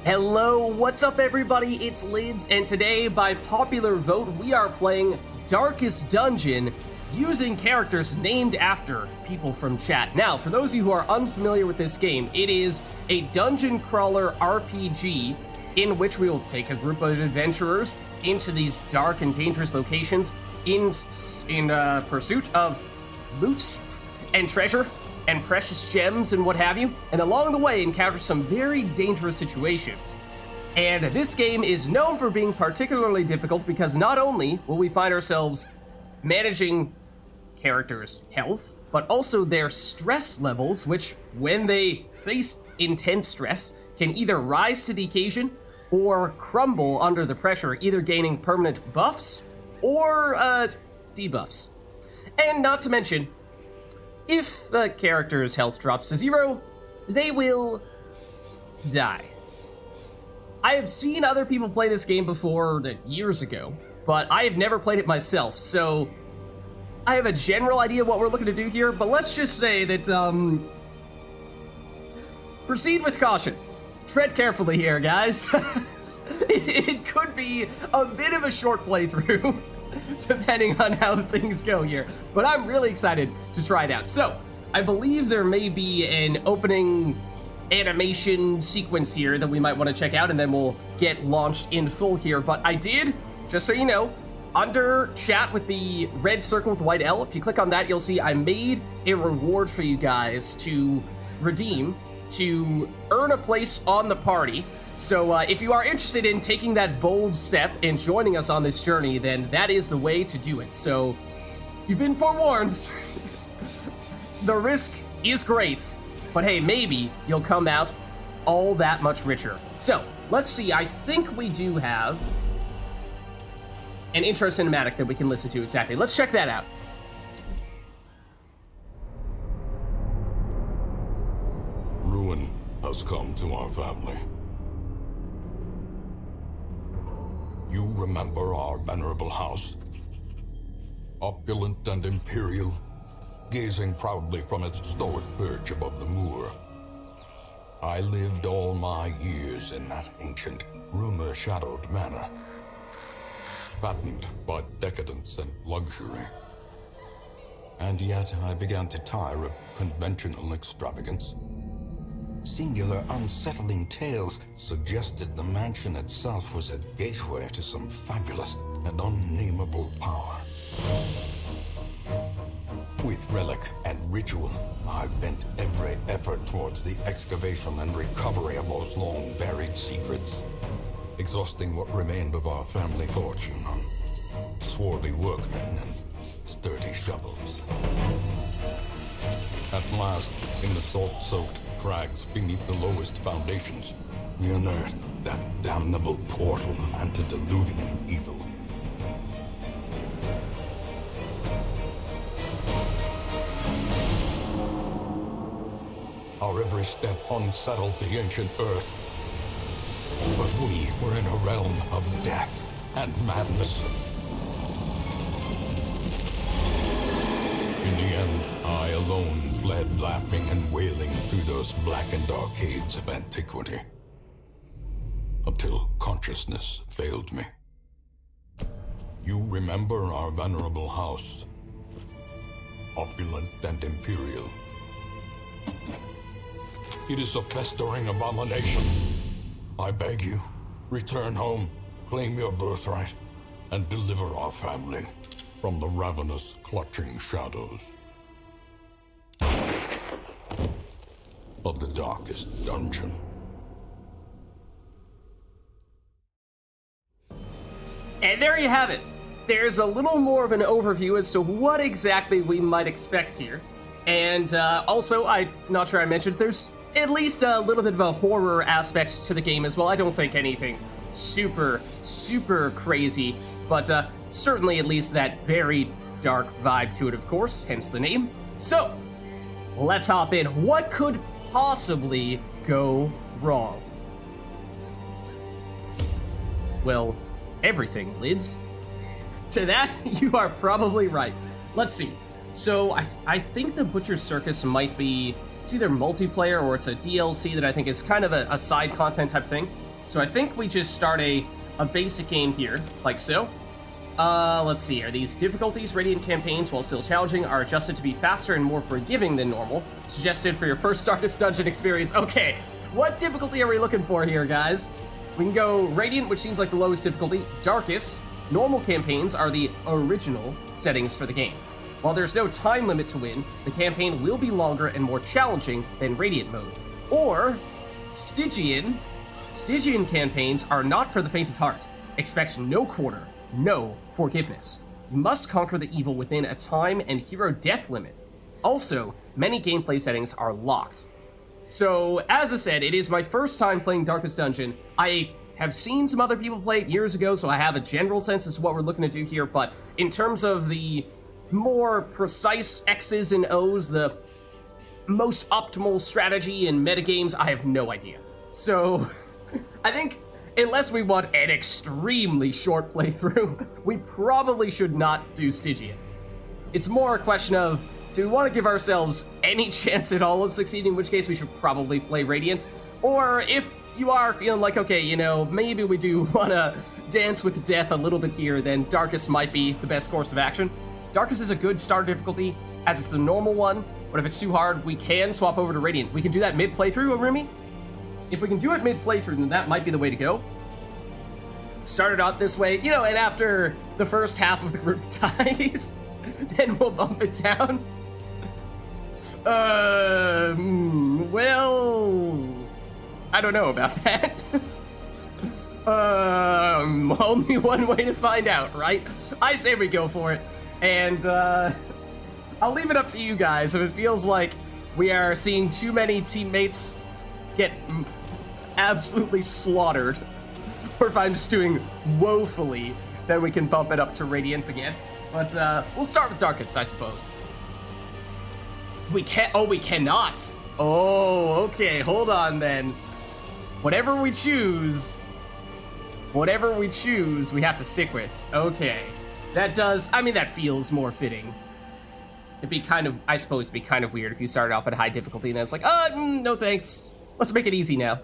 Hello, what's up everybody? It's Lids, and today, by popular vote, we are playing Darkest Dungeon using characters named after people from chat. Now, for those of you who are unfamiliar with this game, it is a dungeon crawler RPG in which we will take a group of adventurers into these dark and dangerous locations in pursuit of loot and treasure and precious gems and what have you, and along the way encounter some very dangerous situations. And this game is known for being particularly difficult because not only will we find ourselves managing characters' health, but also their stress levels, which, when they face intense stress, can either rise to the occasion or crumble under the pressure, either gaining permanent buffs or debuffs. And not to mention, if the character's health drops to 0, they will die. I have seen other people play this game before years ago, but I have never played it myself, so I have a general idea what we're looking to do here, but let's just say that, proceed with caution. Tread carefully here, guys. It could be a bit of a short playthrough, depending on how things go here. But I'm really excited to try it out. So, I believe there may be an opening animation sequence here that we might want to check out, and then we'll get launched in full here. But I did, just so you know, under chat with the red circle with the white L, if you click on that, you'll see I made a reward for you guys to redeem to earn a place on the party. So if you are interested in taking that bold step and joining us on this journey, then that is the way to do it. So you've been forewarned. The risk is great, but hey, maybe you'll come out all that much richer. So let's see, I think we do have an intro cinematic that we can listen to exactly. Let's check that out. Ruin has come to our family. You remember our venerable house? Opulent and imperial, gazing proudly from its stoic perch above the moor. I lived all my years in that ancient, rumor-shadowed manor, fattened by decadence and luxury. And yet I began to tire of conventional extravagance. Singular, unsettling tales suggested the mansion itself was a gateway to some fabulous and unnameable power. With relic and ritual, I bent every effort towards the excavation and recovery of those long-buried secrets, exhausting what remained of our family fortune on swarthy workmen and sturdy shovels. At last, in the salt-soaked crags beneath the lowest foundations, we unearthed that damnable portal antediluvian evil. Our every step unsettled the ancient earth, but we were in a realm of death and madness. In the end, I alone fled laughing and wailing through those blackened arcades of antiquity, until consciousness failed me. You remember our venerable house, opulent and imperial. It is a festering abomination. I beg you, return home, claim your birthright, and deliver our family from the ravenous, clutching shadows of the darkest dungeon. And there you have it. There's a little more of an overview as to what exactly we might expect here. And also, I'm not sure I mentioned, there's at least a little bit of a horror aspect to the game as well. I don't think anything super, super crazy, but certainly at least that very dark vibe to it, of course, hence the name. So, let's hop in. What could possibly go wrong? Well, everything, Lids. To that, you are probably right. Let's see. So, I think the Butcher's Circus might be, it's either multiplayer or it's a DLC that I think is kind of a side content type thing. So I think we just start a basic game here, like so. Let's see here. These difficulties, Radiant campaigns, while still challenging, are adjusted to be faster and more forgiving than normal. Suggested for your first Darkest Dungeon experience. Okay, what difficulty are we looking for here, guys? We can go Radiant, which seems like the lowest difficulty. Darkest. Normal campaigns are the original settings for the game. While there's no time limit to win, the campaign will be longer and more challenging than Radiant mode. Or Stygian. Stygian campaigns are not for the faint of heart. Expect no quarter, no forgiveness. You must conquer the evil within a time and hero death limit. Also, many gameplay settings are locked. So, as I said, it is my first time playing Darkest Dungeon. I have seen some other people play it years ago, so I have a general sense as to what we're looking to do here, but in terms of the more precise X's and O's, the most optimal strategy and metagames, I have no idea. So, I think, unless we want an extremely short playthrough, we probably should not do Stygian. It's more a question of, do we want to give ourselves any chance at all of succeeding, in which case we should probably play Radiant? Or if you are feeling like, okay, you know, maybe we do want to dance with death a little bit here, then Darkest might be the best course of action. Darkest is a good starter difficulty, as it's the normal one, but if it's too hard, we can swap over to Radiant. We can do that mid-playthrough, Arumi? If we can do it mid-playthrough, then that might be the way to go. Start it out this way, you know, and after the first half of the group dies, then we'll bump it down. Well, I don't know about that. Only one way to find out, right? I say we go for it, and I'll leave it up to you guys if it feels like we are seeing too many teammates get absolutely slaughtered, or if I'm just doing woefully, then we can bump it up to Radiance again. But we'll start with Darkest, I suppose. We can't. Oh, we cannot. Oh, okay. Hold on then. Whatever we choose, we have to stick with. Okay. That does. I mean, that feels more fitting. It'd be kind of. I suppose it'd be kind of weird if you started off at high difficulty and then it's like, no thanks. Let's make it easy now.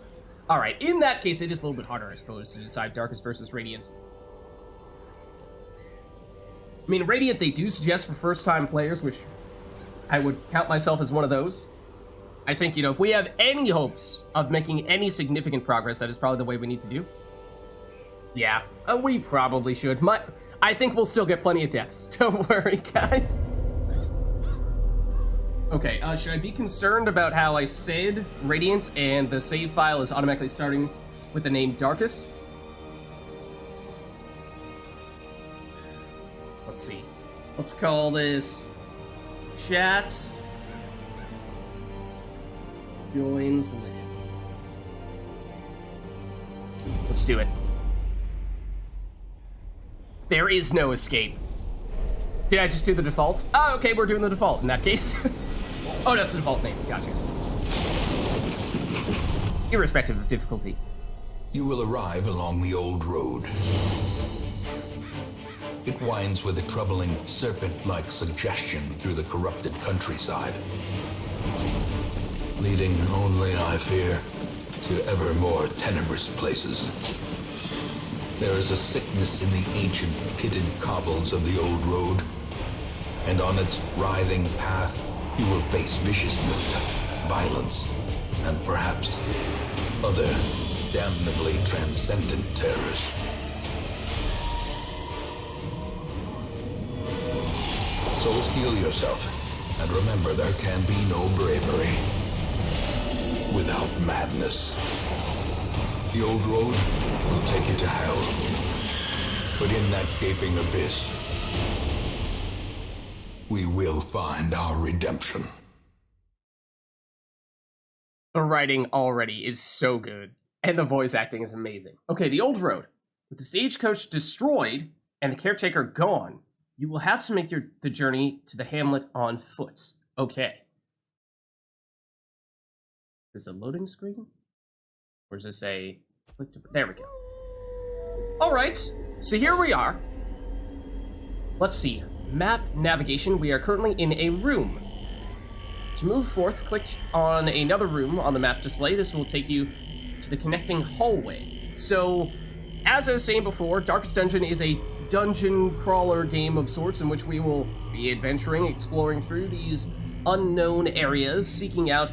All right. In that case, it is a little bit harder, I suppose, to decide Darkest versus Radiant. I mean, Radiant they do suggest for first-time players, which I would count myself as one of those. I think, you know, if we have any hopes of making any significant progress, that is probably the way we need to do. Yeah, we probably should. I think we'll still get plenty of deaths. Don't worry, guys. Okay, should I be concerned about how I said Radiant and the save file is automatically starting with the name Darkest? Let's see. Let's call this Chat Joins Lids. Let's do it. There is no escape. Did I just do the default? Oh, okay, we're doing the default in that case. Oh, that's the default name. Gotcha. Irrespective of difficulty. You will arrive along the old road. It winds with a troubling, serpent-like suggestion through the corrupted countryside, leading only, I fear, to ever more tenebrous places. There is a sickness in the ancient pitted cobbles of the old road, and on its writhing path, you will face viciousness, violence, and perhaps other damnably transcendent terrors. So steel yourself, and remember there can be no bravery without madness. The old road will take you to hell, but in that gaping abyss, we will find our redemption. The writing already is so good, and the voice acting is amazing. Okay, the old road. With the stagecoach destroyed and the caretaker gone, you will have to make the journey to the hamlet on foot. Okay. Is this a loading screen? Or is this a... There we go. Alright, so here we are. Let's see. Map navigation. We are currently in a room. To move forth, click on another room on the map display. This will take you to the connecting hallway. So, as I was saying before, Darkest Dungeon is a dungeon crawler game of sorts in which we will be adventuring, exploring through these unknown areas, seeking out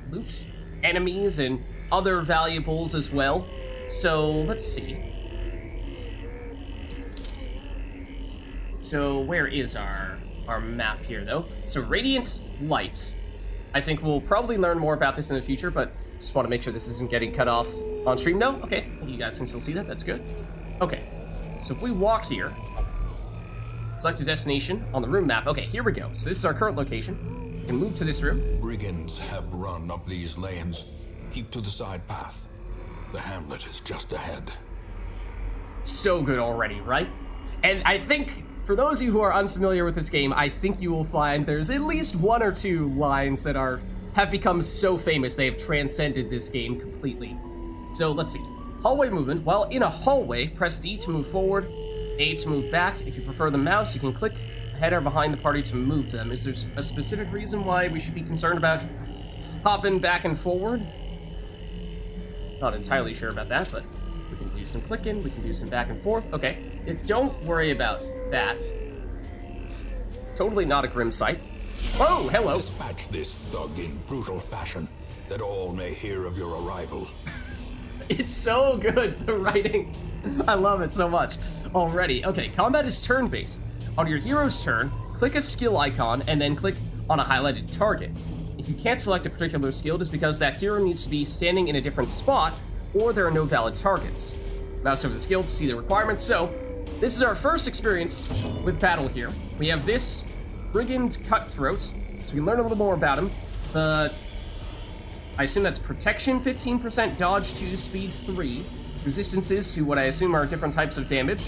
loot, enemies, and other valuables as well. So, let's see. So, where is our map here, though? So, Radiant Light. I think we'll probably learn more about this in the future, but just want to make sure this isn't getting cut off on stream. No? Okay. Well, you guys can still see that. That's good. Okay. So if we walk here, select a destination on the room map. Okay, here we go. So this is our current location. We can move to this room. Brigands have run up these lanes. Keep to the side path. The hamlet is just ahead. So good already, right? And I think, for those of you who are unfamiliar with this game, I think you will find there's at least one or two lines that have become so famous they have transcended this game completely. So let's see. Hallway movement. While in a hallway, press D to move forward, A to move back. If you prefer the mouse, you can click ahead or behind the party to move them. Is there a specific reason why we should be concerned about hopping back and forward? Not entirely sure about that, but we can do some clicking, we can do some back and forth. Okay, don't worry about that. Totally not a grim sight. Oh, hello. Dispatch this thug in brutal fashion, that all may hear of your arrival. It's so good, the writing. I love it so much already. Okay, combat is turn-based. On your hero's turn, click a skill icon and then click on a highlighted target. If you can't select a particular skill, it's because that hero needs to be standing in a different spot or there are no valid targets. Mouse over the skill to see the requirements. So, this is our first experience with battle here. We have this Brigand Cutthroat, so we can learn a little more about him. I assume that's protection 15%, dodge 2, speed 3, resistances to what I assume are different types of damage.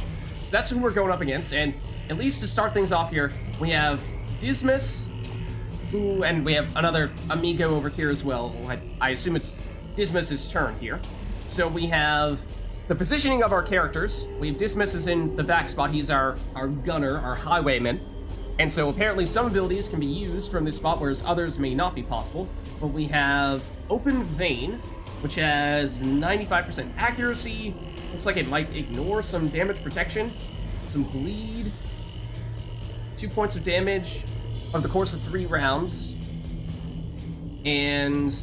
So that's who we're going up against, and at least to start things off here, we have Dismas, and we have another amigo over here as well. I assume it's Dismas' turn here. So we have the positioning of our characters. We have Dismas is in the back spot. He's our gunner, our highwayman. And so apparently some abilities can be used from this spot, whereas others may not be possible. But we have Open Vein, which has 95% accuracy. Looks like it might ignore some damage protection. Some bleed. 2 points of damage over the course of 3 rounds. And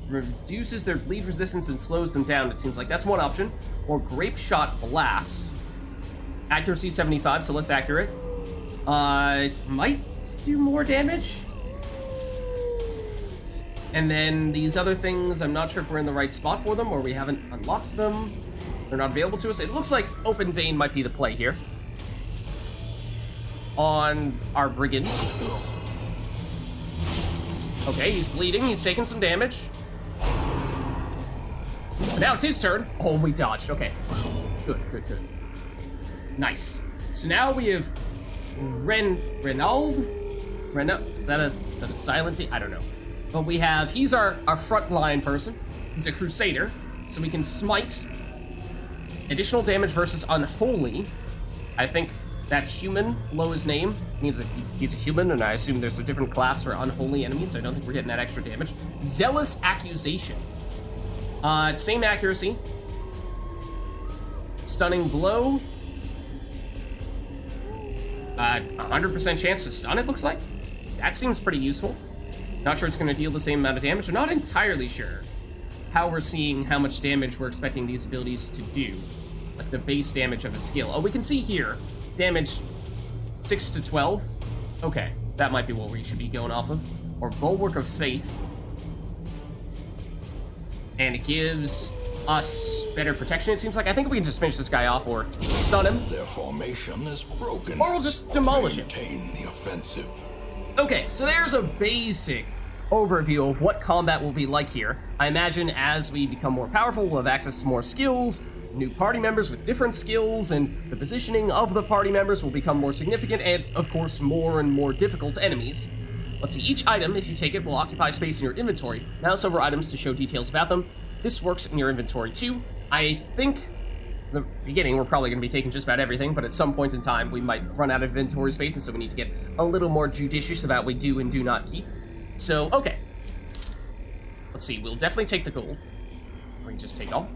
reduces their bleed resistance and slows them down, it seems like. That's one option. Or Grape Shot Blast. Accuracy 75, so less accurate. Might do more damage. And then these other things, I'm not sure if we're in the right spot for them or we haven't unlocked them. They're not available to us. It looks like Open Vein might be the play here. On our Brigand. Okay, he's bleeding. He's taking some damage. But now it's his turn. Oh, we dodged. Okay. Good. Nice. So now we have Renaud? Is that a silent T? I don't know. But we have, he's our frontline person. He's a crusader, so we can smite. Additional damage versus Unholy. I think that human below his name means that he's a human, and I assume there's a different class for unholy enemies, so I don't think we're getting that extra damage. Zealous Accusation. Same accuracy. Stunning Blow. 100% chance to stun, it looks like. That seems pretty useful. Not sure it's going to deal the same amount of damage. I'm not entirely sure how we're seeing how much damage we're expecting these abilities to do. Like the base damage of a skill. Oh, we can see here. Damage 6 to 12. Okay, that might be what we should be going off of. Or Bulwark of Faith. And it gives us better protection, it seems like. I think we can just finish this guy off or stun him. Their formation is broken. Or we'll just demolish him. Maintain the offensive. Okay, so there's a basic overview of what combat will be like here. I imagine as we become more powerful, we'll have access to more skills, new party members with different skills, and the positioning of the party members will become more significant, and, of course, more and more difficult enemies. Let's see, each item, if you take it, will occupy space in your inventory. Mouse over items to show details about them. This works in your inventory, too. I think the beginning, we're probably going to be taking just about everything, but at some point in time, we might run out of inventory space, and so we need to get a little more judicious about what we do and do not keep. So, okay. Let's see, we'll definitely take the gold. We can just take all.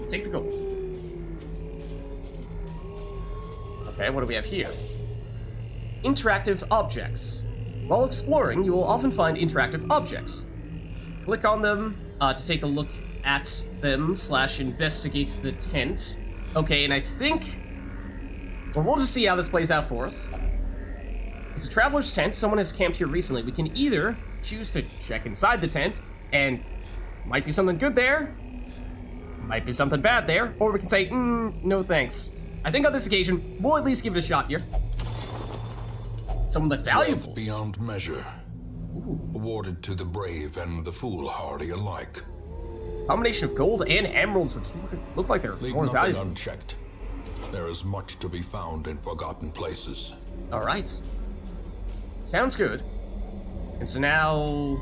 Take the gold. Okay, what do we have here? Interactive objects. While exploring, you will often find interactive objects. Click on them to take a look at them / investigate the tent. Okay, and I think... Well, we'll just see how this plays out for us. It's a traveler's tent. Someone has camped here recently. We can either choose to check inside the tent, and might be something good there, might be something bad there, or we can say, no thanks. I think on this occasion, we'll at least give it a shot here. Some of the valuables. Wealth beyond measure. Ooh. Awarded to the brave and the foolhardy alike. Combination of gold and emeralds, which look like they're Leave more nothing valuable. unchecked. There is much to be found in forgotten places. All right. Sounds good. And so now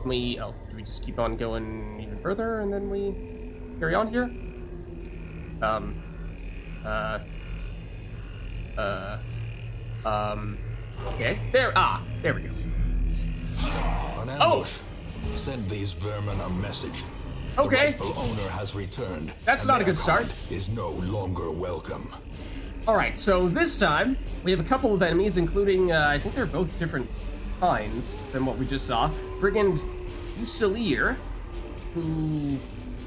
do we just keep on going even further and then we carry on here? Okay. There we go. An ambush. Send these vermin a message. Okay. The rightful owner has returned. That's not a good start. Is no longer welcome. Alright, so this time, we have a couple of enemies, including, I think they're both different kinds than what we just saw. Brigand Fusilier, who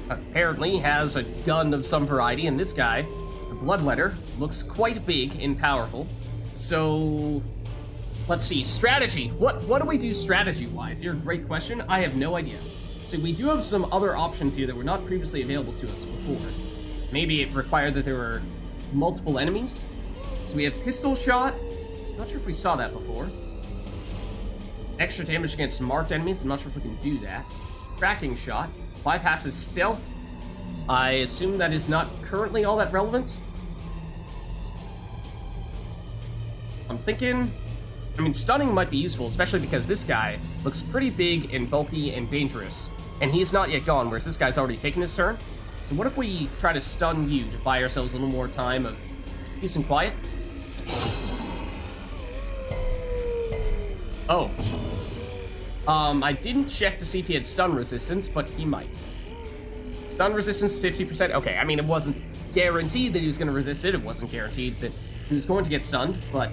apparently has a gun of some variety, and this guy, the Bloodletter, looks quite big and powerful. So, let's see, strategy. What do we do strategy-wise? You're a great question. I have no idea. So we do have some other options here that were not previously available to us before. Maybe it required that there were multiple enemies. So we have pistol shot. Not sure if we saw that before. Extra damage against marked enemies. I'm not sure if we can do that. Cracking shot. Bypasses stealth. I assume that is not currently all that relevant. I'm thinking... I mean, stunning might be useful, especially because this guy looks pretty big and bulky and dangerous. And he's not yet gone, whereas this guy's already taken his turn. So what if we try to stun you to buy ourselves a little more time of peace and quiet? Oh. I didn't check to see if he had stun resistance, but he might. Stun resistance 50%. Okay, I mean, it wasn't guaranteed that he was going to resist it. It wasn't guaranteed that he was going to get stunned, but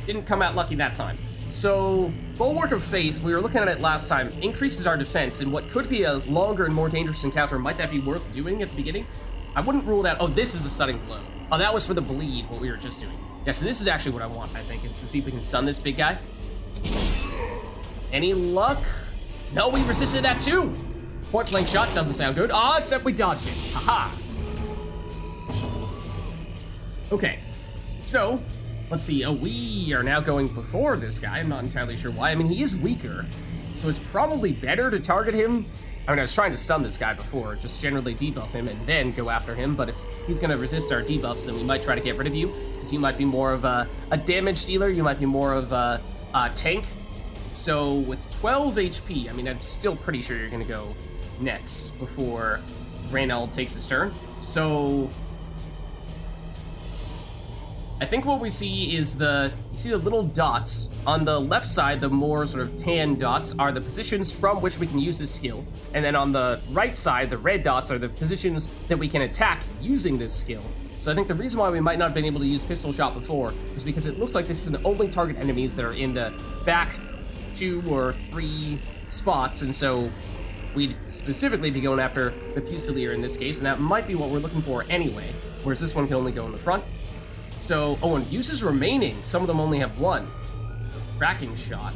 didn't come out lucky that time. So, Bulwark of Faith, we were looking at it last time, increases our defense, and what could be a longer and more dangerous encounter, might that be worth doing at the beginning? I wouldn't rule it out. Oh, this is the stunning blow. Oh, that was for the bleed, what we were just doing. Yeah, so this is actually what I want, I think, is to see if we can stun this big guy. Any luck? No, we resisted that too! Point blank shot doesn't sound good. Ah, except we dodged it. Haha. Okay, so... let's see, we are now going before this guy. I'm not entirely sure why. I mean, he is weaker, so it's probably better to target him. I mean, I was trying to stun this guy before, just generally debuff him and then go after him, but if he's going to resist our debuffs, then we might try to get rid of you, because you might be more of a damage dealer, you might be more of a tank. So with 12 HP, I mean, I'm still pretty sure you're going to go next before Reynald takes his turn. So... I think what we see is you see the little dots. On the left side, the more sort of tan dots are the positions from which we can use this skill. And then on the right side, the red dots are the positions that we can attack using this skill. So I think the reason why we might not have been able to use pistol shot before is because it looks like this is an only target enemies that are in the back 2 or 3 spots. And so we'd specifically be going after the Fusilier in this case. And that might be what we're looking for anyway. Whereas this one can only go in the front. So, and uses remaining. Some of them only have 1. Cracking shot.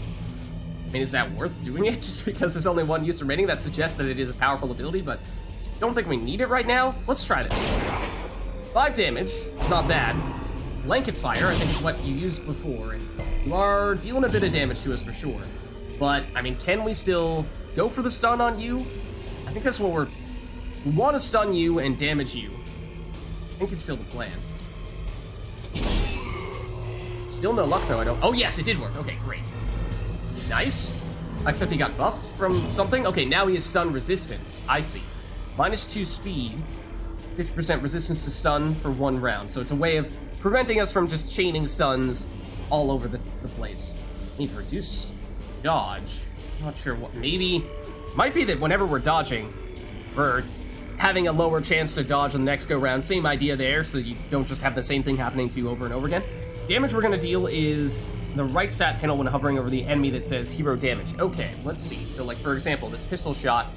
I mean, is that worth doing it just because there's only 1 use remaining? That suggests that it is a powerful ability, but don't think we need it right now. Let's try this. 5 damage. It's not bad. Blanket fire, I think is what you used before, and you are dealing a bit of damage to us for sure. But, I mean, can we still go for the stun on you? I think that's what we want to stun you and damage you. I think it's still the plan. Still no luck, though, I don't... oh, yes, it did work. Okay, great. Nice. Except he got buffed from something. Okay, now he has stun resistance. I see. -2 speed. 50% resistance to stun for 1 round. So it's a way of preventing us from just chaining stuns all over the place. Need to reduce dodge. Not sure what... maybe... might be that whenever we're dodging, we're having a lower chance to dodge on the next go-round. Same idea there, so you don't just have the same thing happening to you over and over again. Damage we're going to deal is the right stat panel when hovering over the enemy that says hero damage. Okay, let's see. So, like, for example, this pistol shot.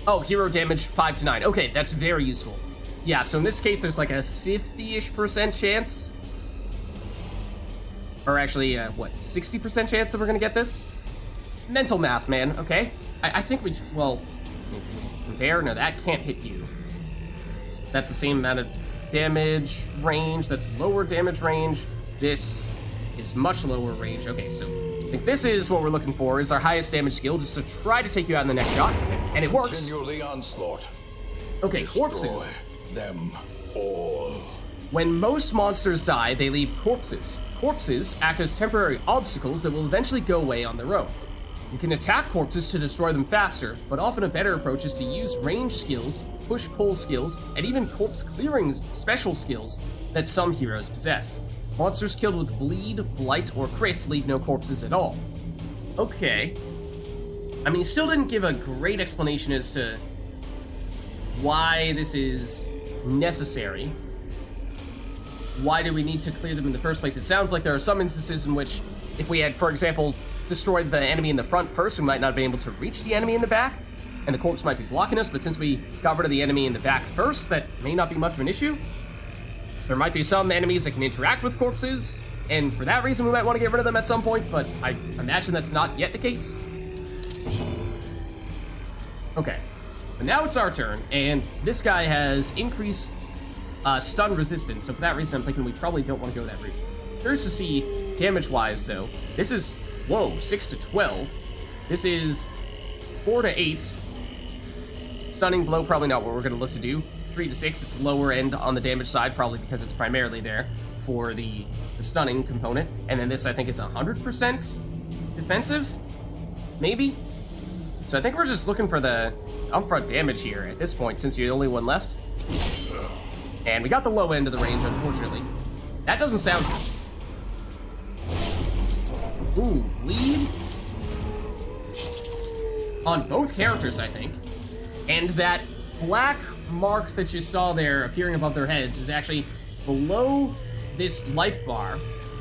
Oh, hero damage 5 to 9. Okay, that's very useful. Yeah, so in this case, there's like a 50-ish% chance. Or actually, what, 60% chance that we're going to get this? Mental math, man. Okay. I think we, well, compare. No, that can't hit you. That's the same amount of damage range. That's lower damage range. This is much lower range. Okay, so I think this is what we're looking for, is our highest damage skill, just to try to take you out in the next shot. And it works. Continue the onslaught. Okay, corpses. Destroy them all. When most monsters die, they leave corpses. Corpses act as temporary obstacles that will eventually go away on their own. You can attack corpses to destroy them faster, but often a better approach is to use range skills, push-pull skills, and even corpse clearing special skills that some heroes possess. Monsters killed with bleed, blight, or crits leave no corpses at all. Okay. I mean, he still didn't give a great explanation as to why this is necessary. Why do we need to clear them in the first place? It sounds like there are some instances in which, if we had, for example, destroyed the enemy in the front first, we might not be able to reach the enemy in the back, and the corpse might be blocking us, but since we got rid of the enemy in the back first, that may not be much of an issue. There might be some enemies that can interact with corpses, and for that reason we might want to get rid of them at some point, but I imagine that's not yet the case. Okay, but now it's our turn, and this guy has increased stun resistance, so for that reason I'm thinking we probably don't want to go that route. Curious to see damage-wise, though. This is, whoa, 6 to 12. This is 4 to 8. Stunning blow, probably not what we're going to look to do. 3 to 6, it's lower end on the damage side, probably because it's primarily there for the stunning component. And then this, I think, is 100% defensive? Maybe? So I think we're just looking for the upfront damage here at this point, since you're the only one left. And we got the low end of the range, unfortunately. That doesn't sound good. Ooh, bleed? On both characters, I think. And that black mark that you saw there appearing above their heads is actually below this life bar.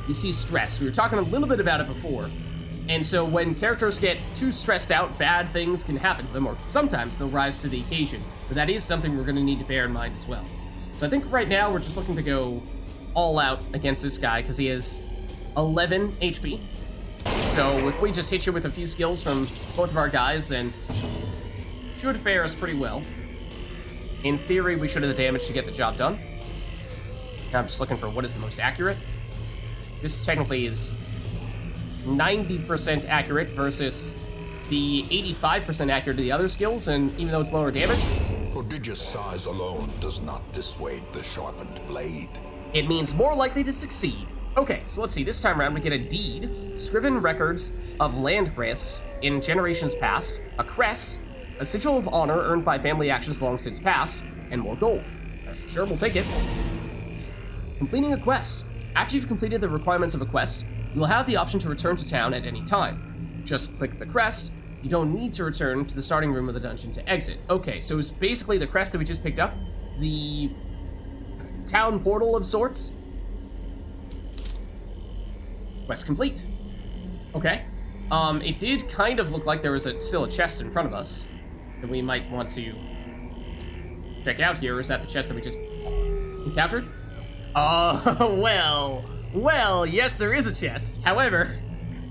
You see stress. We were talking a little bit about it before. And so when characters get too stressed out, bad things can happen to them, or sometimes they'll rise to the occasion. But that is something we're going to need to bear in mind as well. So I think right now we're just looking to go all out against this guy because he has 11 HP. So if we just hit you with a few skills from both of our guys, then should fare us pretty well. In theory, we should have the damage to get the job done. Now I'm just looking for what is the most accurate. This technically is 90% accurate versus the 85% accurate to the other skills, and even though it's lower damage, Prodigious size alone does not dissuade the sharpened blade. it means more likely to succeed. Okay, so let's see. This time around, we get a deed, scriven records of land grants in generations past, a crest, a sigil of honor earned by family actions long since past, and more gold. Sure, we'll take it. Completing a quest. After you've completed the requirements of a quest, you will have the option to return to town at any time. Just click the crest. You don't need to return to the starting room of the dungeon to exit. Okay, so it's basically the crest that we just picked up. The town portal of sorts. Quest complete. Okay. It did kind of look like there was still a chest in front of us that we might want to check out here. Is that the chest that we just encountered? Oh, well, yes, there is a chest. However,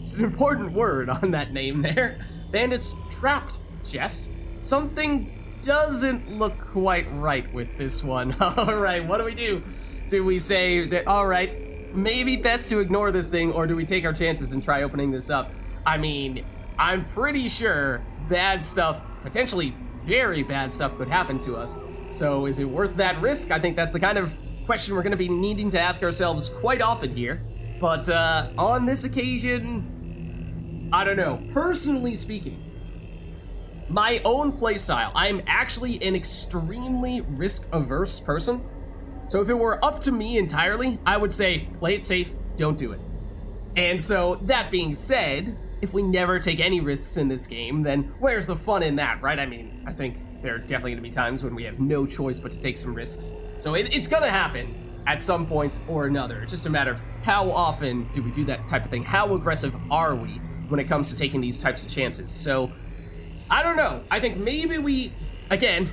it's an important word on that name there. Bandit's trapped chest. Something doesn't look quite right with this one. Alright, what do we do? Do we say that, alright, maybe best to ignore this thing, or do we take our chances and try opening this up? I mean, I'm pretty sure bad stuff, potentially very bad stuff, could happen to us. So is it worth that risk? I think that's the kind of question we're going to be needing to ask ourselves quite often here. But on this occasion, I don't know. Personally speaking, my own playstyle, I'm actually an extremely risk-averse person. So if it were up to me entirely, I would say play it safe, don't do it. And so, that being said, if we never take any risks in this game, then where's the fun in that, right? I mean, I think there are definitely going to be times when we have no choice but to take some risks. So it's going to happen at some points or another. It's just a matter of how often do we do that type of thing? How aggressive are we when it comes to taking these types of chances? So, I don't know. I think maybe we, again,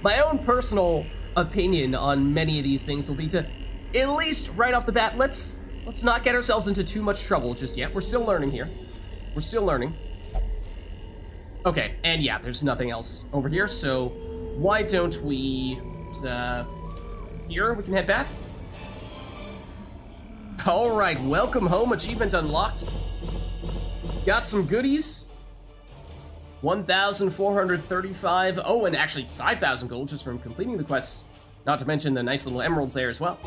my own personal opinion on many of these things will be to, at least right off the bat, let's not get ourselves into too much trouble just yet. We're still learning here. We're still learning. Okay, and yeah, there's nothing else over here, so why don't we, here, we can head back. All right, welcome home, achievement unlocked. Got some goodies. 1,435, oh, and actually 5,000 gold just from completing the quest, not to mention the nice little emeralds there as well.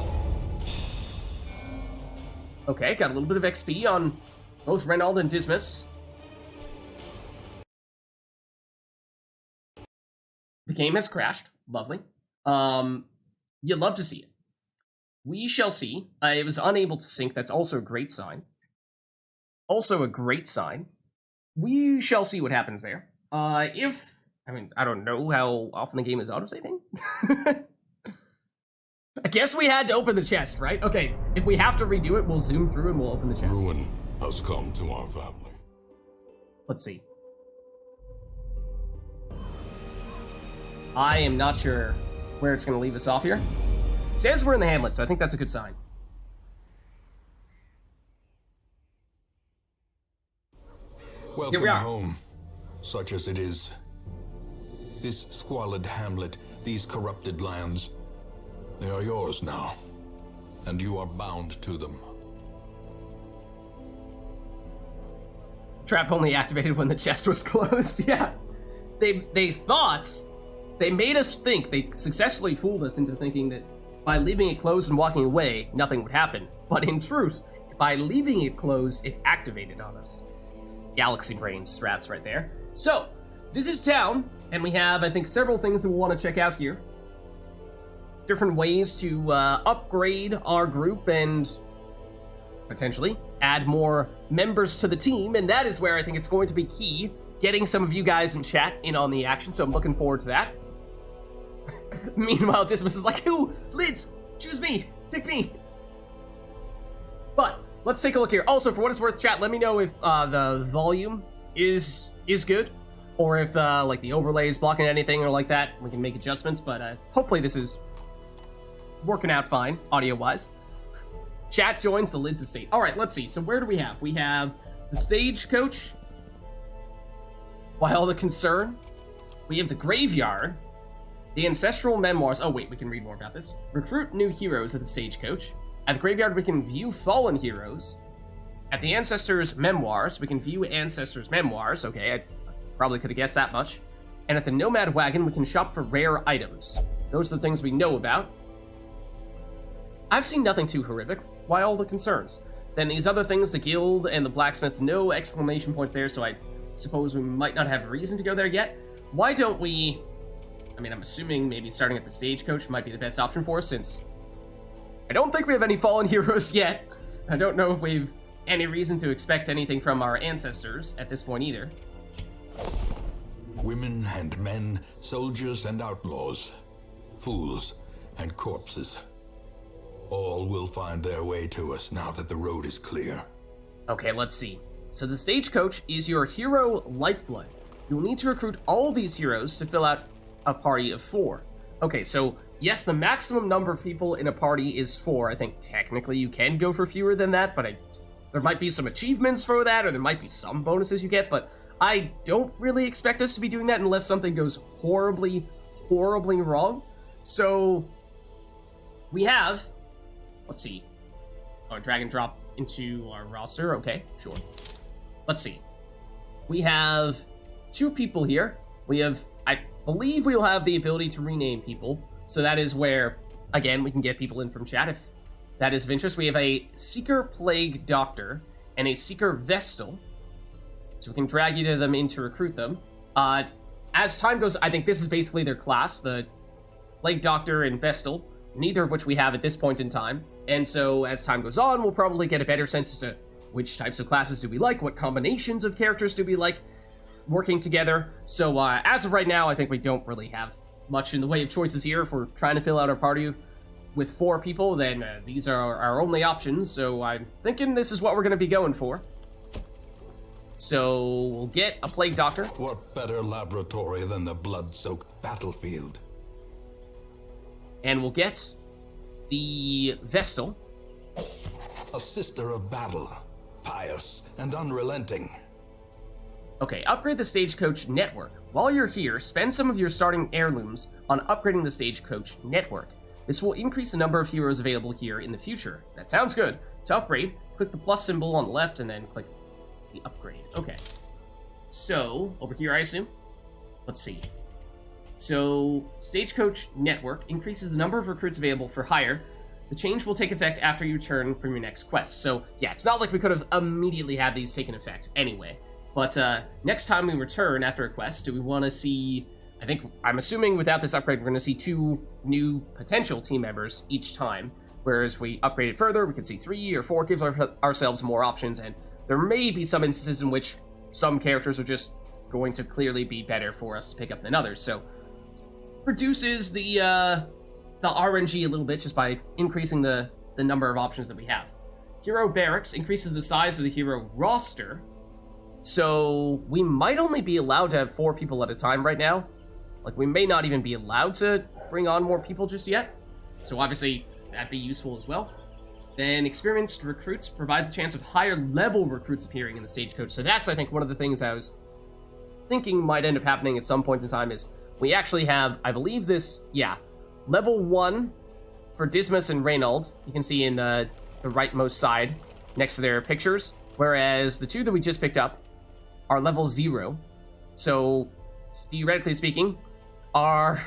Okay, got a little bit of XP on both Reynald and Dismas. The game has crashed. Lovely. You'd love to see it. We shall see. It was unable to sync. That's also a great sign. Also a great sign. We shall see what happens there. I don't know how often the game is autosaving. I guess we had to open the chest, right? Okay, if we have to redo it, we'll zoom through and we'll open the chest. Ruin has come to our family. Let's see. I am not sure where it's going to leave us off here. It says we're in the hamlet, so I think that's a good sign. Welcome home, such as it is. This squalid hamlet, these corrupted lands, they are yours now, and you are bound to them. Trap only activated when the chest was closed. Yeah, they thought, they made us think, they successfully fooled us into thinking that by leaving it closed and walking away, nothing would happen. But in truth, by leaving it closed, it activated on us. Galaxy brain strats right there. So, this is town, and we have, I think, several things that we want to check out here. Different ways to upgrade our group and potentially add more members to the team, and that is where I think it's going to be key, getting some of you guys in chat in on the action, so I'm looking forward to that. Meanwhile, Dismas is like, who? Lids, choose me, pick me. But let's take a look here. Also, for what it's worth, chat, let me know if the volume is good, or if like the overlay is blocking anything or like that. We can make adjustments, but hopefully this is working out fine, audio-wise. Chat joins the Lids estate. All right, let's see. So where do we have? We have the stagecoach. Why all the concern? We have the graveyard. The ancestral memoirs. Oh, wait, we can read more about this. Recruit new heroes at the stagecoach. At the graveyard, we can view fallen heroes. At the ancestors' memoirs, we can view ancestors' memoirs. Okay, I probably could have guessed that much. And at the nomad wagon, we can shop for rare items. Those are the things we know about. I've seen nothing too horrific. Why all the concerns? Then these other things, the guild and the blacksmith, no exclamation points there, so I suppose we might not have reason to go there yet. Why don't we... I mean, I'm assuming maybe starting at the stagecoach might be the best option for us, since I don't think we have any fallen heroes yet. I don't know if we've any reason to expect anything from our ancestors at this point either. Women and men, soldiers and outlaws, fools and corpses. All will find their way to us now that the road is clear. Okay, let's see. So the stagecoach is your hero lifeblood. You'll need to recruit all these heroes to fill out a party of 4. Okay, so yes, the maximum number of people in a party is 4. I think technically you can go for fewer than that, but there might be some achievements for that, or there might be some bonuses you get, but I don't really expect us to be doing that unless something goes horribly, horribly wrong. So we have... Let's see. Oh, drag and drop into our roster. Okay, sure. Let's see. We have 2 people here. We have, I believe we'll have the ability to rename people. So that is where, again, we can get people in from chat if that is of interest. We have a Seeker Plague Doctor and a Seeker Vestal. So we can drag either of them in to recruit them. As time goes, I think this is basically their class, the Plague Doctor and Vestal, neither of which we have at this point in time. And so as time goes on, we'll probably get a better sense as to which types of classes do we like, what combinations of characters do we like working together. So as of right now, I think we don't really have much in the way of choices here. If we're trying to fill out our party with 4 people, then these are our only options, so I'm thinking this is what we're going to be going for. So we'll get a Plague Doctor. What better laboratory than the blood-soaked battlefield? And we'll get the Vestal. A sister of battle, pious and unrelenting. Okay, upgrade the Stagecoach Network. While you're here, spend some of your starting heirlooms on upgrading the Stagecoach Network. This will increase the number of heroes available here in the future. That sounds good. To upgrade, click the plus symbol on the left and then click the upgrade. Okay. So, over here, I assume? Let's see. So, Stagecoach Network increases the number of recruits available for hire. The change will take effect after you return from your next quest. So, yeah, it's not like we could have immediately had these taken effect anyway. But next time we return after a quest, do we want to see... I'm assuming without this upgrade, we're going to see 2 new potential team members each time. Whereas if we upgrade it further, we can see 3 or 4, give ourselves more options. And there may be some instances in which some characters are just going to clearly be better for us to pick up than others. So, reduces the RNG a little bit just by increasing the number of options that we have. Hero Barracks increases the size of the hero roster. So, we might only be allowed to have 4 people at a time right now. Like, we may not even be allowed to bring on more people just yet. So, obviously, that'd be useful as well. Then, experienced recruits provides a chance of higher level recruits appearing in the Stagecoach. So that's, I think, one of the things I was thinking might end up happening at some point in time is we actually have, I believe this, level 1 for Dismas and Reynald. You can see in the rightmost side next to their pictures. Whereas the 2 that we just picked up are level 0. So, theoretically speaking, our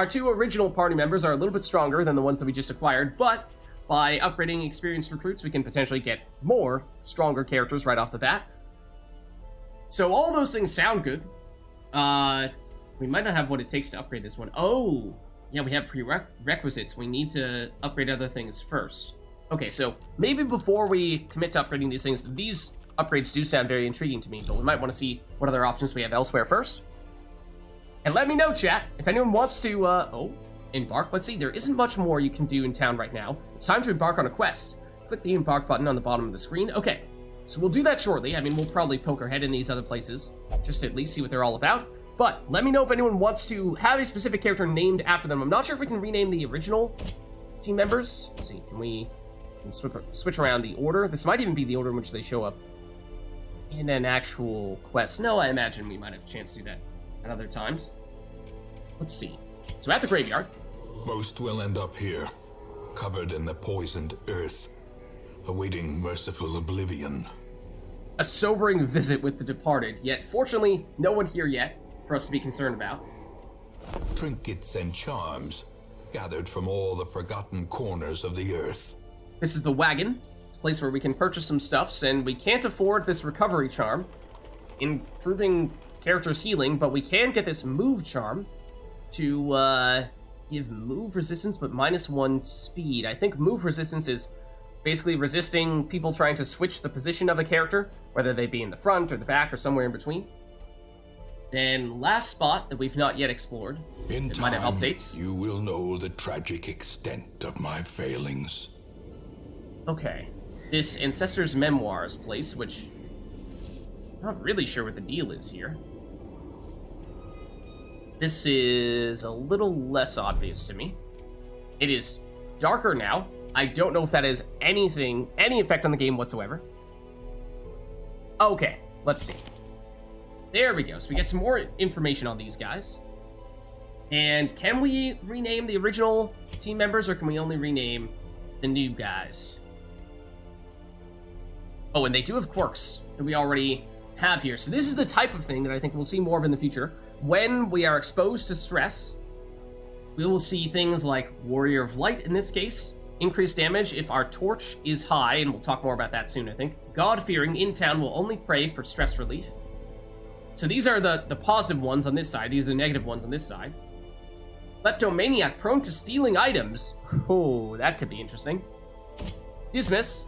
2 original party members are a little bit stronger than the ones that we just acquired, but by upgrading experienced recruits, we can potentially get more stronger characters right off the bat. So all those things sound good. We might not have what it takes to upgrade this one. Oh, yeah, we have prerequisites. We need to upgrade other things first. Okay, so maybe before we commit to upgrading these things, these upgrades do sound very intriguing to me, but we might want to see what other options we have elsewhere first. And let me know, chat, if anyone wants to, embark. Let's see, there isn't much more you can do in town right now. It's time to embark on a quest. Click the embark button on the bottom of the screen. Okay, so we'll do that shortly. I mean, we'll probably poke our head in these other places, just to at least see what they're all about. But let me know if anyone wants to have a specific character named after them. I'm not sure if we can rename the original team members. Let's see, can we switch around the order? This might even be the order in which they show up in an actual quest. No, I imagine we might have a chance to do that at other times. Let's see. So at the graveyard. Most will end up here, covered in the poisoned earth, awaiting merciful oblivion. A sobering visit with the departed, yet fortunately no one here yet for us to be concerned about. Trinkets and charms, gathered from all the forgotten corners of the earth. This is the wagon, place where we can purchase some stuffs, and we can't afford this recovery charm, improving characters' healing, but we can get this move charm to give move resistance, but -1 speed. I think move resistance is basically resisting people trying to switch the position of a character, whether they be in the front or the back or somewhere in between. Then last spot that we've not yet explored. In it time, might have updates. You will know the tragic extent of my failings. Okay. This Ancestor's Memoirs place, which I'm not really sure what the deal is here. This is a little less obvious to me. It is darker now. I don't know if that has any effect on the game whatsoever. Okay, let's see. There we go. So we get some more information on these guys. And can we rename the original team members, or can we only rename the new guys? Oh, and they do have quirks that we already have here. So this is the type of thing that I think we'll see more of in the future. When we are exposed to stress, we will see things like Warrior of Light in this case, increased damage if our torch is high, and we'll talk more about that soon, I think. God-fearing in town will only pray for stress relief. So these are the positive ones on this side, these are the negative ones on this side. Kleptomaniac, prone to stealing items. Oh, that could be interesting. Dismiss.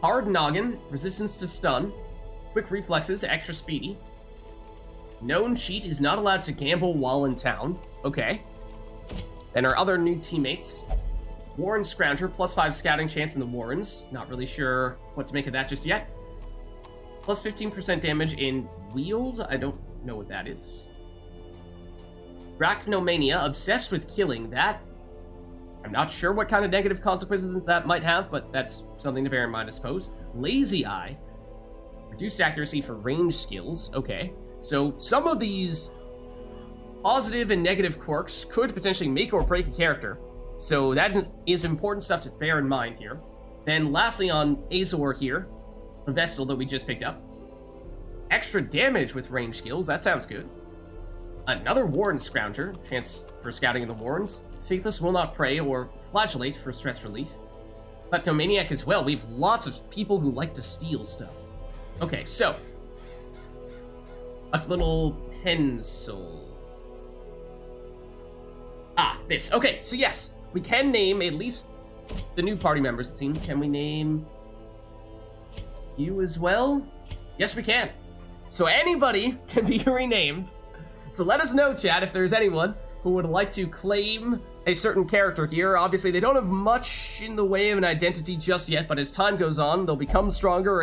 Hard noggin, resistance to stun, quick reflexes, extra speedy. Known cheat is not allowed to gamble while in town. Okay. Then our other new teammates. Warren Scrounger, +5 scouting chance in the Warrens. Not really sure what to make of that just yet. Plus 15% damage in wield. I don't know what that is. Drachnomania, obsessed with killing. That, I'm not sure what kind of negative consequences that might have, but that's something to bear in mind, I suppose. Lazy Eye, reduced accuracy for range skills. Okay, so some of these positive and negative quirks could potentially make or break a character. So that is important stuff to bear in mind here. Then lastly on Azor here, the Vestal that we just picked up. Extra damage with range skills, that sounds good. Another Warren Scrounger, chance for scouting in the Warrens. Faithless will not prey or flagellate for stress relief. Kleptomaniac as well. We have lots of people who like to steal stuff. Okay, so. That's little pencil. Ah, this. Okay, so yes, we can name at least the new party members, it seems. Can we name you as well? Yes, we can. So anybody can be renamed. So let us know, chat, if there's anyone who would like to claim a certain character here. Obviously, they don't have much in the way of an identity just yet, but as time goes on, they'll become stronger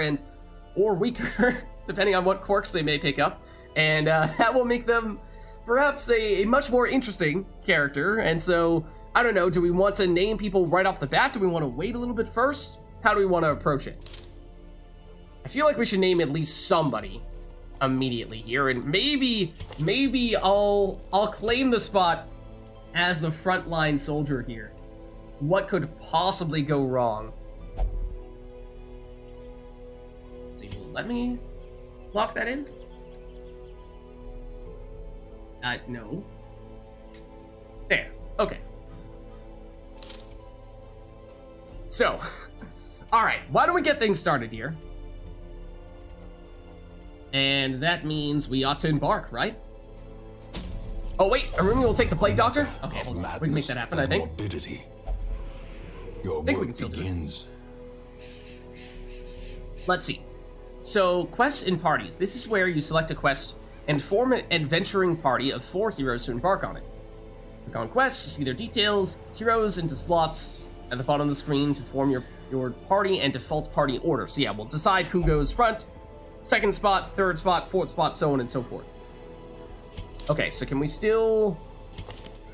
or weaker, depending on what quirks they may pick up. And that will make them perhaps a much more interesting character. And so, I don't know, do we want to name people right off the bat? Do we want to wait a little bit first? How do we want to approach it? I feel like we should name at least somebody immediately here, and maybe I'll claim the spot as the frontline soldier here. What could possibly go wrong? Let's see, let me lock that in. No. There. Okay. So, all right. Why don't we get things started here? And that means we ought to embark, right? Oh, wait, Arumi will take the Plague Doctor? Okay, we can make that happen, I think. Morbidity. Your work begins. Let's see. So, quests and parties. This is where you select a quest and form an adventuring party of 4 heroes to embark on it. Click on quests to see their details, heroes into slots at the bottom of the screen to form your party and default party order. So yeah, we'll decide who goes front, second spot, third spot, fourth spot, so on and so forth. Okay, so can we still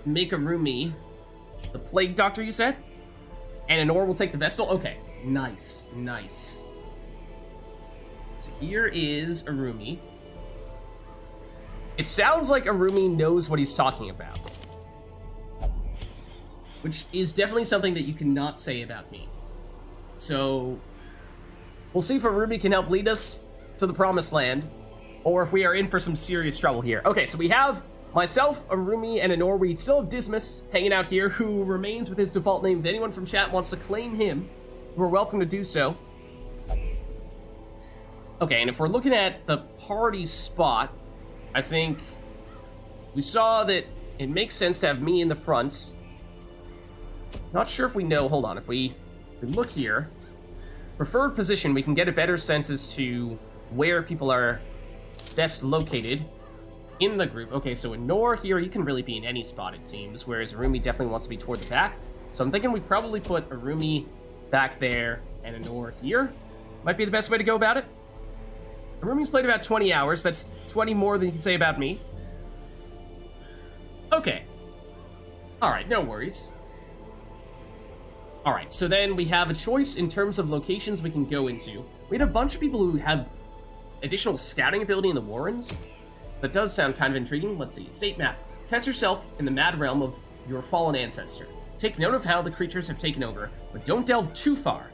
make Arumi the Plague Doctor, you said? And Anor will take the Vestal? Okay, nice, nice. So here is Arumi. It sounds like Arumi knows what he's talking about. Which is definitely something that you cannot say about me. So, we'll see if Arumi can help lead us to the promised land, or if we are in for some serious trouble here. Okay, so we have myself, Arumi, and Anor. We still have Dismas hanging out here, who remains with his default name. If anyone from chat wants to claim him, we're welcome to do so. Okay, and if we're looking at the party spot, I think we saw that it makes sense to have me in the front. Not sure if we know, hold on, if we look here, preferred position, we can get a better sense as to where people are best located in the group. Okay, so in Nor here, you can really be in any spot, it seems, whereas Arumi definitely wants to be toward the back. So I'm thinking we probably put Arumi back there and Anor here. Might be the best way to go about it. Arumi's played about 20 hours. That's 20 more than you can say about me. Okay. Alright, no worries. Alright, so then we have a choice in terms of locations we can go into. We had a bunch of people who have additional scouting ability in the Warrens. That does sound kind of intriguing. Let's see. State map. Test yourself in the mad realm of your fallen ancestor. Take note of how the creatures have taken over, but don't delve too far.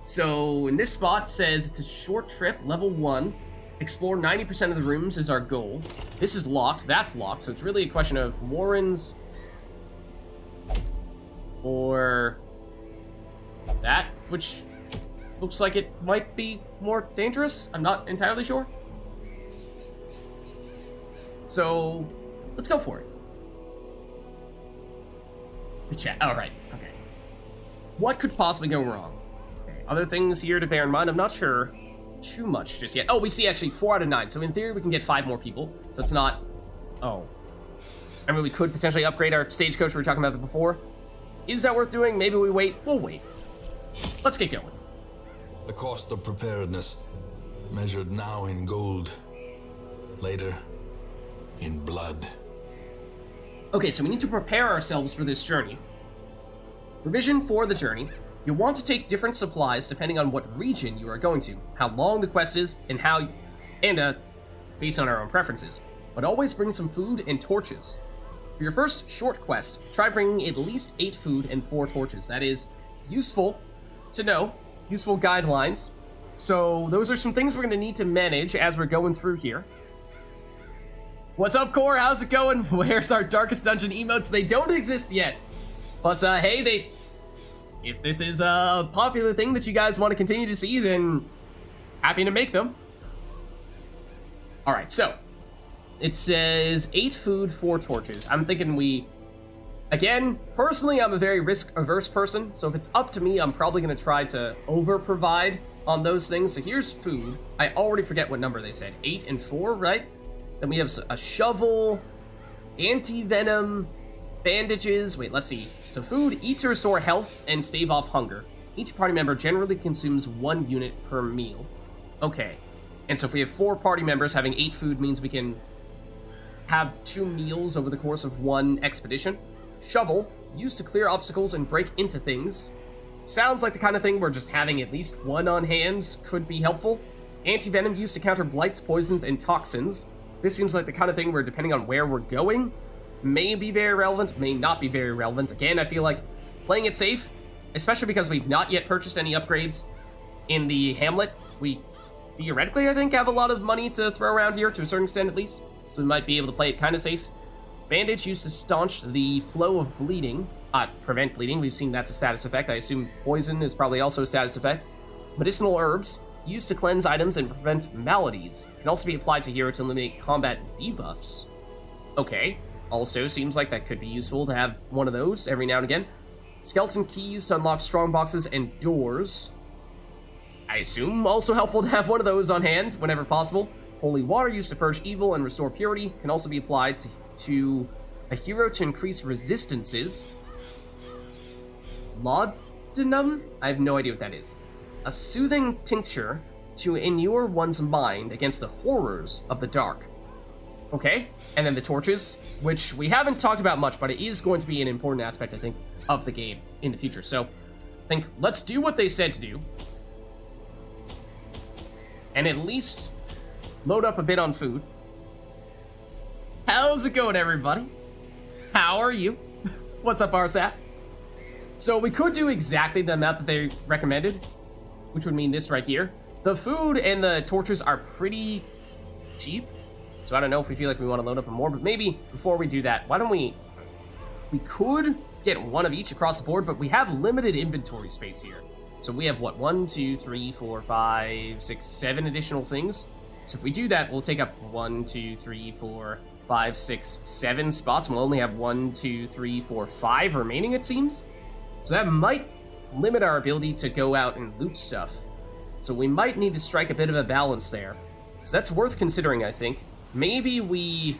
So, in this spot, it says it's a short trip, level 1. Explore 90% of the rooms is our goal. This is locked, that's locked, so it's really a question of Warrens or that, which looks like it might be more dangerous. I'm not entirely sure. So, let's go for it. The chat, alright, okay. What could possibly go wrong? Okay. other things here to bear in mind. I'm not sure too much just yet. Oh, we see actually 4 out of 9. So in theory, we can get 5 more people. So it's not... Oh. I mean, we could potentially upgrade our stagecoach we were talking about before. Is that worth doing? Maybe we wait. We'll wait. Let's get going. The cost of preparedness, measured now in gold, later in blood. Okay, so we need to prepare ourselves for this journey. Provision for the journey. You'll want to take different supplies depending on what region you are going to, how long the quest is, and based on our own preferences. But always bring some food and torches. For your first short quest, try bringing at least 8 food and 4 torches. That is useful to know, useful guidelines. So those are some things we're going to need to manage as we're going through here. What's up, Core? How's it going? Where's our Darkest Dungeon emotes? They don't exist yet. But, hey, if this is a popular thing that you guys want to continue to see, then happy to make them. Alright, so it says 8 food, 4 torches. I'm thinking again, personally, I'm a very risk-averse person, so if it's up to me, I'm probably going to try to over-provide on those things. So here's food. I already forget what number they said. 8 and 4, right? Then we have a shovel, anti-venom, bandages. Wait, let's see. So food, eat to restore health and stave off hunger. Each party member generally consumes 1 unit per meal. Okay. And so if we have 4 party members, having 8 food means we can have 2 meals over the course of 1 expedition. Shovel, used to clear obstacles and break into things. Sounds like the kind of thing where just having at least 1 on hand could be helpful. Anti-venom, used to counter blights, poisons, and toxins. This seems like the kind of thing where, depending on where we're going, may be very relevant, may not be very relevant. Again, I feel like playing it safe, especially because we've not yet purchased any upgrades in the hamlet. We theoretically, I think, have a lot of money to throw around here, to a certain extent at least, so we might be able to play it kind of safe. Bandage, used to staunch the flow of bleeding, prevent bleeding. We've seen that's a status effect. I assume poison is probably also a status effect. Medicinal herbs, used to cleanse items and prevent maladies. Can also be applied to hero to eliminate combat debuffs. Okay. Also, seems like that could be useful to have one of those every now and again. Skeleton key, used to unlock strong boxes and doors. I assume also helpful to have one of those on hand whenever possible. Holy water, used to purge evil and restore purity. Can also be applied to a hero to increase resistances. Laudanum? I have no idea what that is. A soothing tincture to inure one's mind against the horrors of the dark. Okay, and then the torches, which we haven't talked about much, but it is going to be an important aspect, I think, of the game in the future. So, I think let's do what they said to do. And at least load up a bit on food. How's it going, everybody? How are you? What's up, RSAP? So we could do exactly the amount that they recommended, which would mean this right here. The food and the torches are pretty cheap, so I don't know if we feel like we want to load up more, but maybe before we do that, why don't we could get 1 of each across the board, but we have limited inventory space here. So we have, what, 1, 2, 3, 4, 5, 6, 7 additional things. So if we do that, we'll take up 1, 2, 3, 4, 5, 6, 7 spots, and we'll only have 1, 2, 3, 4, 5 remaining, it seems. So that might limit our ability to go out and loot stuff. So we might need to strike a bit of a balance there. So that's worth considering, I think. Maybe we,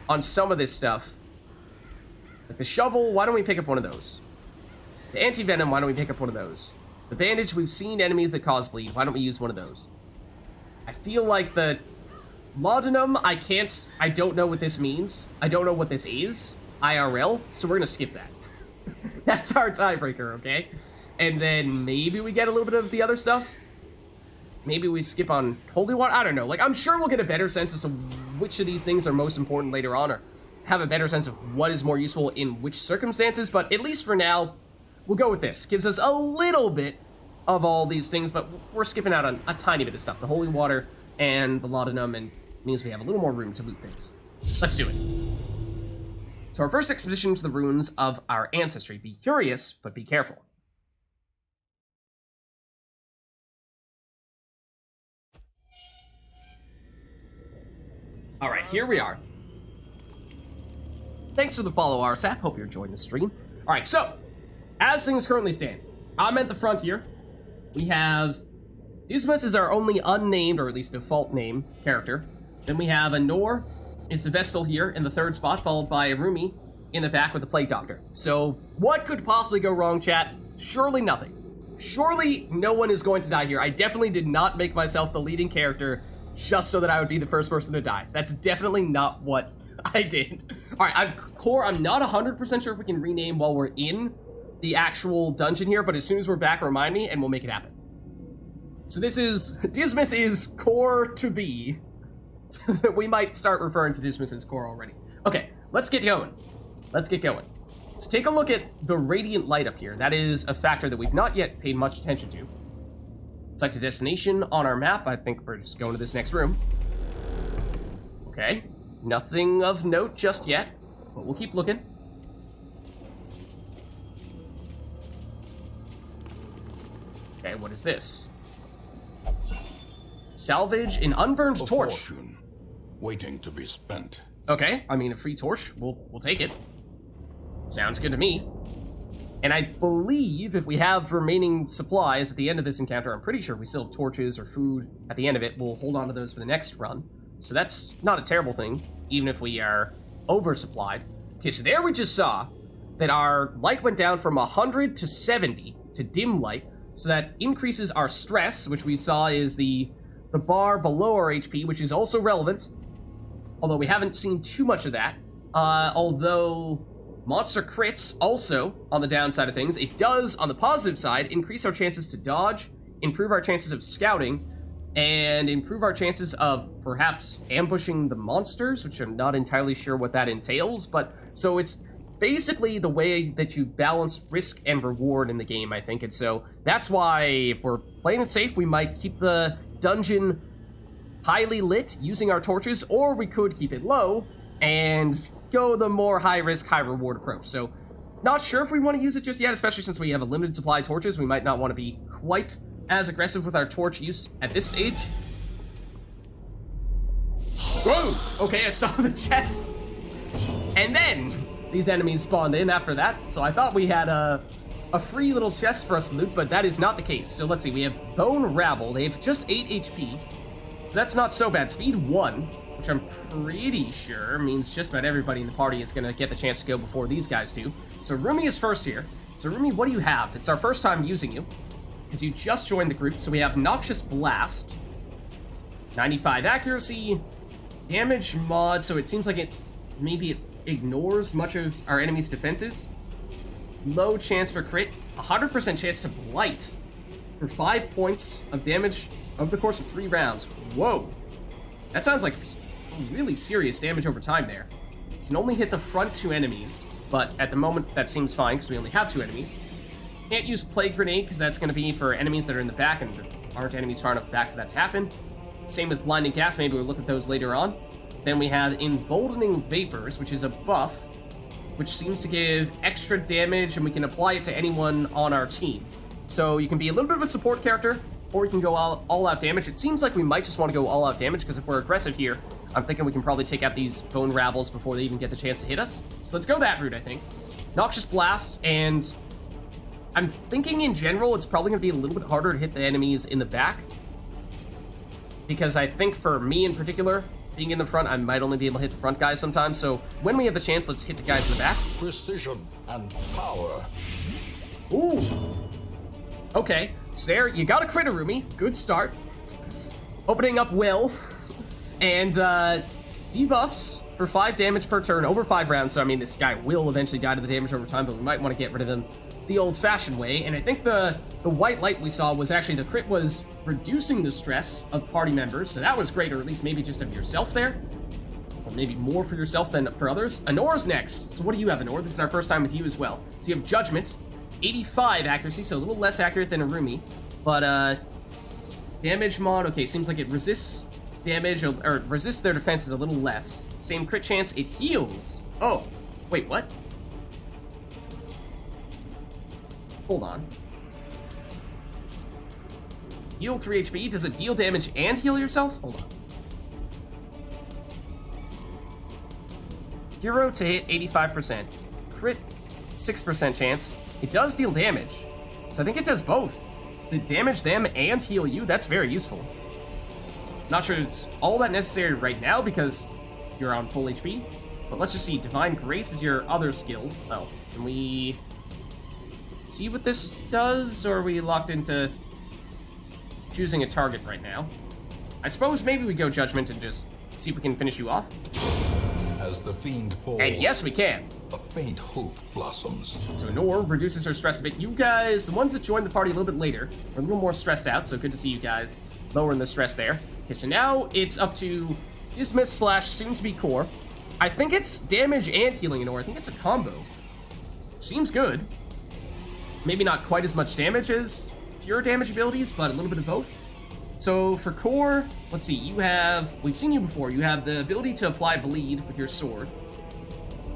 on some of this stuff, like the shovel, why don't we pick up one of those? The anti-venom, why don't we pick up one of those? The bandage, we've seen enemies that cause bleed, why don't we use one of those? I feel like the laudanum, I don't know what this means. I don't know what this is, IRL, so we're gonna skip that. That's our tiebreaker, okay? And then maybe we get a little bit of the other stuff. Maybe we skip on holy water. I don't know. Like, I'm sure we'll get a better sense as to which of these things are most important later on, or have a better sense of what is more useful in which circumstances. But at least for now, we'll go with this. Gives us a little bit of all these things, but we're skipping out on a tiny bit of stuff. The holy water and the laudanum, and means we have a little more room to loot things. Let's do it. So our first expedition to the ruins of our ancestry. Be curious, but be careful. All right, here we are. Thanks for the follow, RSAP. Hope you're enjoying the stream. All right, so as things currently stand, I'm at the front here. We have Dismas is our only unnamed, or at least default name, character. Then we have Anor is the Vestal here in the 3rd spot, followed by Arumi in the back with the Plague Doctor. So what could possibly go wrong, chat? Surely nothing. Surely no one is going to die here. I definitely did not make myself the leading character just so that I would be the first person to die. That's definitely not what I did. Alright, I'm not 100% sure if we can rename while we're in the actual dungeon here, but as soon as we're back, remind me and we'll make it happen. So this is, Dismas is core to be. We might start referring to Dismas as core already. Okay, let's get going. Let's get going. So take a look at the radiant light up here. That is a factor that we've not yet paid much attention to. Select a destination on our map. I think we're just going to this next room. Okay, nothing of note just yet, but we'll keep looking. Okay, what is this? Salvage an unburned torch. Fortune, waiting to be spent. Okay, I mean, a free torch, we'll take it. Sounds good to me. And I believe if we have remaining supplies at the end of this encounter, I'm pretty sure if we still have torches or food at the end of it, we'll hold on to those for the next run. So that's not a terrible thing, even if we are oversupplied. Okay, so there we just saw that our light went down from 100 to 70 to dim light, so that increases our stress, which we saw is the bar below our HP, which is also relevant, although we haven't seen too much of that. Although monster crits also, on the downside of things, it does, on the positive side, increase our chances to dodge, improve our chances of scouting, and improve our chances of perhaps ambushing the monsters, which I'm not entirely sure what that entails, but so it's basically the way that you balance risk and reward in the game, I think, and so that's why if we're playing it safe, we might keep the dungeon highly lit using our torches, or we could keep it low and go the more high-risk, high-reward approach. So, not sure if we want to use it just yet, especially since we have a limited supply of torches. We might not want to be quite as aggressive with our torch use at this stage. Whoa! Okay, I saw the chest. And then these enemies spawned in after that, so I thought we had a free little chest for us to loot, but that is not the case. So let's see, we have Bone Rabble. They have just 8 HP, so that's not so bad. Speed 1, which I'm pretty sure means just about everybody in the party is going to get the chance to go before these guys do. So Rumi is first here. So Rumi, what do you have? It's our first time using you, because you just joined the group. So we have Noxious Blast, 95 accuracy, damage mod, so it seems like it ignores much of our enemy's defenses. Low chance for crit, 100% chance to blight for 5 points of damage over the course of 3 rounds. Whoa, that sounds like really serious damage over time there. Can only hit the front 2 enemies, but at the moment that seems fine because we only have 2 enemies. Can't use Plague Grenade because that's going to be for enemies that are in the back, and there aren't enemies far enough back for that to happen. Same with Blinding Gas, maybe we'll look at those later on. Then we have Emboldening Vapors, which is a buff, which seems to give extra damage, and we can apply it to anyone on our team. So you can be a little bit of a support character, or you can go all-out damage. It seems like we might just want to go all-out damage, because if we're aggressive here, I'm thinking we can probably take out these Bone Rabbles before they even get the chance to hit us. So let's go that route, I think. Noxious Blast, and I'm thinking in general it's probably going to be a little bit harder to hit the enemies in the back, because I think for me in particular, being in the front, I might only be able to hit the front guys sometimes, so when we have the chance, let's hit the guys in the back. Precision and power. Ooh. Okay, so there, you got a crit, Arumi. Good start. Opening up well. And, debuffs for 5 damage per turn over 5 rounds, so I mean, this guy will eventually die to the damage over time, but we might want to get rid of him the old-fashioned way, and I think the white light we saw was actually, the crit was reducing the stress of party members, so that was great, or at least maybe just of yourself there, or maybe more for yourself than for others. Anor's next. So what do you have, Anor? This is our first time with you as well. So you have Judgment, 85 accuracy, so a little less accurate than Arumi, but damage mod, okay, seems like it resists damage, or resists their defenses a little less. Same crit chance, it heals. Oh, wait, what? Hold on. Heal 3 HP. Does it deal damage and heal yourself? Hold on. 0 to hit, 85%. Crit, 6% chance. It does deal damage. So I think it does both. Does it damage them and heal you? That's very useful. Not sure it's all that necessary right now because you're on full HP. But let's just see. Divine Grace is your other skill. Well, can we see what this does? Or are we locked into choosing a target right now? I suppose maybe we go Judgment and just see if we can finish you off. As the fiend falls, And yes, we can. a faint hope blossoms. So Nor reduces her stress a bit. You guys, the ones that joined the party a little bit later, are a little more stressed out, so good to see you guys lowering the stress there. Okay, so now it's up to Dismiss / soon-to-be Core. I think it's damage and healing, Nor. I think it's a combo. Seems good. Maybe not quite as much damage as pure damage abilities, but a little bit of both. So for Core, let's see, we've seen you before, you have the ability to apply bleed with your sword,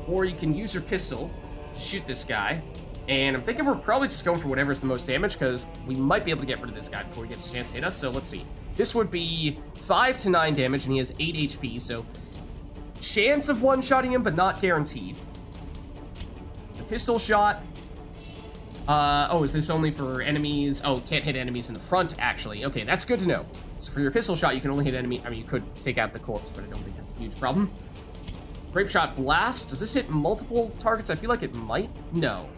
or you can use your pistol to shoot this guy, and I'm thinking we're probably just going for whatever's the most damage, because we might be able to get rid of this guy before he gets a chance to hit us, so let's see. This would be 5 to 9 damage, and he has 8 HP, so chance of one-shotting him, but not guaranteed. The pistol shot... oh, is this only for enemies? Oh, can't hit enemies in the front, actually. Okay, that's good to know. So for your pistol shot, you can only hit enemy... I mean, you could take out the corpse, but I don't think that's a huge problem. Grape Shot Blast. Does this hit multiple targets? I feel like it might. No.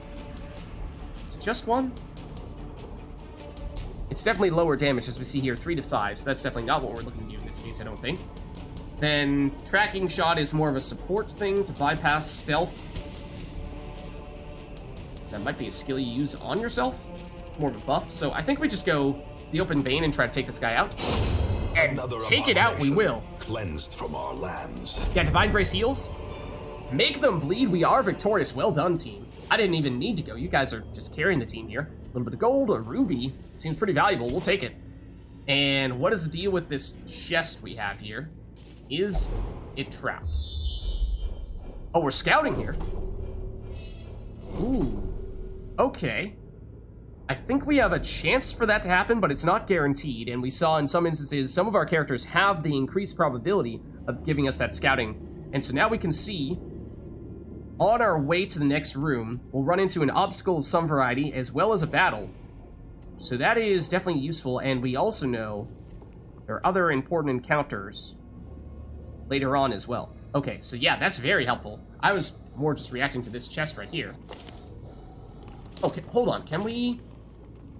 Is it just one? It's definitely lower damage, as we see here, 3 to 5, so that's definitely not what we're looking to do in this case, I don't think. Then Tracking Shot is more of a support thing to bypass stealth. That might be a skill you use on yourself. More of a buff. So I think we just go the Open Vein and try to take this guy out. And Another take it out we will. Cleansed from our lands. Yeah, Divine Grace heals. Make them bleed. We are victorious. Well done, team. I didn't even need to go. You guys are just carrying the team here. A little bit of gold, a ruby. Seems pretty valuable. We'll take it. And what is the deal with this chest we have here? Is it trapped? Oh, we're scouting here. Ooh. Okay. I think we have a chance for that to happen, but it's not guaranteed, and we saw in some instances some of our characters have the increased probability of giving us that scouting. And so now we can see, on our way to the next room, we'll run into an obstacle of some variety, as well as a battle. So that is definitely useful, and we also know there are other important encounters later on as well. Okay, so yeah, that's very helpful. I was more just reacting to this chest right here. Okay, hold on. Can we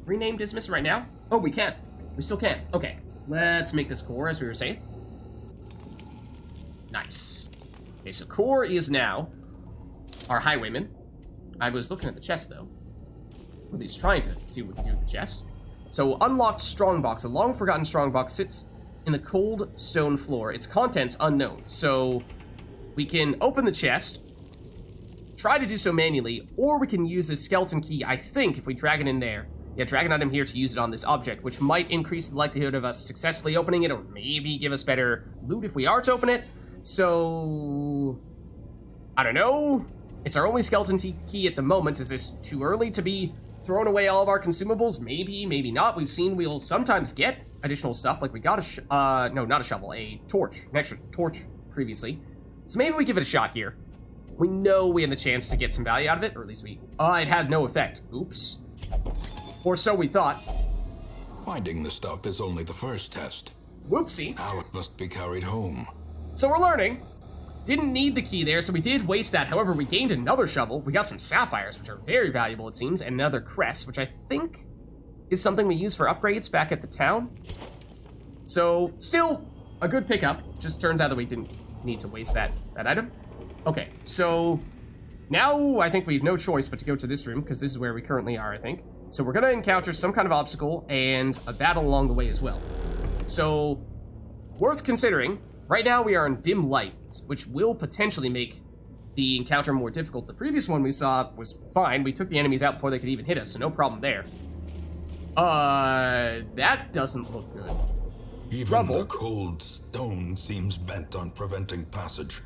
rename Dismiss right now? Oh, we can. We still can. Okay, let's make this Core, as we were saying. Nice. Okay, so Core is now our Highwayman. I was looking at the chest, though. Or at least trying to see what we can do with the chest. So, unlocked strongbox. A long-forgotten strongbox sits in the cold stone floor. Its contents unknown. So, we can open the chest, try to do so manually, or we can use this skeleton key, I think, if we drag it in there. Yeah, drag an item here to use it on this object, which might increase the likelihood of us successfully opening it, or maybe give us better loot if we are to open it. So, I don't know. It's our only skeleton key at the moment. Is this too early to be throwing away all of our consumables? Maybe, maybe not. We've seen we'll sometimes get additional stuff, like we got no, not a shovel, a torch, an extra torch previously. So maybe we give it a shot here. We know we have the chance to get some value out of it, or at least we... it had no effect. Oops. Or so we thought. Finding the stuff is only the first test. Whoopsie. Now it must be carried home. So we're learning. Didn't need the key there, so we did waste that. However, we gained another shovel. We got some sapphires, which are very valuable, it seems, and another crest, which I think is something we use for upgrades back at the town. So, still a good pickup. Just turns out that we didn't need to waste that item. Okay, so now I think we have no choice but to go to this room, because this is where we currently are, I think. So we're going to encounter some kind of obstacle and a battle along the way as well. So, worth considering. Right now we are in dim light, which will potentially make the encounter more difficult. The previous one we saw was fine. We took the enemies out before they could even hit us, so no problem there. That doesn't look good. Even Rubble. the cold stone seems bent on preventing passage.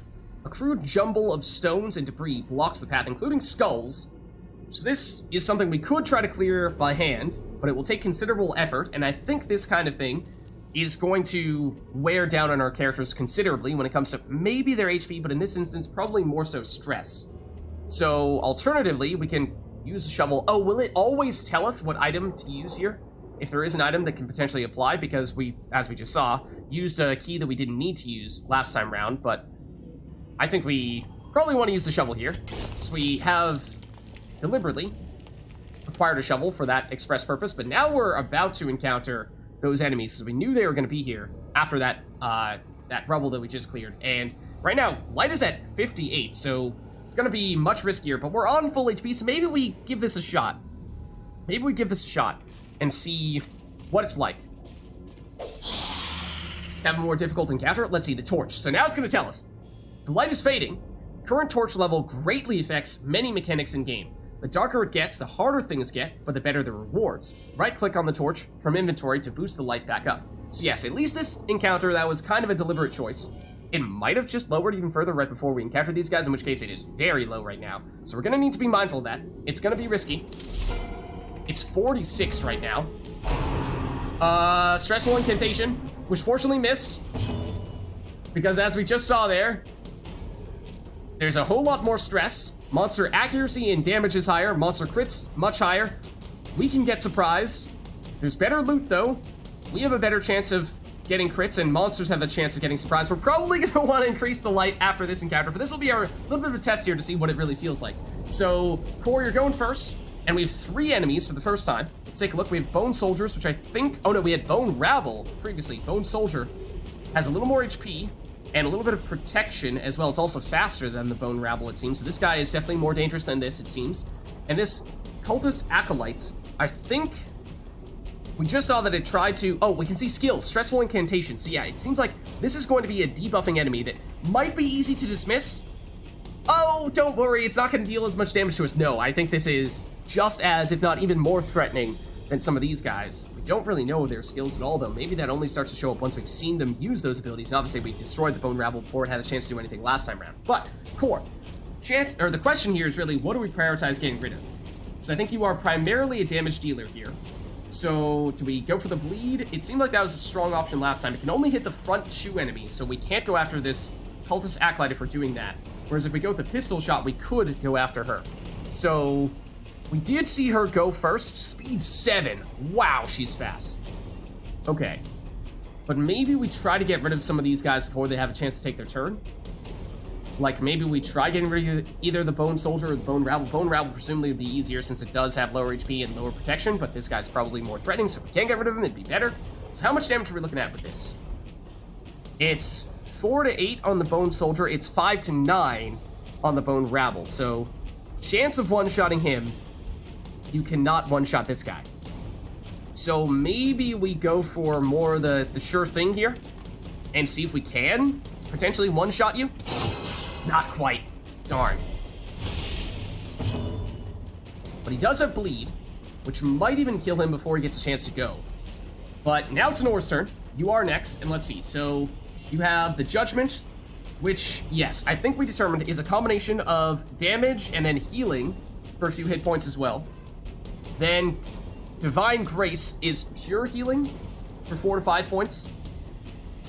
A crude jumble of stones and debris blocks the path, including skulls. So this is something we could try to clear by hand, but it will take considerable effort, and I think this kind of thing is going to wear down on our characters considerably when it comes to maybe their HP, but in this instance, probably more so stress. So, alternatively, we can use a shovel. Oh, will it always tell us what item to use here? if there is an item that can potentially apply, because we, as we just saw, used a key that we didn't need to use last time round, but I think we probably want to use the shovel here. So we have deliberately acquired a shovel for that express purpose, but now we're about to encounter those enemies, so we knew they were going to be here after that that rubble that we just cleared. And right now, light is at 58, so it's going to be much riskier, but we're on full HP, so maybe we give this a shot. Maybe we give this a shot and see what it's like. Have a more difficult encounter? Let's see, the torch. So now it's going to tell us. The light is fading. Current torch level greatly affects many mechanics in game. The darker it gets, the harder things get, but the better the rewards. Right-click on the torch from inventory to boost the light back up. So yes, at least this encounter, that was kind of a deliberate choice. It might have just lowered even further right before we encountered these guys, in which case it is very low right now. So we're going to need to be mindful of that. It's going to be risky. It's 46 right now. Stressful incantation, which fortunately missed. Because as we just saw there, there's a whole lot more stress. Monster accuracy and damage is higher. Monster crits much higher. We can get surprised. There's better loot though. We have a better chance of getting crits, and monsters have a chance of getting surprised. We're probably going to want to increase the light after this encounter, but this will be our little bit of a test here to see what it really feels like. So, Core, you're going first, and we have 3 enemies for the first time. Let's take a look. We have Bone Soldiers, which I think... Oh no, we had Bone Rabble previously. Bone Soldier has a little more HP and a little bit of protection as well. It's also faster than the Bone Rabble, it seems. So this guy is definitely more dangerous than this, it seems. And this Cultist Acolyte, I think... We just saw that it tried to... Oh, we can see skills. Stressful incantation. So yeah, it seems like this is going to be a debuffing enemy that might be easy to dismiss. Oh, don't worry. It's not going to deal as much damage to us. No, I think this is just as, if not even more threatening than some of these guys. We don't really know their skills at all, though. Maybe that only starts to show up once we've seen them use those abilities. And obviously, we destroyed the Bone Rabble before it had a chance to do anything last time around. But, Core, the question here is really, what do we prioritize getting rid of? So I think you are primarily a damage dealer here. So, do we go for the bleed? It seemed like that was a strong option last time. It can only hit the front 2 enemies, so we can't go after this Cultist Acolyte if we're doing that. Whereas if we go with the pistol shot, we could go after her. So, we did see her go first. Speed 7. Wow, she's fast. Okay. But maybe we try to get rid of some of these guys before they have a chance to take their turn. Like, maybe we try getting rid of either the Bone Soldier or the Bone Rabble. Bone Rabble presumably would be easier since it does have lower HP and lower protection, but this guy's probably more threatening, so if we can get rid of him, it'd be better. So how much damage are we looking at with this? It's 4 to 8 on the Bone Soldier. It's 5 to 9 on the Bone Rabble. So, chance of one-shotting him, you cannot one-shot this guy. So maybe we go for more the sure thing here and see if we can potentially one-shot you. Not quite. Darn. But he does have bleed, which might even kill him before he gets a chance to go. But now it's Nora's turn. You are next, and let's see. So you have the Judgment, which, yes, I think we determined is a combination of damage and then healing for a few hit points as well. Then Divine Grace is pure healing for 4 to 5 points.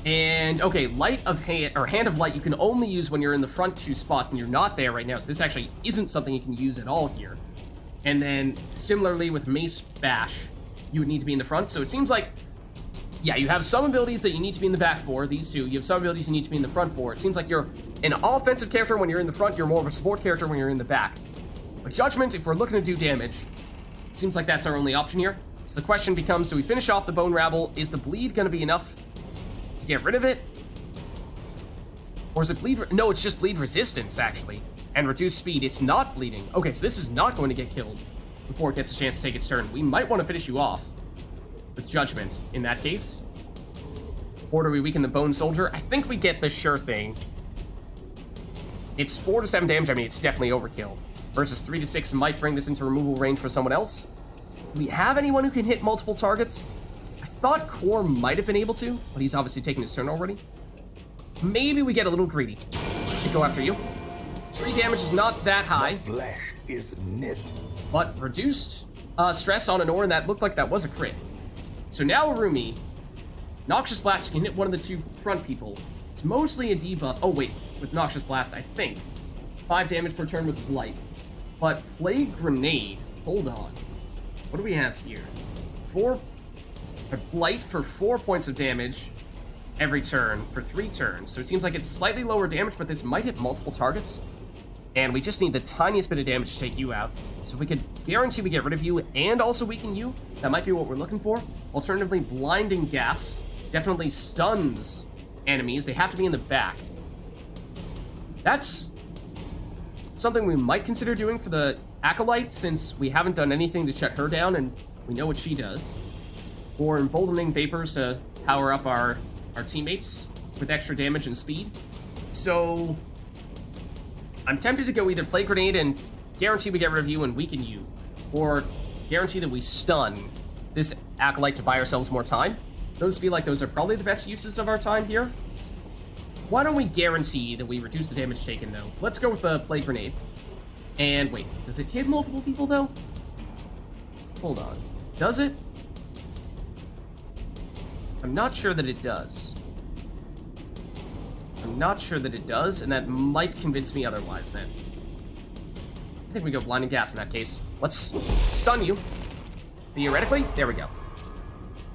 And, okay, Light of Hand, or Hand of Light, you can only use when you're in the front 2 spots, and you're not there right now, so this actually isn't something you can use at all here. And then, similarly with Mace Bash, you would need to be in the front, so it seems like, yeah, you have some abilities that you need to be in the back for, these 2. You have some abilities you need to be in the front for. It seems like you're an offensive character when you're in the front, you're more of a support character when you're in the back. But Judgment, if we're looking to do damage, it seems like that's our only option here. So the question becomes, do we finish off the Bone Rabble? Is the bleed going to be enough to get rid of it? Or is it bleed? No, it's just bleed resistance, actually. And reduced speed. It's not bleeding. Okay, so this is not going to get killed before it gets a chance to take its turn. We might want to finish you off with Judgment in that case. Or do we weaken the Bone Soldier? I think we get the sure thing. It's 4 to 7 damage. I mean, it's definitely overkill. Versus 3 to 6 might bring this into removal range for someone else. Do we have anyone who can hit multiple targets? I thought Core might have been able to, but he's obviously taken his turn already. Maybe we get a little greedy to go after you. 3 damage is not that high. The flesh is knit. But reduced stress on an ore, and that looked like that was a crit. So now Arumi, Noxious Blast, you can hit one of the 2 front people. It's mostly a debuff. Oh wait, with Noxious Blast, I think. 5 damage per turn with Blight. But Plague Grenade, hold on. What do we have here? 4 a Blight for 4 points of damage every turn for 3 turns. So it seems like it's slightly lower damage, but this might hit multiple targets. And we just need the tiniest bit of damage to take you out. So if we could guarantee we get rid of you and also weaken you, that might be what we're looking for. Alternatively, Blinding Gas definitely stuns enemies. They have to be in the back. That's something we might consider doing for the Acolyte, since we haven't done anything to shut her down, and we know what she does. Or Emboldening Vapors to power up our teammates with extra damage and speed. So I'm tempted to go either Plague Grenade and guarantee we get rid of you and weaken you, or guarantee that we stun this Acolyte to buy ourselves more time. Those feel like those are probably the best uses of our time here. Why don't we guarantee that we reduce the damage taken, though? Let's go with the Plague Grenade. And wait, does it hit multiple people, though? Hold on. Does it? I'm not sure that it does. I'm not sure that it does, and that might convince me otherwise, then. I think we go Blinding Gas in that case. Let's stun you. Theoretically, there we go.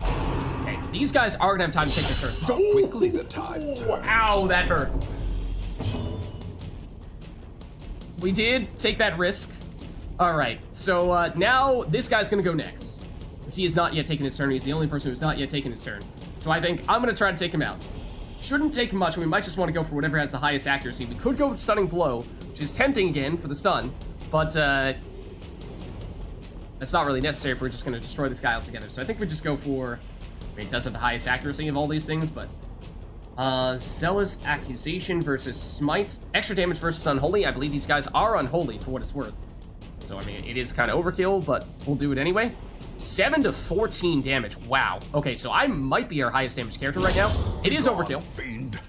Okay, these guys are gonna have time to take their turn. How quickly the tide turns. Ow, that hurt. We did take that risk. Alright, so now this guy's gonna go next. Because he has not yet taken his turn. He's the only person who's not yet taken his turn. So I think I'm gonna try to take him out. Shouldn't take much, and we might just want to go for whatever has the highest accuracy. We could go with Stunning Blow, which is tempting again for the stun, but that's not really necessary if we're just going to destroy this guy altogether. So I think we just go for... I mean, it does have the highest accuracy of all these things, but... Zealous Accusation versus Smite. Extra damage versus Unholy. I believe these guys are Unholy, for what it's worth. So, I mean, it is kind of overkill, but we'll do it anyway. 7 to 14 damage. Wow. Okay, so I might be our highest damage character right now. It is overkill. Fiend.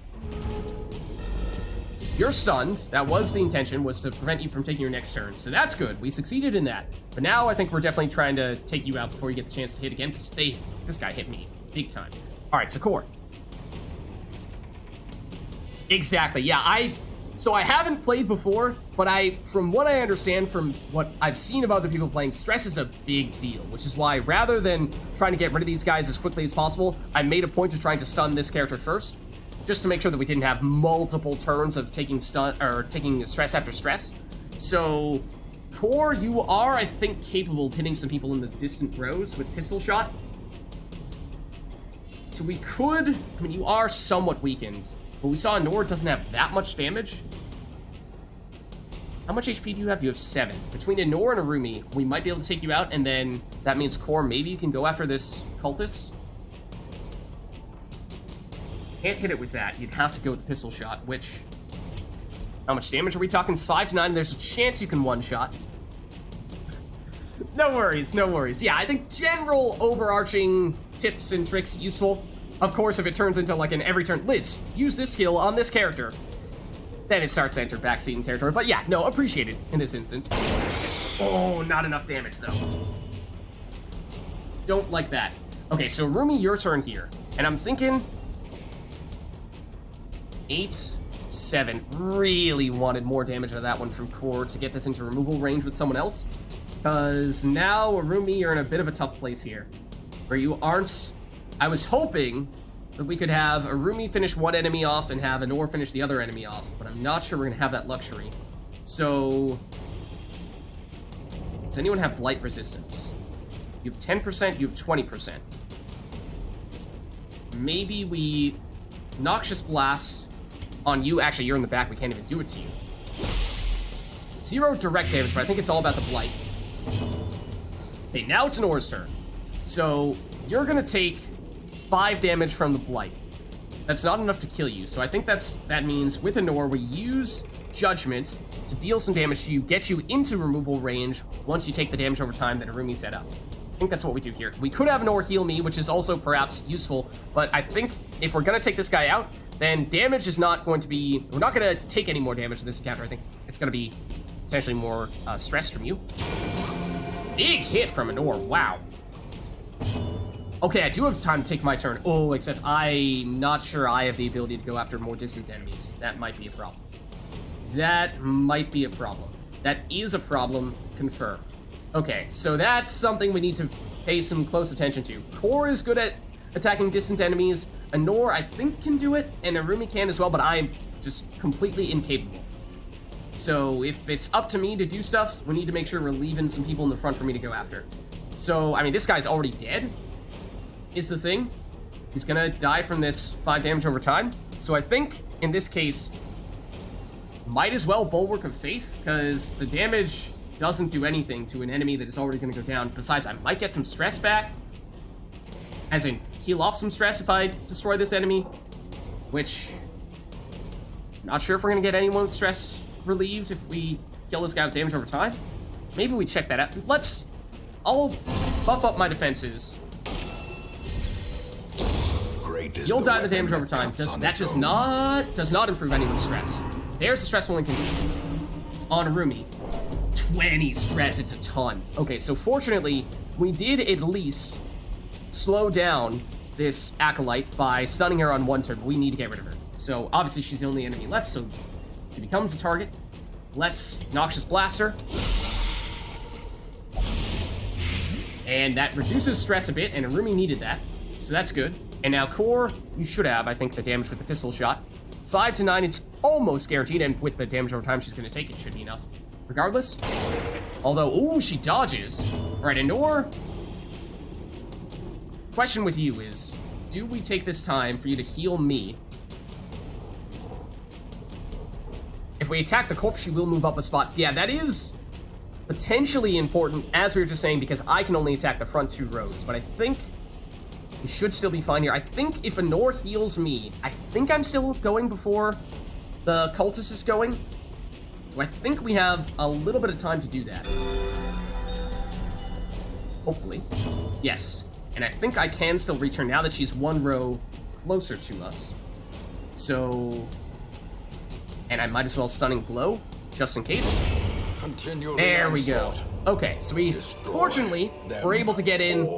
You're stunned. That was the intention, was to prevent you from taking your next turn. So that's good. We succeeded in that. But now I think we're definitely trying to take you out before you get the chance to hit again, because this guy hit me big time. All right, so core. Exactly. Yeah, So I haven't played before, but from what I understand, from what I've seen of other people playing, stress is a big deal, which is why rather than trying to get rid of these guys as quickly as possible, I made a point of trying to stun this character first, just to make sure that we didn't have multiple turns of taking stress after stress. So, Core, you are, I think, capable of hitting some people in the distant rows with pistol shot. So we could, I mean, you are somewhat weakened. But we saw Nord doesn't have that much damage. How much HP do you have? You have 7. Between a Nor and a Rumi, we might be able to take you out, and then that means Core, maybe you can go after this cultist. Can't hit it with that. You'd have to go with the pistol shot, which... How much damage are we talking? 5 to 9. There's a chance you can one-shot. No worries, no worries. Yeah, I think general overarching tips and tricks useful. Of course, if it turns into like an every turn, Lids, use this skill on this character, then it starts to enter backseating territory. But yeah, no, appreciated in this instance. Oh, not enough damage though. Don't like that. Okay, so Rumi, your turn here. And I'm thinking 8, 7. Really wanted more damage out of that one from Core to get this into removal range with someone else. Because now, Rumi, you're in a bit of a tough place here. Where you aren't... I was hoping that we could have a Rumi finish one enemy off and have a Nor finish the other enemy off, but I'm not sure we're going to have that luxury. So, does anyone have Blight Resistance? You have 10%, you have 20%. Maybe we Noxious Blast on you. Actually, you're in the back, we can't even do it to you. 0 direct damage, but I think it's all about the Blight. Okay, now it's Nor's turn. So, you're going to take 5 damage from the Blight. That's not enough to kill you, so I think that means with a Nor, we use Judgment to deal some damage to you, get you into removal range once you take the damage over time that Arumi set up. I think that's what we do here. We could have Nor heal me, which is also perhaps useful, but I think if we're going to take this guy out, then damage is not going to be... We're not going to take any more damage in this encounter. I think it's going to be essentially more stress from you. Big hit from a Nor. Wow. Okay, I do have time to take my turn. Oh, except I'm not sure I have the ability to go after more distant enemies. That might be a problem. That might be a problem. That is a problem. Confirmed. Okay, so that's something we need to pay some close attention to. Core is good at attacking distant enemies. Anor, I think, can do it, and Arumi can as well, but I'm just completely incapable. So if it's up to me to do stuff, we need to make sure we're leaving some people in the front for me to go after. So, I mean, this guy's already dead, is the thing. He's gonna die from this 5 damage over time. So I think, in this case, might as well Bulwark of Faith, because the damage doesn't do anything to an enemy that is already gonna go down. Besides, I might get some stress back. As in, heal off some stress if I destroy this enemy. Which, not sure if we're gonna get anyone with stress relieved if we kill this guy with damage over time. Maybe we check that out. I'll buff up my defenses. You'll die the damage over time. That does not improve anyone's stress. There's a stressful inconvenience. On Arumi, 20 stress, it's a ton. Okay, so fortunately, we did at least slow down this Acolyte by stunning her on one turn, but we need to get rid of her. So obviously she's the only enemy left, so she becomes a target. Let's Noxious Blast her. And that reduces stress a bit, and Arumi needed that, so that's good. And now Core, you should have, I think, the damage with the pistol shot. 5 to 9, it's almost guaranteed, and with the damage over time she's going to take, it should be enough. Regardless. Although, ooh, she dodges. Alright, Anor. Question with you is, do we take this time for you to heal me? If we attack the corpse, she will move up a spot. Yeah, that is potentially important, as we were just saying, because I can only attack the front 2 rows. But I think we should still be fine here. I think if Anor heals me, I think I'm still going before the cultist is going. So I think we have a little bit of time to do that. Hopefully. Yes. And I think I can still reach her now that she's 1 row closer to us. So... and I might as well Stunning Blow, just in case. There we go. Okay, so we, fortunately, were able to get in.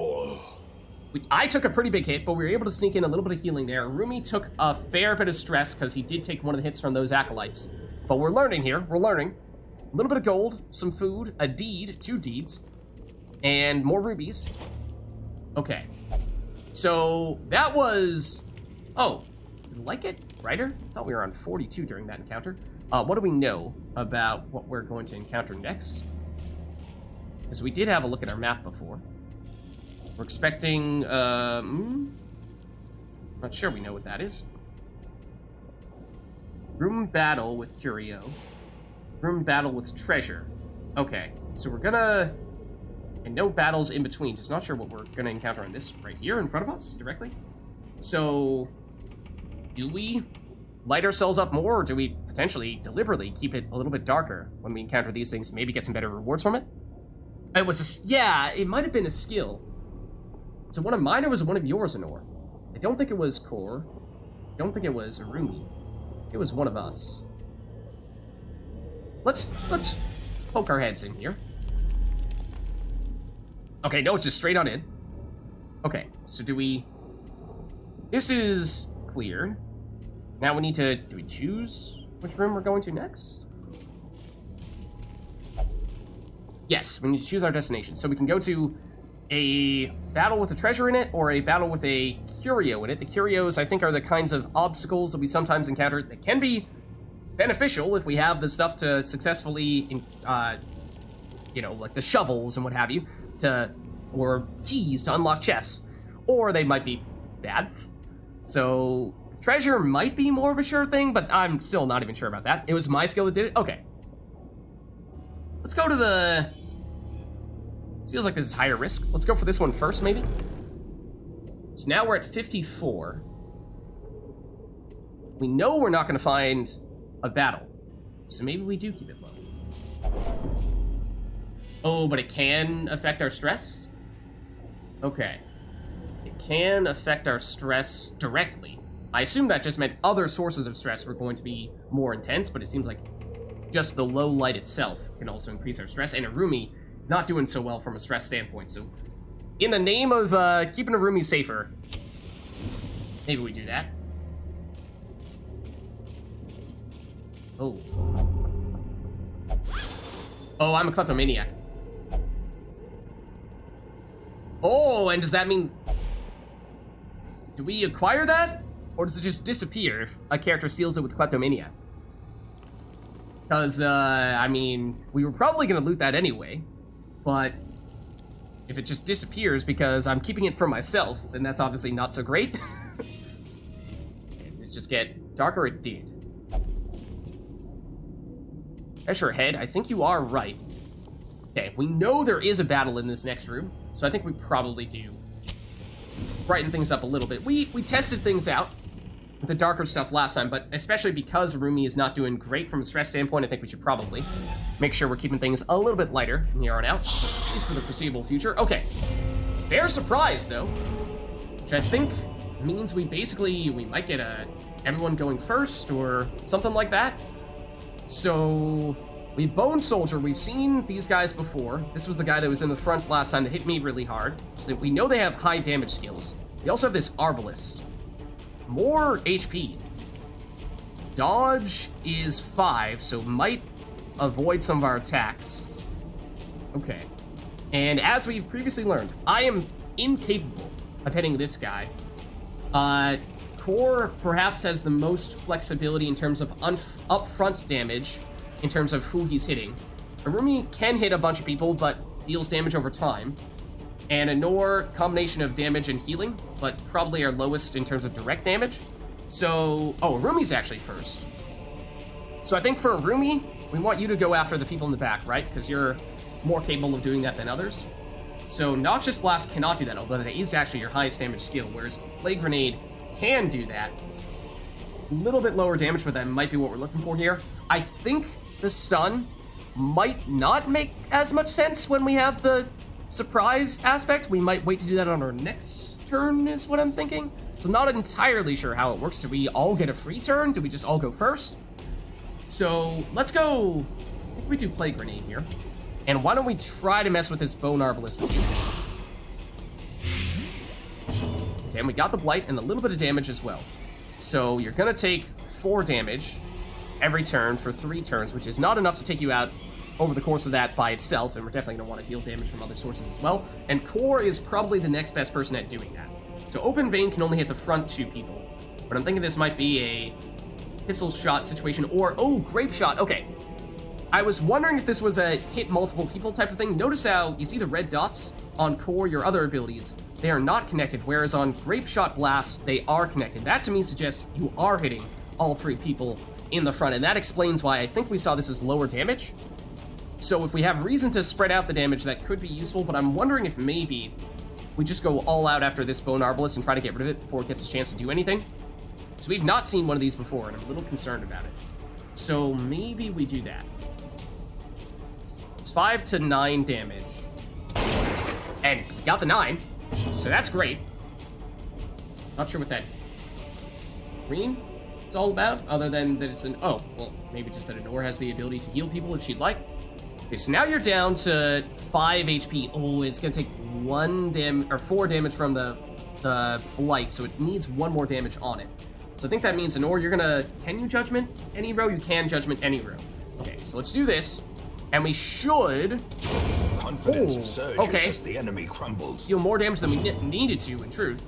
I took a pretty big hit, but we were able to sneak in a little bit of healing there. Rumi took a fair bit of stress, because he did take one of the hits from those Acolytes. But we're learning here, we're learning. A little bit of gold, some food, a deed, 2 deeds, and more rubies. Okay. So, that was... oh, did I like it? Writer? I thought we were on 42 during that encounter. What do we know about what we're going to encounter next? Because we did have a look at our map before. We're expecting, not sure we know what that is. Room battle with Curio. Room battle with treasure. Okay, so we're gonna... and no battles in between. Just not sure what we're gonna encounter on this right here in front of us, directly. So... do we light ourselves up more, or do we potentially deliberately keep it a little bit darker when we encounter these things, maybe get some better rewards from it? It was yeah, it might have been a skill. So one of mine, or was one of yours, Anor? I don't think it was Core. I don't think it was Arumi. It was one of us. Let's poke our heads in here. Okay, no, it's just straight on in. Okay, so do we... this is cleared. Now we need to... do we choose which room we're going to next? Yes, we need to choose our destination. So we can go to a battle with a treasure in it, or a battle with a curio in it. The curios, I think, are the kinds of obstacles that we sometimes encounter that can be beneficial if we have the stuff to successfully, you know, like the shovels and what have you, or keys to unlock chests. Or they might be bad. So... treasure might be more of a sure thing, but I'm still not even sure about that. It was my skill that did it? Okay. Let's go to the... it feels like this is higher risk. Let's go for this one first, maybe? So now we're at 54. We know we're not going to find a battle. So maybe we do keep it low. Oh, but it can affect our stress? Okay. It can affect our stress directly. I assume that just meant other sources of stress were going to be more intense, but it seems like just the low light itself can also increase our stress, and Arumi is not doing so well from a stress standpoint, so in the name of keeping Arumi safer, maybe we do that. Oh. Oh, I'm a kleptomaniac. Oh, and does that mean... Do we acquire that? Or does it just disappear if a character steals it with Kleptomania? Because, I mean, we were probably going to loot that anyway. But if it just disappears because I'm keeping it for myself, then that's obviously not so great. Did it just get darker? It did. Escher head, I think you are right. Okay, we know there is a battle in this next room, so I think we probably do brighten things up a little bit. We tested things out with the darker stuff last time, but especially because Rumi is not doing great from a stress standpoint, I think we should probably make sure we're keeping things a little bit lighter from here on out, at least for the foreseeable future. Okay, fair surprise, though, which I think means we might get everyone going first or something like that. So, we Bone Soldier, we've seen these guys before. This was the guy that was in the front last time that hit me really hard. So we know they have high damage skills. We also have this Arbalist. More HP. Dodge is 5, so might avoid some of our attacks. Okay. And as we've previously learned, I am incapable of hitting this guy. Core perhaps has the most flexibility in terms of upfront damage, in terms of who he's hitting. Arumi can hit a bunch of people, but deals damage over time. And Anor, combination of damage and healing, but probably our lowest in terms of direct damage. So, oh, Arumi's actually first. So I think for Arumi, we want you to go after the people in the back, right? Because you're more capable of doing that than others. So Noxious Blast cannot do that, although that is actually your highest damage skill, whereas Plague Grenade can do that. A little bit lower damage, but that might be what we're looking for here. I think the stun might not make as much sense when we have the surprise aspect. We might wait to do that on our next turn, is what I'm thinking. So I'm not entirely sure how it works. Do we all get a free turn? Do we just all go first? So let's go. I think we do Plague Grenade here. And why don't we try to mess with this Bone Arbalist with you? Okay, and we got the Blight and a little bit of damage as well. So you're gonna take 4 damage every turn for 3 turns, which is not enough to take you out over the course of that by itself, and we're definitely gonna want to deal damage from other sources as well. And Core is probably the next best person at doing that. So Open Vein can only hit the front 2 people, but I'm thinking this might be a pistol shot situation, or, oh, Grape Shot, okay. I was wondering if this was a hit multiple people type of thing. Notice how you see the red dots on Core, your other abilities. They are not connected, whereas on Grape Shot Blast, they are connected. That to me suggests you are hitting all 3 people in the front, and that explains why I think we saw this as lower damage. So if we have reason to spread out the damage, that could be useful, but I'm wondering if maybe we just go all out after this Bone Arbalist and try to get rid of it before it gets a chance to do anything. So we've not seen one of these before, and I'm a little concerned about it. So maybe we do that. It's 5 to 9 damage. And we got the 9, so that's great. Not sure what that green is all about, other than that it's an... Oh, well, maybe just that Anor has the ability to heal people if she'd like. Okay, so now you're down to 5 HP. Oh, it's gonna take 4 damage from the Blight, so it needs 1 more damage on it. So I think that means, Anor, you're gonna... Can you Judgment any row? You can Judgment any row. Okay, so let's do this, and we should... Confidence surges as the enemy crumbles. Deal more damage than we needed to, in truth.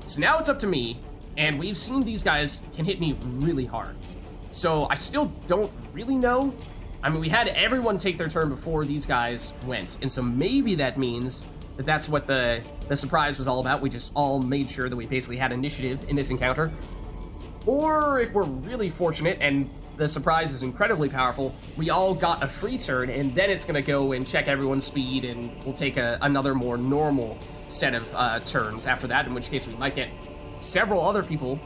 So now it's up to me, and we've seen these guys can hit me really hard. So I still don't really know. I mean, we had everyone take their turn before these guys went, and so maybe that means that that's what the surprise was all about. We just all made sure that we basically had initiative in this encounter. Or if we're really fortunate and the surprise is incredibly powerful, we all got a free turn, and then it's going to go and check everyone's speed, and we'll take another more normal set of turns after that, in which case we might get several other people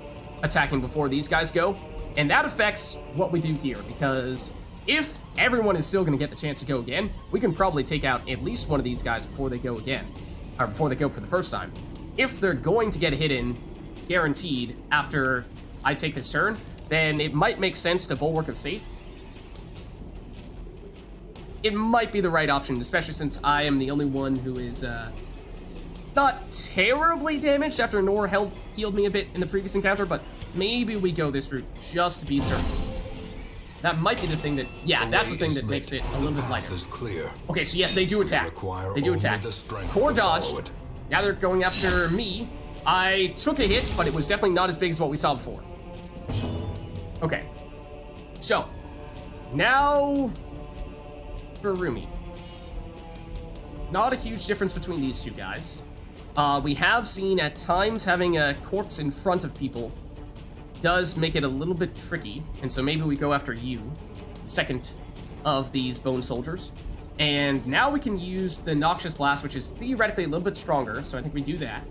attacking before these guys go. And that affects what we do here, because if everyone is still going to get the chance to go again, we can probably take out at least one of these guys before they go again, or before they go for the first time. If they're going to get a hit in, guaranteed, after I take this turn, then it might make sense to Bulwark of Faith. It might be the right option, especially since I am the only one who is not terribly damaged after Nor healed me a bit in the previous encounter, but maybe we go this route just to be certain. That might be the thing that... Yeah, that's the thing that makes it a little bit lighter. Clear. Okay, so yes, they do attack. They do attack. Core dodge. Now they're going after me. I took a hit, but it was definitely not as big as what we saw before. Okay. So, now for Rumi. Not a huge difference between these two guys. We have seen at times having a corpse in front of people does make it a little bit tricky, and so maybe we go after you, second of these bone soldiers. And now we can use the Noxious Blast, which is theoretically a little bit stronger, so I think we do that.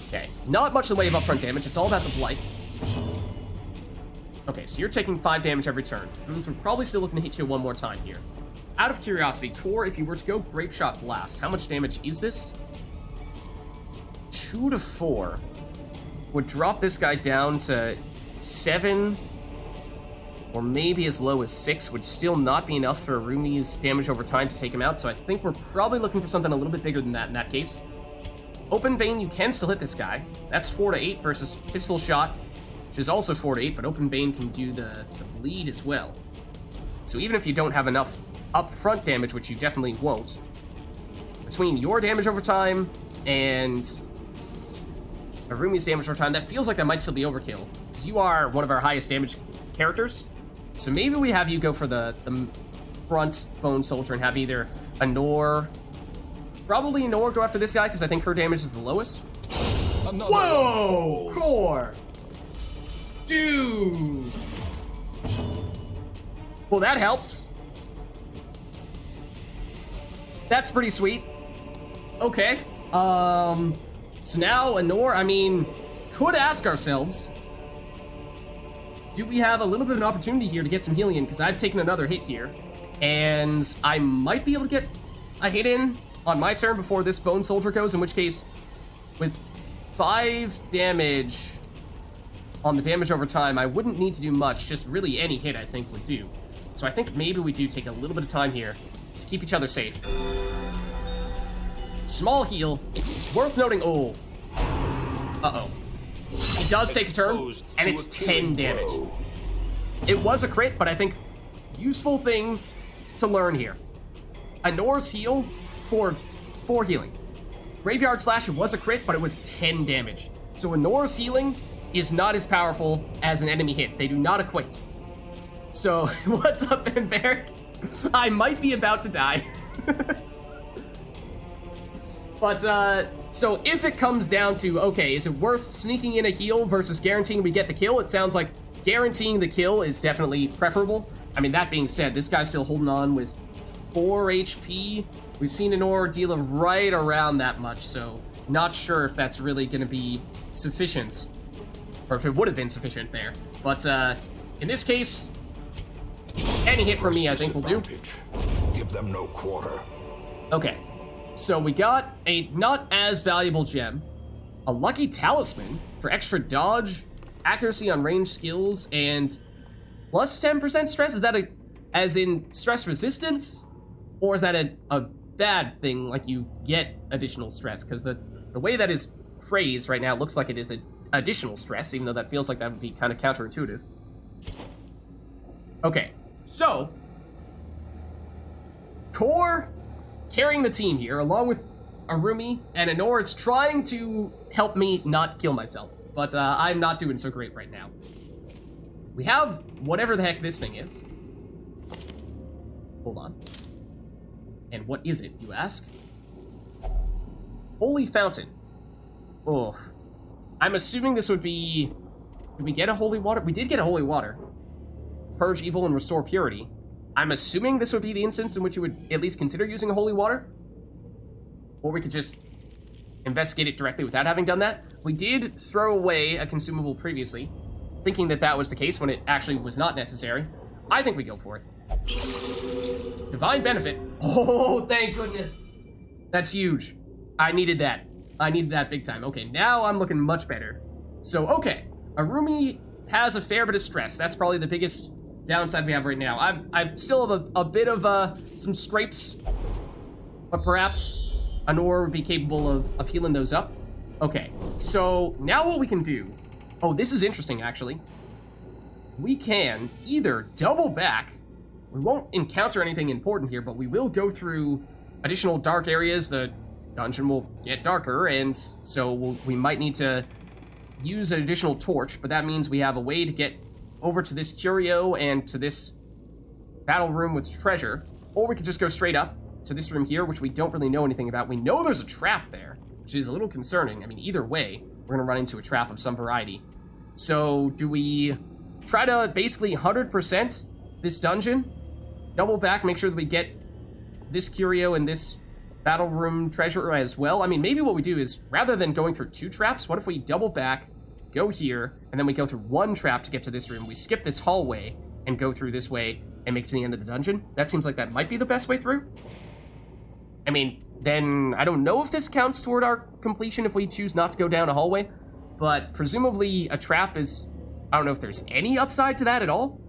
Okay, not much in the way of upfront damage, it's all about the Blight. Okay, so you're taking 5 damage every turn. That means we're probably still looking to hit you one more time here. Out of curiosity, Core, if you were to go Grape Shot Blast, how much damage is this? 2 to 4. Would drop this guy down to 7, or maybe as low as 6, would still not be enough for Rumi's damage over time to take him out, so I think we're probably looking for something a little bit bigger than that in that case. Open Vein, you can still hit this guy. That's 4 to 8 versus Pistol Shot, which is also 4 to 8, but Open Vein can do the bleed as well. So even if you don't have enough upfront damage, which you definitely won't, between your damage over time and Rumi's damage over time, that feels like that might still be overkill, because you are one of our highest damage characters. So maybe we have you go for the front Bone Soldier and have either Anor, probably Anor, go after this guy, because I think her damage is the lowest. Whoa! Core! Dude! Well, that helps. That's pretty sweet. Okay. So now, Anor, I mean, could ask ourselves, do we have a little bit of an opportunity here to get some healing in? Because I've taken another hit here, and I might be able to get a hit in on my turn before this Bone Soldier goes, in which case, with 5 damage on the damage over time, I wouldn't need to do much, just really any hit I think would do. So I think maybe we do take a little bit of time here to keep each other safe. Small heal. Worth noting, oh. Uh-oh. He does take a turn, and it's 10 damage. It was a crit, but I think useful thing to learn here. Anor's heal for 4 healing. Graveyard Slash, it was a crit, but it was 10 damage. So Anor's healing is not as powerful as an enemy hit. They do not equate. So, what's up, Ben Bear? I might be about to die. But, so if it comes down to, okay, is it worth sneaking in a heal versus guaranteeing we get the kill? It sounds like guaranteeing the kill is definitely preferable. I mean, that being said, this guy's still holding on with 4 HP. We've seen Anor deal right around that much, so not sure if that's really going to be sufficient. Or if it would have been sufficient there. But, in this case, any hit from me, I think, will do. Give them no quarter. Okay. So we got a not as valuable gem, a lucky talisman for extra dodge, accuracy on ranged skills, and plus 10% stress. Is that as in stress resistance, or is that a bad thing, like you get additional stress? Because the way that is phrased right now looks like it is additional stress, even though that feels like that would be kind of counterintuitive. Okay, so Core carrying the team here, along with Arumi and Anor. It's trying to help me not kill myself, but I'm not doing so great right now. We have whatever the heck this thing is. Hold on. And what is it, you ask? Holy Fountain. Oh. I'm assuming this would be... Did we get a Holy Water? We did get a Holy Water. Purge evil and restore purity. I'm assuming this would be the instance in which you would at least consider using a Holy Water. Or we could just investigate it directly without having done that. We did throw away a consumable previously, thinking that that was the case when it actually was not necessary. I think we go for it. Divine Benefit. Oh, thank goodness. That's huge. I needed that. I needed that big time. Okay, now I'm looking much better. So, okay. Arumi has a fair bit of stress. That's probably the biggest downside we have right now. I still have a bit of some scrapes, but perhaps Anor would be capable of healing those up. Okay, so now what we can do... Oh, this is interesting, actually. we can either double back. We won't encounter anything important here, but we will go through additional dark areas. The dungeon will get darker, and so we might need to use an additional torch, but that means we have a way to get over to this curio and to this battle room with treasure, or we could just go straight up to this room here, which we don't really know anything about. We know there's a trap there, which is a little concerning. I mean, either way, we're gonna run into a trap of some variety. So do we try to basically 100% this dungeon, double back, make sure that we get this curio and this battle room treasure as well? I mean, maybe what we do is, rather than going through 2 traps, what if we double back, go here, and then we go through 1 trap to get to this room. We skip this hallway and go through this way and make it to the end of the dungeon. That seems like that might be the best way through. I mean, then I don't know if this counts toward our completion if we choose not to go down a hallway, but presumably a trap is, I don't know if there's any upside to that at all.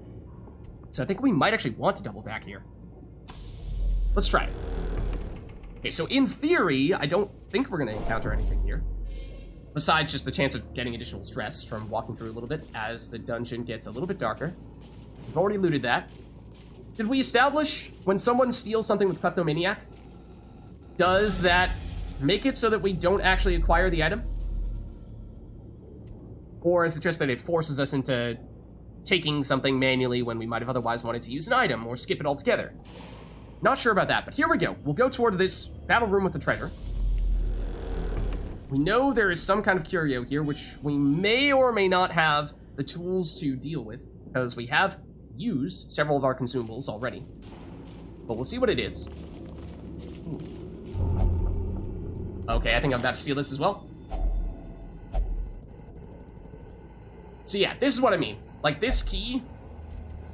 So I think we might actually want to double back here. Let's try it. Okay, so in theory, I don't think we're going to encounter anything here, besides just the chance of getting additional stress from walking through a little bit as the dungeon gets a little bit darker. We've already looted that. Did we establish when someone steals something with Kleptomaniac, does that make it so that we don't actually acquire the item? Or is it just that it forces us into taking something manually when we might have otherwise wanted to use an item or skip it altogether? Not sure about that, but here we go. We'll go toward this battle room with the treasure. We know there is some kind of curio here, which we may or may not have the tools to deal with, because we have used several of our consumables already. But we'll see what it is. Okay, I think I'm about to steal this as well. So yeah, this is what I mean. Like, this key,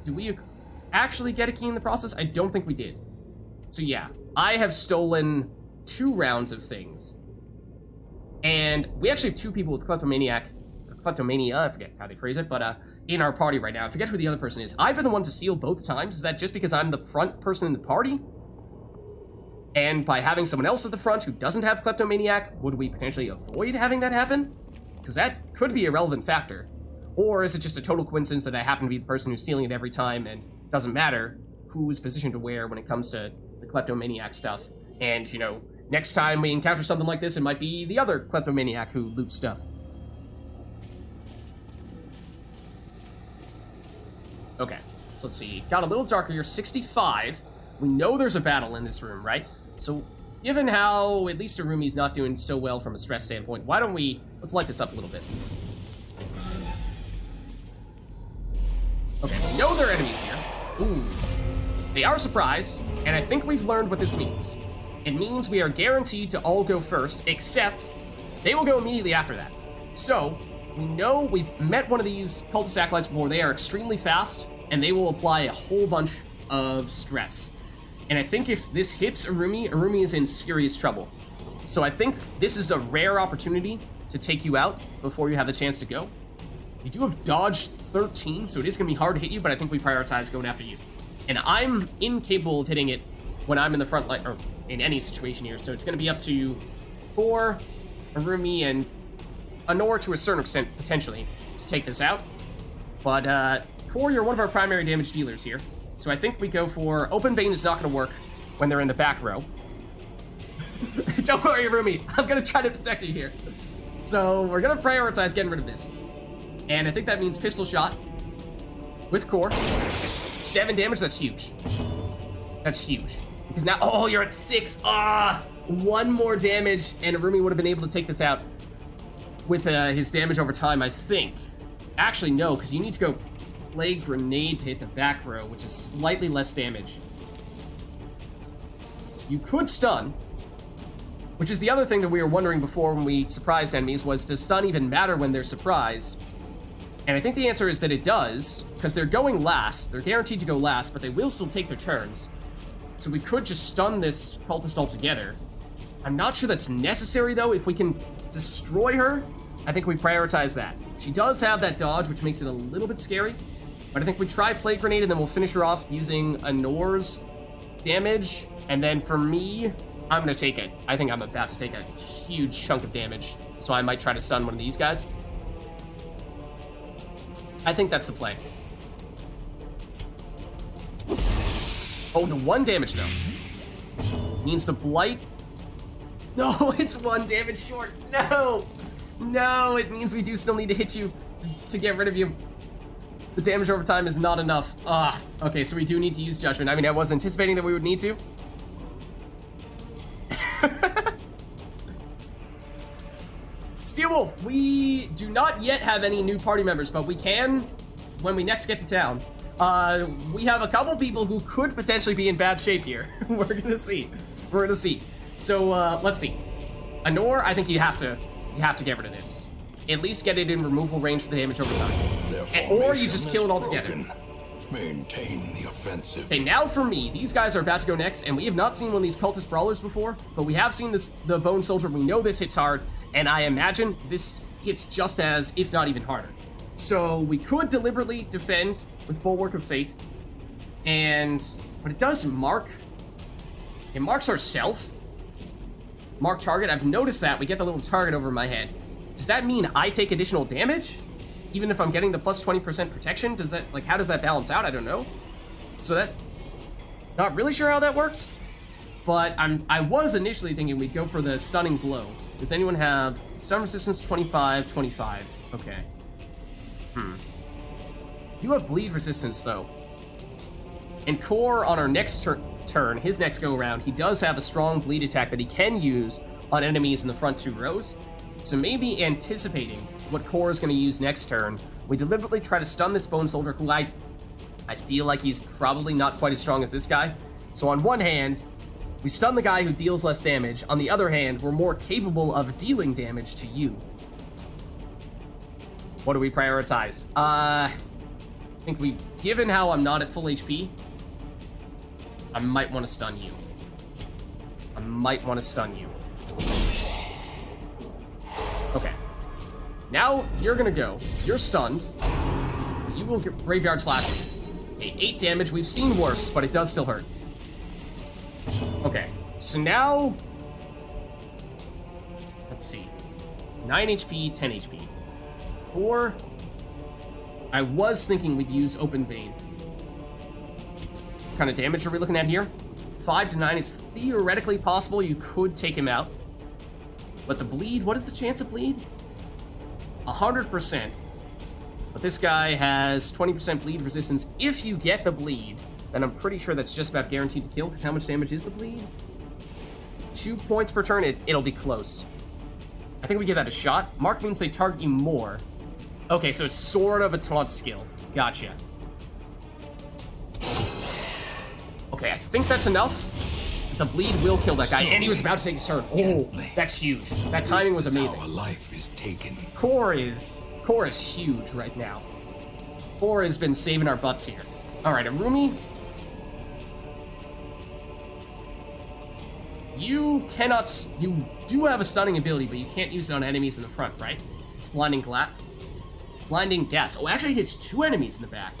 do we actually get a key in the process? I don't think we did. So yeah, I have stolen 2 rounds of things. And we actually have 2 people with kleptomania, I forget how they phrase it, but in our party right now. I forget who the other person is. I've been the one to steal both times. Is that just because I'm the front person in the party? And by having someone else at the front who doesn't have kleptomaniac, would we potentially avoid having that happen? Because that could be a relevant factor. Or is it just a total coincidence that I happen to be the person who's stealing it every time and doesn't matter who's positioned to where when it comes to the kleptomaniac stuff? And, you know, next time we encounter something like this, it might be the other kleptomaniac who loots stuff. Okay, so let's see. Got a little darker here, 65. We know there's a battle in this room, right? So, given how at least Arumi's not doing so well from a stress standpoint, why don't let's light this up a little bit. Okay, we know there are enemies here. Ooh. They are surprised, and I think we've learned what this means. It means we are guaranteed to all go first, except they will go immediately after that. So, we know we've met one of these cultist acolytes before. They are extremely fast, and they will apply a whole bunch of stress. And I think if this hits Arumi is in serious trouble. So I think this is a rare opportunity to take you out before you have the chance to go. You do have dodge 13, so it is going to be hard to hit you, but I think we prioritize going after you. And I'm incapable of hitting it when I'm in the front line, or in any situation here, so it's going to be up to Thor, Arumi, and Anor to a certain extent, potentially, to take this out. But, Thor, you're one of our primary damage dealers here. So I think we go for Open Vein is not going to work when they're in the back row. Don't worry, Arumi. I'm going to try to protect you here. So we're going to prioritize getting rid of this. And I think that means pistol shot with core. 7 damage, that's huge. That's huge. Because now, oh, you're at 6. Ah, 1 more damage, and Arumi would have been able to take this out with his damage over time, I think. Actually, no, because you need to go Plague Grenade to hit the back row, which is slightly less damage. You could stun, which is the other thing that we were wondering before when we surprised enemies, was does stun even matter when they're surprised? And I think the answer is that it does, because they're going last. They're guaranteed to go last, but they will still take their turns. So we could just stun this cultist altogether. I'm not sure that's necessary, though. If we can destroy her, I think we prioritize that. She does have that dodge, which makes it a little bit scary. But I think we try Plague Grenade, and then we'll finish her off using Anor's damage. And then for me, I'm going to take it. I think I'm about to take a huge chunk of damage. So I might try to stun one of these guys. I think that's the play. Oh, the 1 damage, though. Means the blight... No, it's 1 damage short. No! No, it means we do still need to hit you to get rid of you. The damage over time is not enough. Okay, so we do need to use Judgment. I mean, I was anticipating that we would need to. Steel Wolf, we do not yet have any new party members, but we can when we next get to town. We have a couple people who could potentially be in bad shape here. We're gonna see. We're gonna see. So let's see. Anor, I think you have to get rid of this. At least get it in removal range for the damage over time. Or you just kill it altogether. Maintain the offensive. Okay, now for me, these guys are about to go next, and we have not seen one of these cultist brawlers before, but we have seen the Bone Soldier. We know this hits hard, and I imagine this hits just as, if not even harder. So we could deliberately defend with Bulwark of Faith, but it does mark. It marks ourself. Mark target. I've noticed that we get the little target over my head. Does that mean I take additional damage? Even if I'm getting the plus 20% protection? Does that, like, how does that balance out? I don't know. So that, not really sure how that works. But I was initially thinking we'd go for the stunning blow. Does anyone have stun resistance 25, 25? Okay. You have bleed resistance though. And Core on our next turn, his next go around, he does have a strong bleed attack that he can use on enemies in the front 2 rows. So maybe anticipating what Core is going to use next turn, we deliberately try to stun this Bone Soldier, who I feel like he's probably not quite as strong as this guy. So on one hand, we stun the guy who deals less damage. On the other hand, we're more capable of dealing damage to you. What do we prioritize? I think given how I'm not at full HP, I might want to stun you. Okay. Now, you're gonna go. You're stunned. You will get Graveyard Slash. Okay, 8 damage. We've seen worse, but it does still hurt. Okay, so now... Let's see. 9 HP, 10 HP. 4... I was thinking we'd use Open Vein. What kind of damage are we looking at here? 5 to 9 is theoretically possible. You could take him out. But the bleed, what is the chance of bleed? 100%. But this guy has 20% bleed resistance. If you get the bleed, then I'm pretty sure that's just about guaranteed to kill, because how much damage is the bleed? 2 points per turn, it'll be close. I think we give that a shot. Mark means they target you more. Okay, so it's sort of a taunt skill. Gotcha. Okay, I think that's enough. The bleed will kill that guy, and he was about to take his turn. Oh, that's huge. That timing was amazing. Our life is taken. Core is huge right now. Core has been saving our butts here. All right, Arumi. You do have a stunning ability, but you can't use it on enemies in the front, right? It's Blinding Gas. Oh, actually it hits 2 enemies in the back.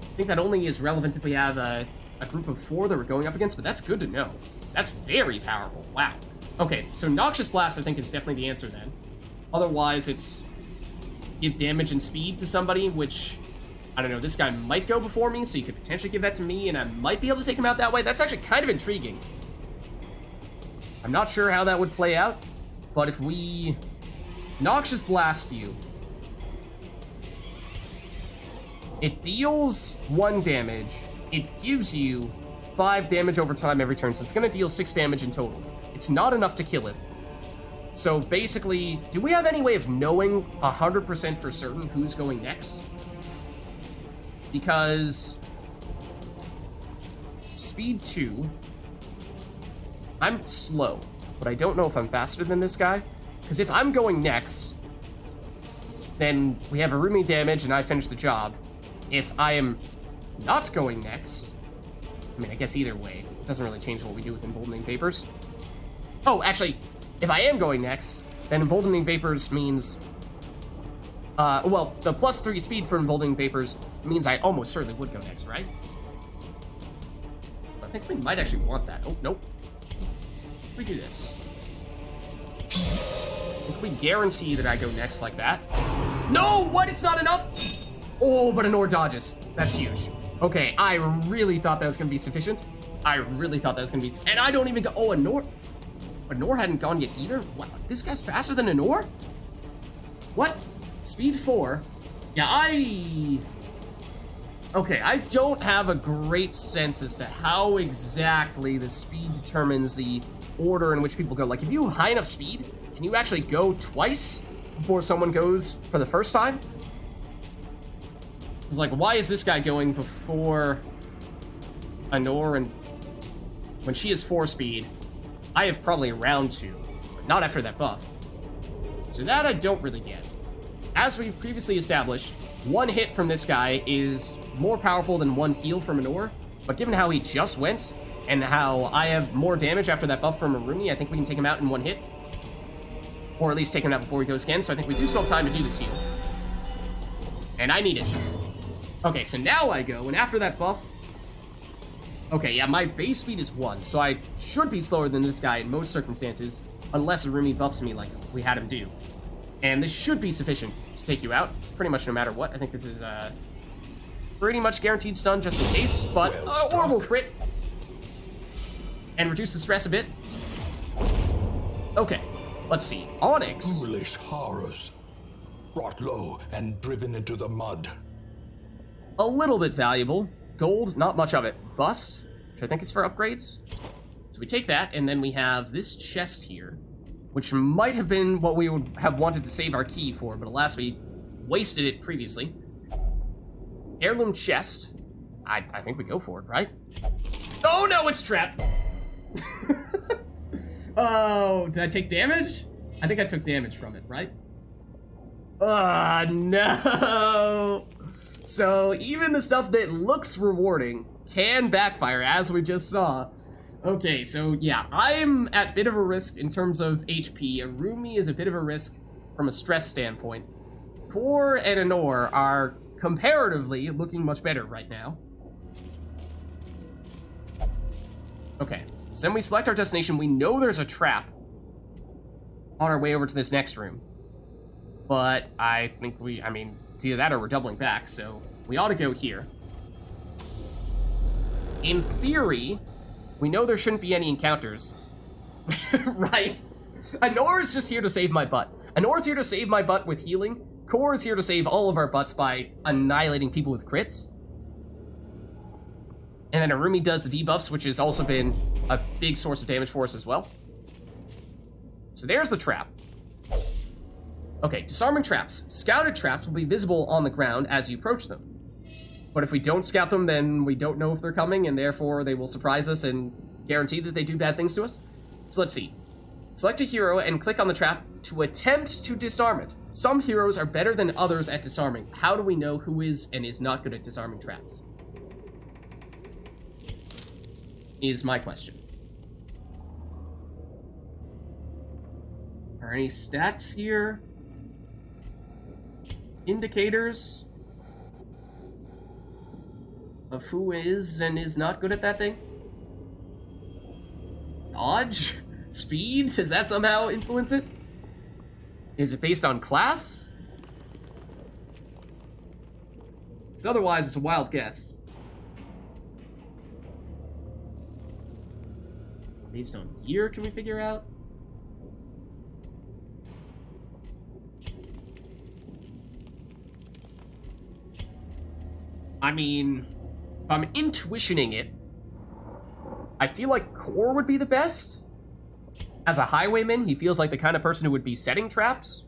I think that only is relevant if we have a group of 4 that we're going up against, but that's good to know. That's very powerful. Wow. Okay, so Noxious Blast I think is definitely the answer then. Otherwise, it's give damage and speed to somebody, which, I don't know, this guy might go before me, so you could potentially give that to me, and I might be able to take him out that way. That's actually kind of intriguing. I'm not sure how that would play out, but if we Noxious Blast you, it deals 1 damage. It gives you 5 damage over time every turn, so it's going to deal 6 damage in total. It's not enough to kill it. So basically, do we have any way of knowing 100% for certain who's going next? Because speed 2, I'm slow, but I don't know if I'm faster than this guy. Because if I'm going next, then we have Arumi damage and I finish the job. If I am not going next, I mean, I guess either way, it doesn't really change what we do with Emboldening Vapors. Oh, actually, if I am going next, then Emboldening Vapors means... well, the +3 speed for Emboldening Vapors means I almost certainly would go next, right? I think we might actually want that. Oh, nope. We do this. If we guarantee that I go next like that... No! What? It's not enough? Oh, but Anor dodges. That's huge. Okay, I really thought that was going to be sufficient. I really thought that was going to be... And I don't even go... Oh, Anor hadn't gone yet either? What? This guy's faster than Anor? What? Speed 4. Yeah, Okay, I don't have a great sense as to how exactly the speed determines the order in which people go. Like, if you have high enough speed, can you actually go twice before someone goes for the first time? It's like, why is this guy going before Anor, and when she has 4 speed, I have probably around 2, but not after that buff. So that I don't really get. As we've previously established, 1 hit from this guy is more powerful than 1 heal from Anor, but given how he just went, and how I have more damage after that buff from Arumi, I think we can take him out in 1 hit. Or at least take him out before he goes again, so I think we do still have time to do this heal. And I need it. Okay, so now I go, and after that buff... Okay, yeah, my base speed is 1, so I should be slower than this guy in most circumstances, unless Arumi buffs me like we had him do. And this should be sufficient to take you out, pretty much no matter what. I think this is pretty much guaranteed stun just in case, but horrible crit. And reduce the stress a bit. Okay, let's see. Onyx. Foolish horrors. Brought low and driven into the mud. A little bit valuable. Gold, not much of it. Bust, which I think is for upgrades. So we take that, and then we have this chest here, which might have been what we would have wanted to save our key for, but alas, we wasted it previously. Heirloom chest. I think we go for it, right? Oh no, it's trapped! Oh, did I take damage? I think I took damage from it, right? No! So, even the stuff that looks rewarding can backfire, as we just saw. Okay, so yeah, I'm at a bit of a risk in terms of HP. Arumi is a bit of a risk from a stress standpoint. Kor and Anor are comparatively looking much better right now. Okay, so then we select our destination. We know there's a trap on our way over to this next room. But I think it's either that or we're doubling back, so we ought to go here. In theory, we know there shouldn't be any encounters. Right? Anor is just here to save my butt. Anor's here to save my butt with healing. Kor is here to save all of our butts by annihilating people with crits. And then Arumi does the debuffs, which has also been a big source of damage for us as well. So there's the trap. Okay, disarming traps. Scouted traps will be visible on the ground as you approach them. But if we don't scout them, then we don't know if they're coming, and therefore they will surprise us and guarantee that they do bad things to us. So let's see. Select a hero and click on the trap to attempt to disarm it. Some heroes are better than others at disarming. How do we know who is and is not good at disarming traps? Is my question. Are any stats here? Indicators of who is and is not good at that thing? Dodge? Speed? Does that somehow influence it? Is it based on class? Because otherwise, it's a wild guess. Based on gear, can we figure out? I mean, if I'm intuitioning it, I feel like Kor would be the best. As a highwayman, he feels like the kind of person who would be setting traps,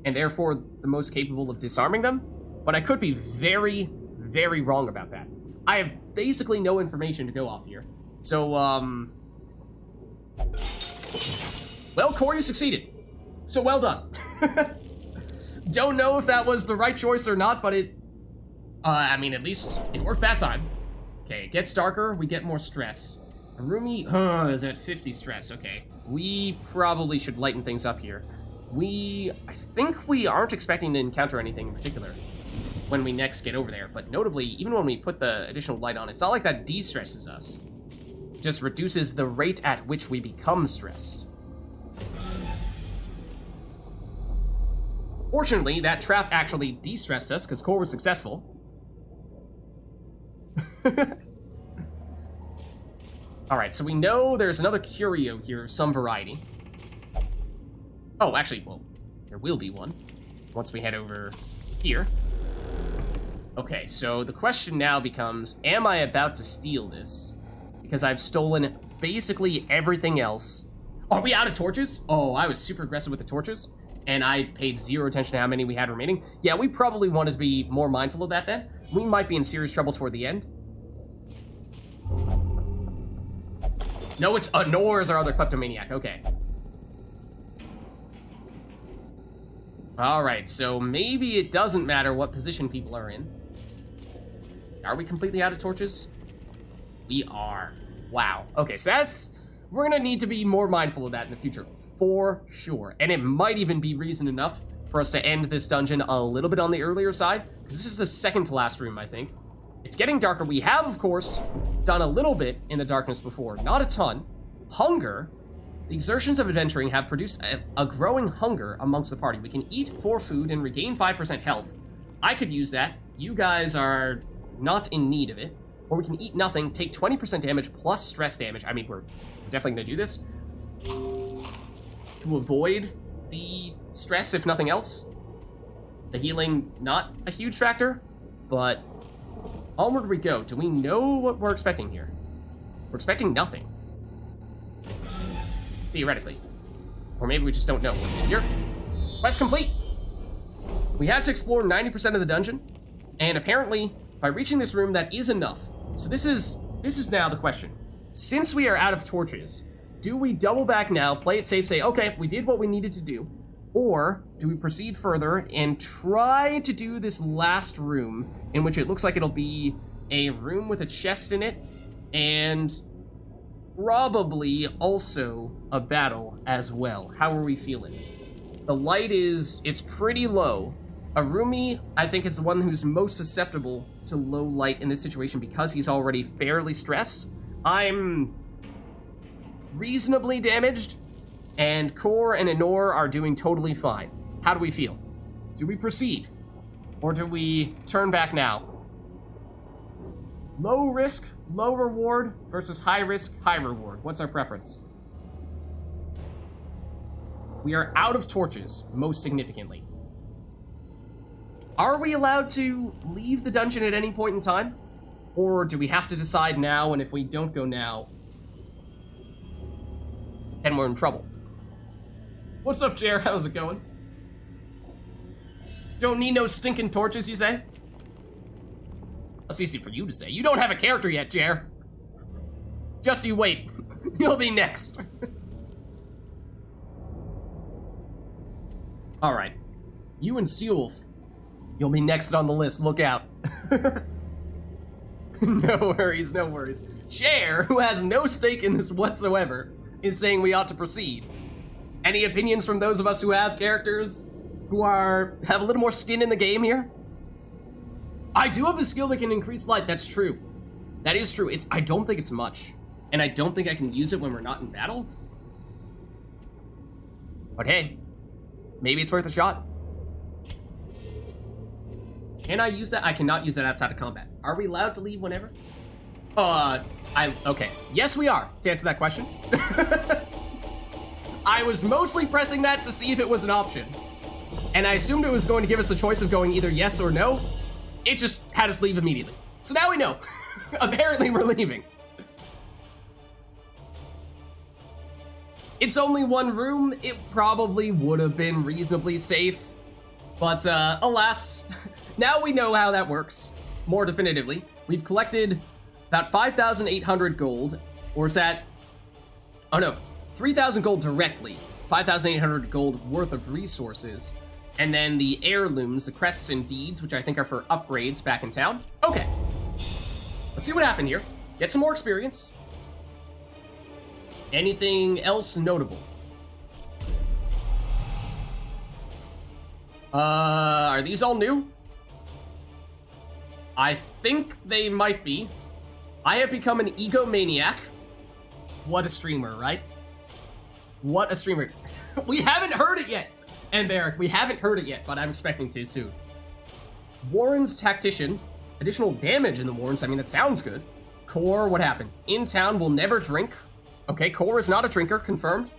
and therefore the most capable of disarming them. But I could be very, very wrong about that. I have basically no information to go off here. So, well, Kor, you succeeded. So well done. Don't know if that was the right choice or not, but it... I mean, at least it worked that time. Okay, it gets darker, we get more stress. Arumi is at 50 stress, okay. We probably should lighten things up here. I think we aren't expecting to encounter anything in particular when we next get over there, but notably, even when we put the additional light on, it's not like that de-stresses us. It just reduces the rate at which we become stressed. Fortunately, that trap actually de-stressed us, because Kor was successful. Alright, so we know there's another curio here of some variety. Oh, actually, well, there will be one once we head over here. Okay, so the question now becomes, am I about to steal this? Because I've stolen basically everything else. Are we out of torches? Oh, I was super aggressive with the torches, and I paid zero attention to how many we had remaining. Yeah, we probably want to be more mindful of that then. We might be in serious trouble toward the end. No, it's Nor's our other kleptomaniac. Okay. Alright, so maybe it doesn't matter what position people are in. Are we completely out of torches? We are. Wow. Okay, so that's... We're gonna need to be more mindful of that in the future, for sure. And it might even be reason enough for us to end this dungeon a little bit on the earlier side, because this is the second to last room, I think. It's getting darker. We have, of course, done a little bit in the darkness before. Not a ton. Hunger. The exertions of adventuring have produced a growing hunger amongst the party. We can eat 4 food and regain 5% health. I could use that. You guys are not in need of it. Or we can eat nothing, take 20% damage plus stress damage. I mean, we're definitely going to do this to avoid the stress, if nothing else. The healing, not a huge factor, but onward we go. Do we know what we're expecting here? We're expecting nothing. Theoretically. Or maybe we just don't know. What's in here? Quest complete! We had to explore 90% of the dungeon, and apparently, by reaching this room, that is enough. So this is now the question. Since we are out of torches, do we double back now, play it safe, say, okay, we did what we needed to do, or do we proceed further and try to do this last room, in which it looks like it'll be a room with a chest in it, and probably also a battle as well? How are we feeling? The light it's pretty low. Arumi, I think, is the one who's most susceptible to low light in this situation because he's already fairly stressed. I'm reasonably damaged, and Kor and Enor are doing totally fine. How do we feel? Do we proceed? Or do we turn back now? Low risk, low reward versus high risk, high reward. What's our preference? We are out of torches, most significantly. Are we allowed to leave the dungeon at any point in time? Or do we have to decide now, and if we don't go now, then we're in trouble? What's up, Jer? How's it going? Don't need no stinking torches, you say? That's easy for you to say. You don't have a character yet, Jer. Just you wait. You'll be next. Alright. You and Seulf. You'll be next on the list. Look out. No worries, no worries. Jer, who has no stake in this whatsoever, is saying we ought to proceed. Any opinions from those of us who have characters who have a little more skin in the game here? I do have the skill that can increase light. That's true. That is true. I don't think it's much. And I don't think I can use it when we're not in battle. But hey, maybe it's worth a shot. Can I use that? I cannot use that outside of combat. Are we allowed to leave whenever? Okay. Yes, we are, to answer that question. I was mostly pressing that to see if it was an option. And I assumed it was going to give us the choice of going either yes or no. It just had us leave immediately. So now we know. Apparently we're leaving. It's only one room. It probably would have been reasonably safe. But alas, now we know how that works more definitively. We've collected about 5,800 gold, or is that... Oh no, 3,000 gold directly, 5,800 gold worth of resources, and then the heirlooms, the crests and deeds, which I think are for upgrades back in town. Okay, let's see what happened here. Get some more experience. Anything else notable? Are these all new? I think they might be. I have become an egomaniac. What a streamer, right? What a streamer. We haven't heard it yet, and Barrick, we haven't heard it yet, but I'm expecting to soon. Warren's Tactician. additional damage in the warrants. I mean, that sounds good. Core, what happened? In town will never drink. Okay, Core is not a drinker, confirmed.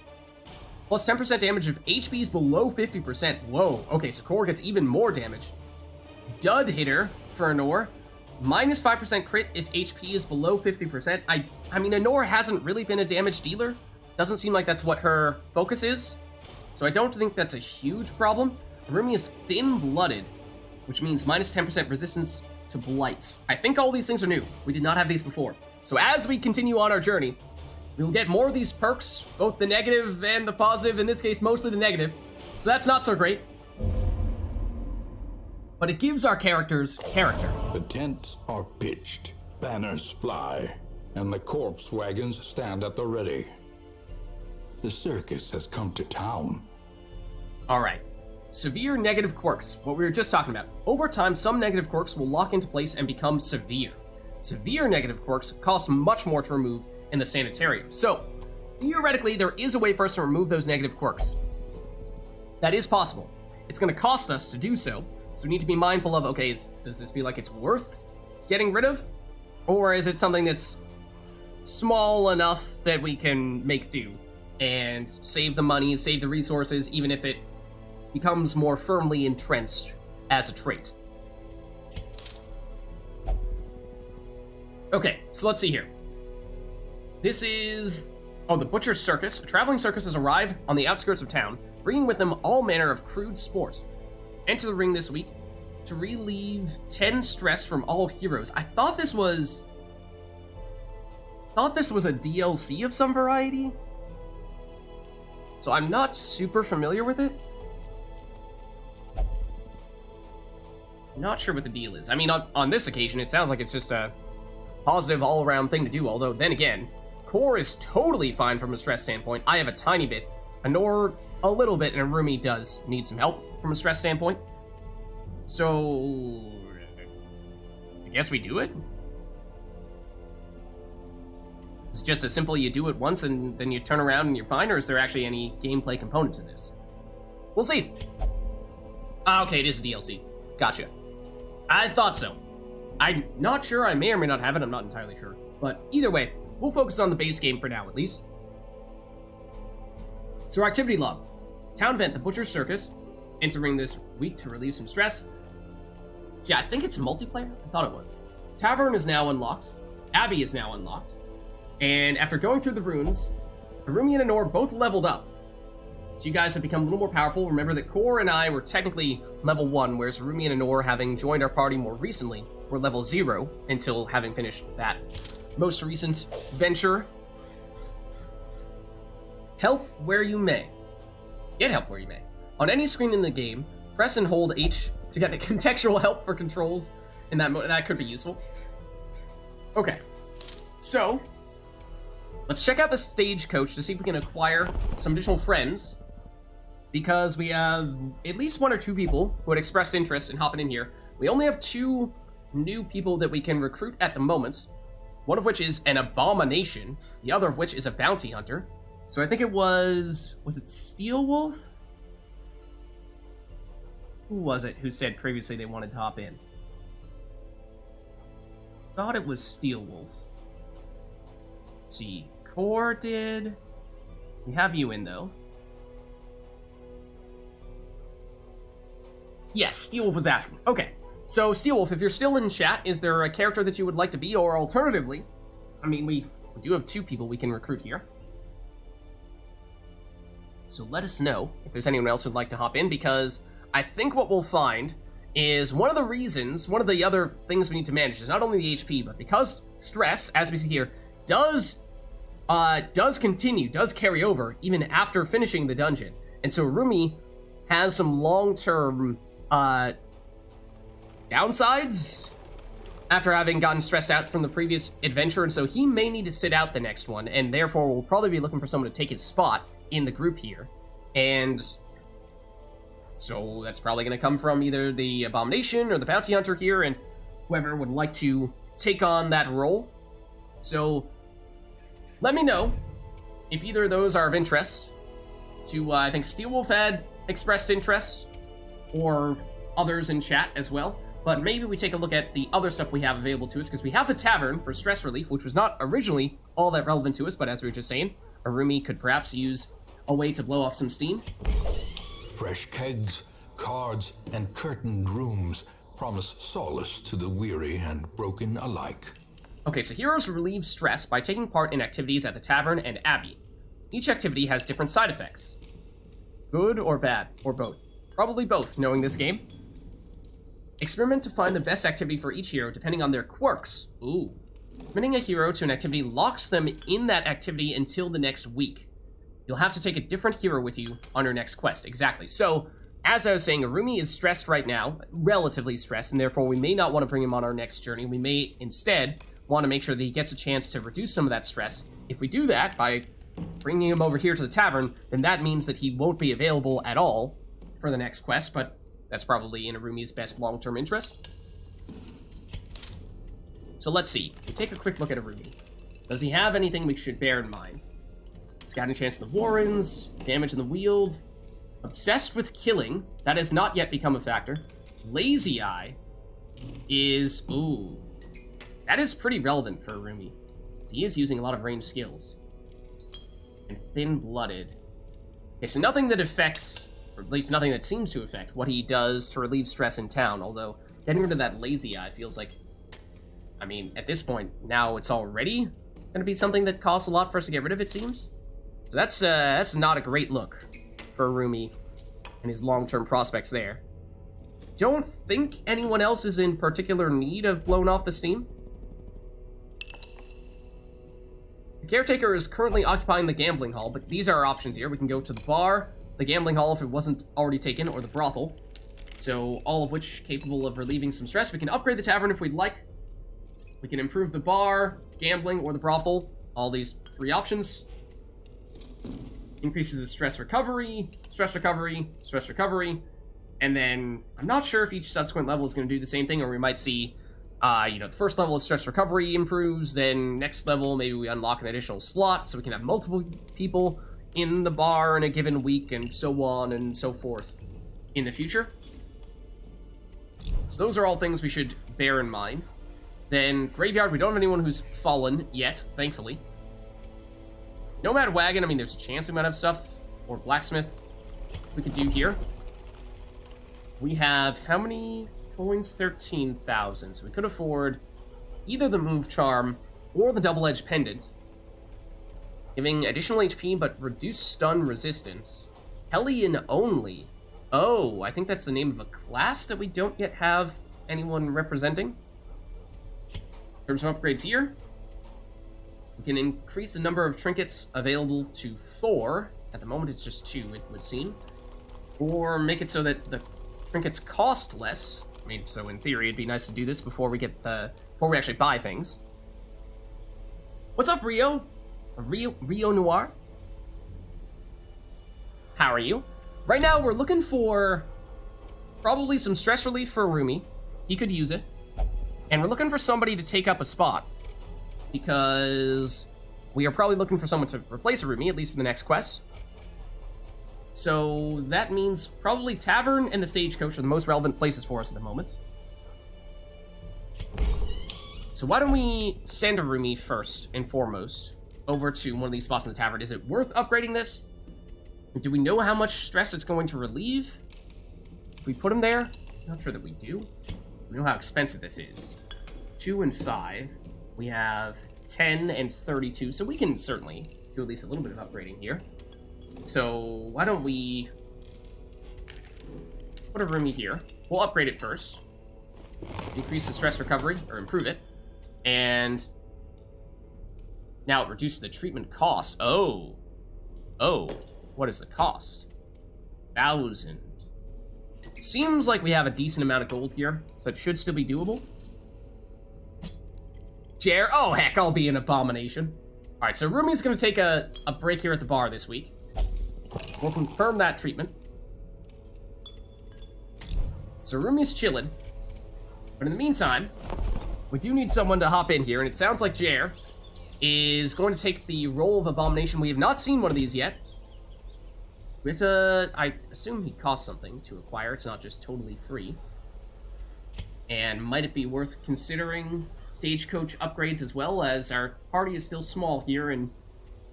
Plus 10% damage if HP is below 50%. Whoa, okay, so Core gets even more damage. Dud hitter for Anor. Minus 5% crit if HP is below 50%. I mean, Anor hasn't really been a damage dealer. Doesn't seem like that's what her focus is. So I don't think that's a huge problem. Arumi is thin-blooded, which means minus 10% resistance to blight. I think all these things are new. We did not have these before. So as we continue on our journey, we'll get more of these perks, both the negative and the positive, in this case, mostly the negative. So that's not so great. But it gives our characters character. The tents are pitched, banners fly, and the corpse wagons stand at the ready. The circus has come to town. All right. Severe negative quirks, what we were just talking about. Over time, some negative quirks will lock into place and become severe. Severe negative quirks cost much more to remove in the sanitarium. So, theoretically, there is a way for us to remove those negative quirks. That is possible. It's going to cost us to do so, so we need to be mindful of, okay, does this feel like it's worth getting rid of? Or is it something that's small enough that we can make do and save the money, save the resources, even if it becomes more firmly entrenched as a trait? Okay, so let's see here. This is... oh, the Butcher's Circus. A traveling circus has arrived on the outskirts of town, bringing with them all manner of crude sport. Enter the ring this week to relieve 10 stress from all heroes. I thought this was a DLC of some variety, so I'm not super familiar with it. Not sure what the deal is. I mean, on this occasion, it sounds like it's just a positive all-around thing to do, although then again, Core is totally fine from a stress standpoint. I have a tiny bit, Anor a little bit, and Arumi does need some help from a stress standpoint. So, I guess we do it? It's just as simple, you do it once and then you turn around and you're fine, or is there actually any gameplay component to this? We'll see. Ah, okay, it is a DLC. Gotcha. I thought so. I'm not sure, I may or may not have it, I'm not entirely sure. But either way, we'll focus on the base game for now, at least. So our activity log. Town event, the Butcher's Circus. Entering this week to relieve some stress. Yeah, I think it's multiplayer? I thought it was. Tavern is now unlocked. Abbey is now unlocked. And after going through the runes, Arumi and Anor both leveled up. So you guys have become a little more powerful. Remember that Core and I were technically level 1, whereas Arumi and Anor, having joined our party more recently, were level 0 until having finished that most recent venture. Help where you may. Get help where you may. On any screen in the game, press and hold H to get the contextual help for controls in that mode. That could be useful. Okay, so let's check out the stagecoach to see if we can acquire some additional friends, because we have at least 1 or 2 people who had expressed interest in hopping in here. We only have 2 new people that we can recruit at the moment, one of which is an abomination, the other of which is a bounty hunter. So I think it was it Steelwolf? Who was it who said previously they wanted to hop in? Thought it was Steelwolf. Let's see, Core did. We have you in though. Yes, Steelwolf was asking. Okay, so Steelwolf, if you're still in chat, is there a character that you would like to be, or alternatively, I mean, we do have 2 people we can recruit here. So let us know if there's anyone else who'd like to hop in, because I think what we'll find is one of the other things we need to manage is not only the HP, but because stress, as we see here, does carry over even after finishing the dungeon. And so Arumi has some long-term downsides after having gotten stressed out from the previous adventure, and so he may need to sit out the next one, and therefore we'll probably be looking for someone to take his spot in the group here. And so that's probably going to come from either the Abomination or the Bounty Hunter here, and whoever would like to take on that role. So let me know if either of those are of interest to, I think Steelwolf had expressed interest, or others in chat as well. but maybe we take a look at the other stuff we have available to us, because we have the tavern for stress relief, which was not originally all that relevant to us, but as we were just saying, Arumi could perhaps use a way to blow off some steam. Fresh kegs, cards, and curtained rooms promise solace to the weary and broken alike. Okay, so heroes relieve stress by taking part in activities at the tavern and abbey. Each activity has different side effects. Good or bad, or both. Probably both, knowing this game. Experiment to find the best activity for each hero depending on their quirks. Ooh. Committing a hero to an activity locks them in that activity until the next week. You'll have to take a different hero with you on your next quest. Exactly. So, as I was saying, Arumi is stressed right now, relatively stressed, and therefore we may not want to bring him on our next journey. We may instead want to make sure that he gets a chance to reduce some of that stress. If we do that by bringing him over here to the tavern, then that means that he won't be available at all for the next quest, but that's probably in Arumi's best long-term interest. So let's see. We take a quick look at Arumi. Does he have anything we should bear in mind? Scouting chance in the Warrens, damage in the Wield, obsessed with killing, that has not yet become a factor. Lazy Eye is, ooh, that is pretty relevant for Arumi. He is using a lot of ranged skills. And Thin-Blooded. Okay, so nothing that affects, or at least nothing that seems to affect, what he does to relieve stress in town, although getting rid of that Lazy Eye feels like, I mean, at this point, now it's already going to be something that costs a lot for us to get rid of, it seems. So that's not a great look for Arumi and his long-term prospects there. Don't think anyone else is in particular need of blowing off the steam. The caretaker is currently occupying the gambling hall, but these are our options here. We can go to the bar, the gambling hall if it wasn't already taken, or the brothel. So all of which capable of relieving some stress. We can upgrade the tavern if we'd like. We can improve the bar, gambling, or the brothel. All these three options. Increases the stress recovery, stress recovery, stress recovery. And then I'm not sure if each subsequent level is going to do the same thing, or we might see, the first level of stress recovery improves, then next level maybe we unlock an additional slot so we can have multiple people in the bar in a given week, and so on and so forth in the future. So those are all things we should bear in mind. Then Graveyard, we don't have anyone who's fallen yet, thankfully. Nomad Wagon, I mean, there's a chance we might have stuff, or Blacksmith we could do here. We have how many coins? 13,000. So we could afford either the Move Charm or the Double-Edged Pendant, giving additional HP but reduced stun resistance. Hellion only. Oh, I think that's the name of a class that we don't yet have anyone representing. In terms of upgrades here, we can increase the number of trinkets available to 4. At the moment, it's just 2, it would seem. Or make it so that the trinkets cost less. I mean, so in theory, it'd be nice to do this before we get before we actually buy things. What's up, Rio? Rio Noir? How are you? Right now, we're looking for probably some stress relief for Arumi. He could use it. And we're looking for somebody to take up a spot, because we are probably looking for someone to replace Arumi, at least for the next quest. So that means probably Tavern and the Stagecoach are the most relevant places for us at the moment. So why don't we send Arumi first and foremost over to one of these spots in the Tavern? Is it worth upgrading this? Do we know how much stress it's going to relieve? If we put him there? Not sure that we do. We know how expensive this is. 2 and 5. We have 10 and 32, so we can certainly do at least a little bit of upgrading here. So why don't we put Arumi here? We'll upgrade it first. Increase the stress recovery, or improve it. And now it reduces the treatment cost. Oh. Oh. What is the cost? 1,000. Seems like we have a decent amount of gold here, so it should still be doable. Jer, oh heck, I'll be an abomination. Alright, so Rumi's gonna take a break here at the bar this week. We'll confirm that treatment. So Rumi's chilling. But in the meantime, we do need someone to hop in here, and it sounds like Jer is going to take the role of Abomination. We have not seen one of these yet. We have to, I assume he costs something to acquire. It's not just totally free. And might it be worth considering stagecoach upgrades as well, as our party is still small here, and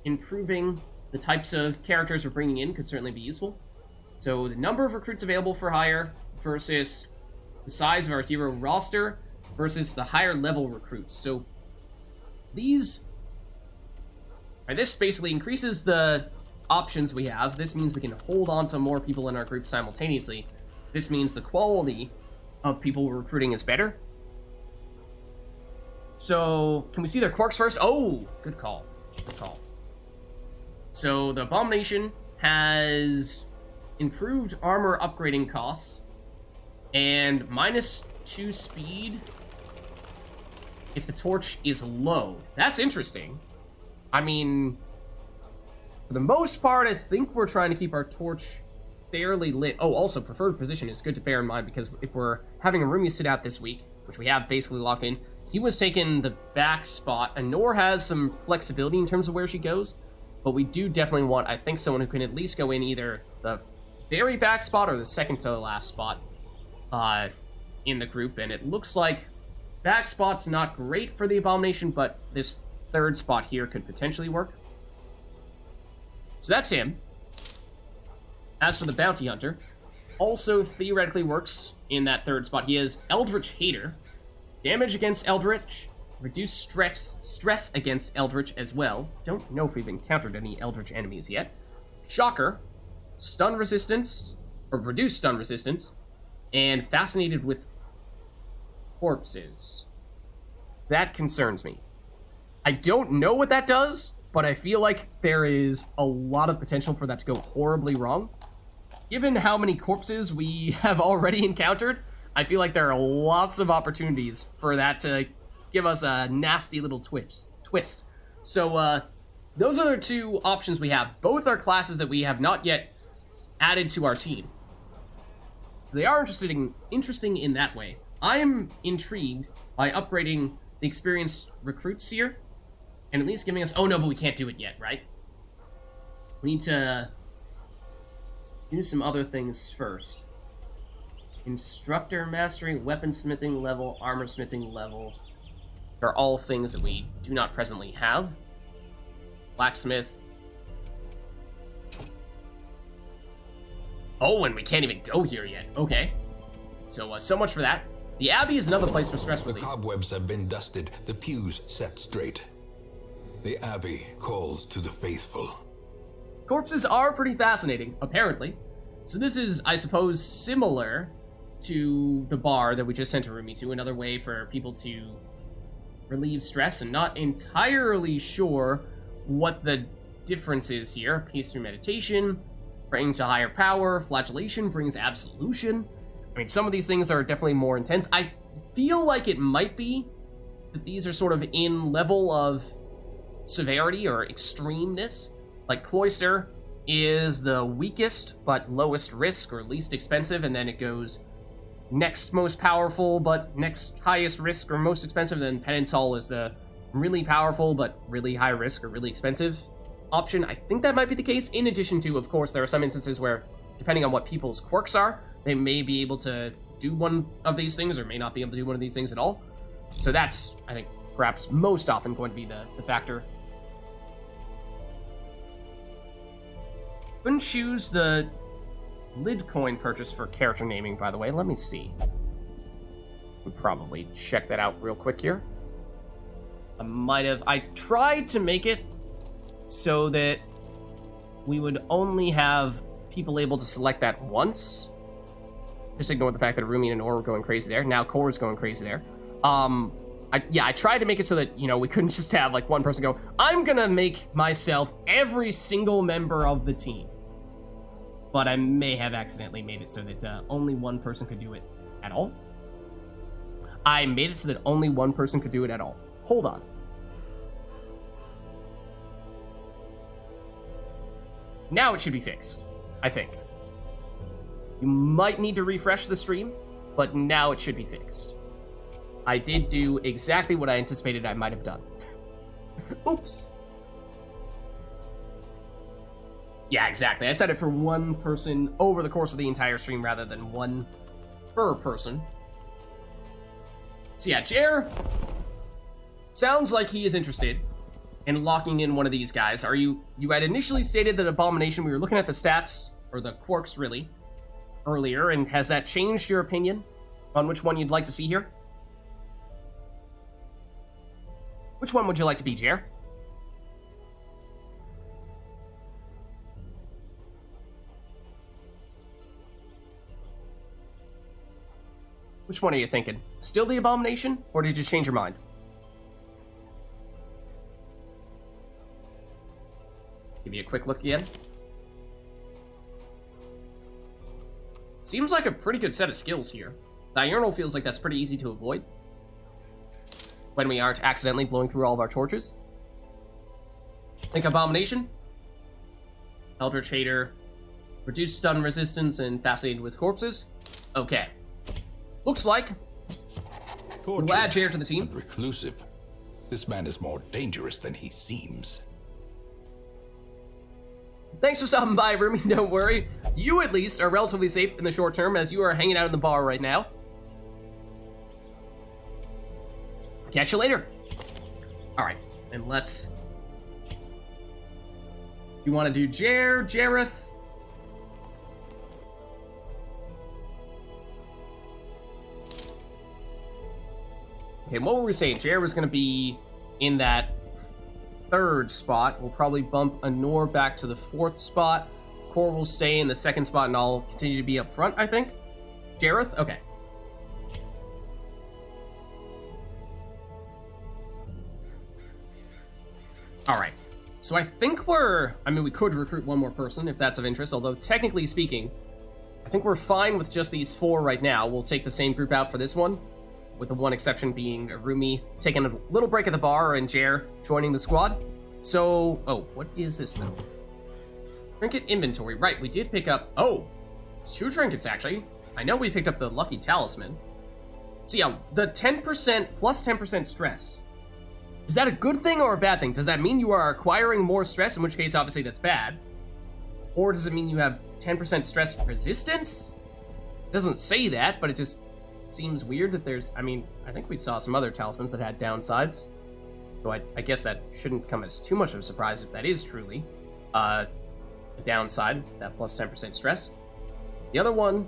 improving the types of characters we're bringing in could certainly be useful. So the number of recruits available for hire versus the size of our hero roster versus the higher level recruits. So this basically increases the options we have. This means we can hold on to more people in our group simultaneously. This means the quality of people we're recruiting is better. So, can we see their quirks first? Oh, good call. Good call. So, the Abomination has improved armor upgrading costs and -2 speed if the torch is low. That's interesting. I mean, for the most part, I think we're trying to keep our torch fairly lit. Oh, also, preferred position is good to bear in mind, because if we're having a roomie sit out this week, which we have basically locked in, he was taking the back spot, and Nor has some flexibility in terms of where she goes, but we do definitely want, I think, someone who can at least go in either the very back spot or the second to the last spot in the group, and it looks like back spot's not great for the Abomination, but this third spot here could potentially work. So that's him. As for the Bounty Hunter, also theoretically works in that third spot. He has Eldritch Hater, damage against Eldritch, reduced stress against Eldritch as well. Don't know if we've encountered any Eldritch enemies yet. Shocker, stun resistance, or reduced stun resistance, and Fascinated with Corpses. That concerns me. I don't know what that does, but I feel like there is a lot of potential for that to go horribly wrong. Given how many corpses we have already encountered, I feel like there are lots of opportunities for that to give us a nasty little twist. So, those are the two options we have. Both are classes that we have not yet added to our team. So they are interesting in that way. I am intrigued by upgrading the experienced recruits here, and at least giving us... Oh, no, but we can't do it yet, right? We need to do some other things first. Instructor mastery, weaponsmithing level, armor smithing level are all things that we do not presently have. Blacksmith. Oh, and we can't even go here yet. Okay. So, so much for that. The Abbey is another place for stress relief. The cobwebs have been dusted, the pews set straight. The Abbey calls to the faithful. Corpses are pretty fascinating, apparently. So this is, I suppose, similar to the bar that we just sent a roomie to, another way for people to relieve stress, and not entirely sure what the difference is here. Peace through meditation, praying to higher power, flagellation brings absolution. I mean, some of these things are definitely more intense. I feel like it might be that these are sort of in level of severity or extremeness. Like Cloister is the weakest but lowest risk or least expensive, and then it goes next most powerful but next highest risk or most expensive. Then Penance Hall is the really powerful but really high risk or really expensive option. I think that might be the case, in addition to, of course, there are some instances where, depending on what people's quirks are, they may be able to do one of these things or may not be able to do one of these things at all. So that's, I think, perhaps most often going to be the factor. Couldn't choose the lid coin purchase for character naming, by the way. Let me see. We'll probably check that out real quick here. I tried to make it so that we would only have people able to select that once. Just ignore the fact that Rumi and Nor were going crazy there. Now Korra's going crazy there. I tried to make it so that, we couldn't just have, like, one person go, I'm gonna make myself every single member of the team. But I may have accidentally made it so that only one person could do it at all. I made it so that only one person could do it at all. Hold on. Now it should be fixed, I think. You might need to refresh the stream, but now it should be fixed. I did do exactly what I anticipated I might have done. Oops. Yeah, exactly. I set it for one person over the course of the entire stream rather than one per person. So yeah, Jer sounds like he is interested in locking in one of these guys. You had initially stated that Abomination, we were looking at the stats, or the quirks really, earlier, and has that changed your opinion on which one you'd like to see here? Which one would you like to be, Jer? Which one are you thinking? Still the Abomination, or did you change your mind? Give you a quick look again. Seems like a pretty good set of skills here. Diurnal feels like that's pretty easy to avoid when we aren't accidentally blowing through all of our torches. Think Abomination? Eldritch Hater, reduced stun resistance, and fascinated with corpses? Okay. Looks like we'll add Jer to the team. And reclusive. This man is more dangerous than he seems. Thanks for stopping by, Rumi. Don't worry. You, at least, are relatively safe in the short term, as you are hanging out in the bar right now. Catch you later. Alright, and let's... You want to do Jareth? Okay, what were we saying? Jer was going to be in that third spot. We'll probably bump Anor back to the fourth spot. Core will stay in the second spot, and I'll continue to be up front, I think. Jareth? Okay. Alright. So I think we could recruit one more person if that's of interest, although technically speaking, I think we're fine with just these four right now. We'll take the same group out for this one, with the one exception being Rumi taking a little break at the bar and Jer joining the squad. So, what is this though? Trinket inventory. Right, we did pick up, 2 trinkets actually. I know we picked up the lucky talisman. So yeah, the 10% plus 10% stress. Is that a good thing or a bad thing? Does that mean you are acquiring more stress, in which case obviously that's bad? Or does it mean you have 10% stress resistance? It doesn't say that, but it just seems weird that there's... I think we saw some other talismans that had downsides. So I guess that shouldn't come as too much of a surprise if that is truly a downside, that plus 10% stress. The other one,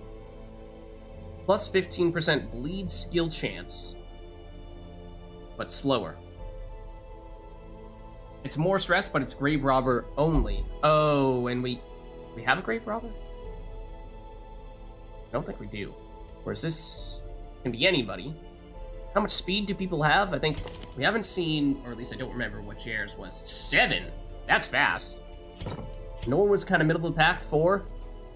plus 15% bleed skill chance, but slower. It's more stress, but it's Grave Robber only. Oh, and we have a Grave Robber? I don't think we do. Or is this... can be anybody. How much speed do people have? I think we haven't seen, or at least I don't remember what Jer's was. 7! That's fast. Nor was kind of middle of the pack, 4.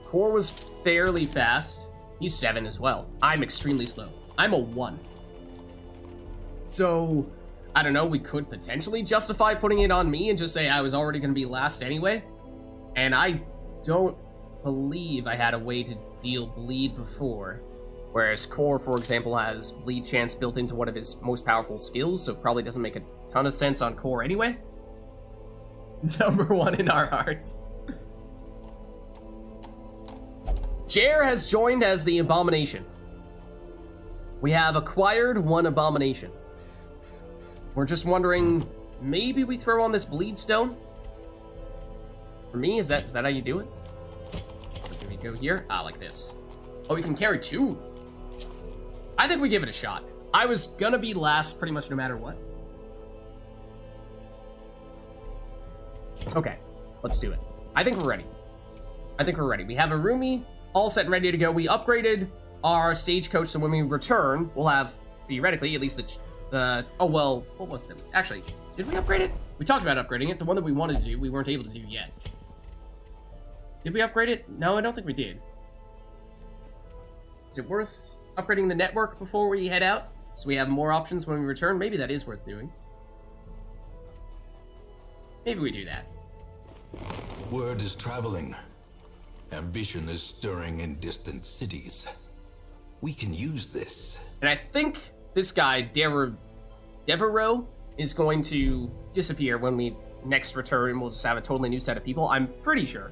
Core was fairly fast. He's 7 as well. I'm extremely slow. I'm a 1. So, I don't know, we could potentially justify putting it on me and just say I was already going to be last anyway. And I don't believe I had a way to deal bleed before. Whereas Core, for example, has bleed chance built into one of his most powerful skills, so it probably doesn't make a ton of sense on Core anyway. Number 1 in our hearts. Jer has joined as the Abomination. We have acquired 1 Abomination. We're just wondering, maybe we throw on this bleed stone? For me, is that how you do it? Or do we go here? Like this. Oh, we can carry 2. I think we give it a shot. I was gonna be last pretty much no matter what. Okay, let's do it. I think we're ready. We have a Rumi all set and ready to go. We upgraded our stagecoach, so when we return, we'll have, theoretically, at least the oh, well, what was it? Actually, did we upgrade it? We talked about upgrading it. The one that we wanted to do, we weren't able to do yet. Did we upgrade it? No, I don't think we did. Is it worth upgrading the network before we head out, so we have more options when we return? Maybe that is worth doing. Maybe we do that. Word is traveling. Ambition is stirring in distant cities. We can use this. And I think this guy, Devereaux, is going to disappear when we next return. We'll just have a totally new set of people. I'm pretty sure.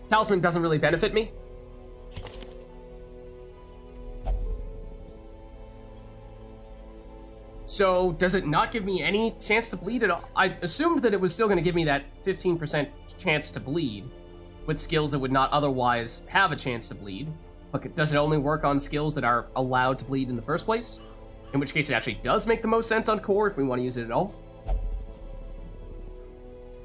Talisman doesn't really benefit me. So does it not give me any chance to bleed at all? I assumed that it was still going to give me that 15% chance to bleed with skills that would not otherwise have a chance to bleed. But does it only work on skills that are allowed to bleed in the first place? In which case it actually does make the most sense on core if we want to use it at all.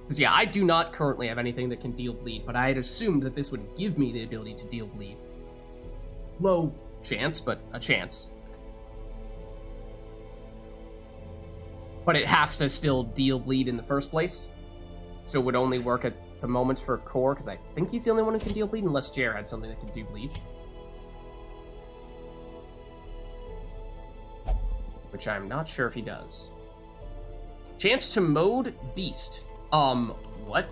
Because yeah, I do not currently have anything that can deal bleed, but I had assumed that this would give me the ability to deal bleed. Low chance, but a chance. But it has to still deal bleed in the first place. So it would only work at the moment for core, because I think he's the only one who can deal bleed, unless Jer had something that can do bleed. Which I'm not sure if he does. Chance to mode Beast. What?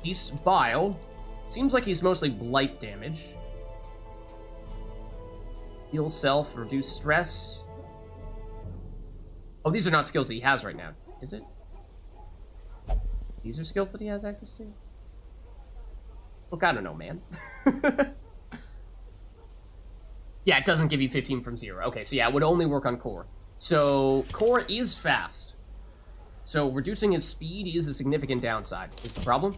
Beast Bile. Seems like he's mostly blight damage. Heal self, reduce stress. Oh, these are not skills that he has right now, is it? These are skills that he has access to? Look, I don't know, man. Yeah, it doesn't give you 15 from 0. Okay, so yeah, it would only work on core. So, core is fast. So, reducing his speed is a significant downside. Is the problem?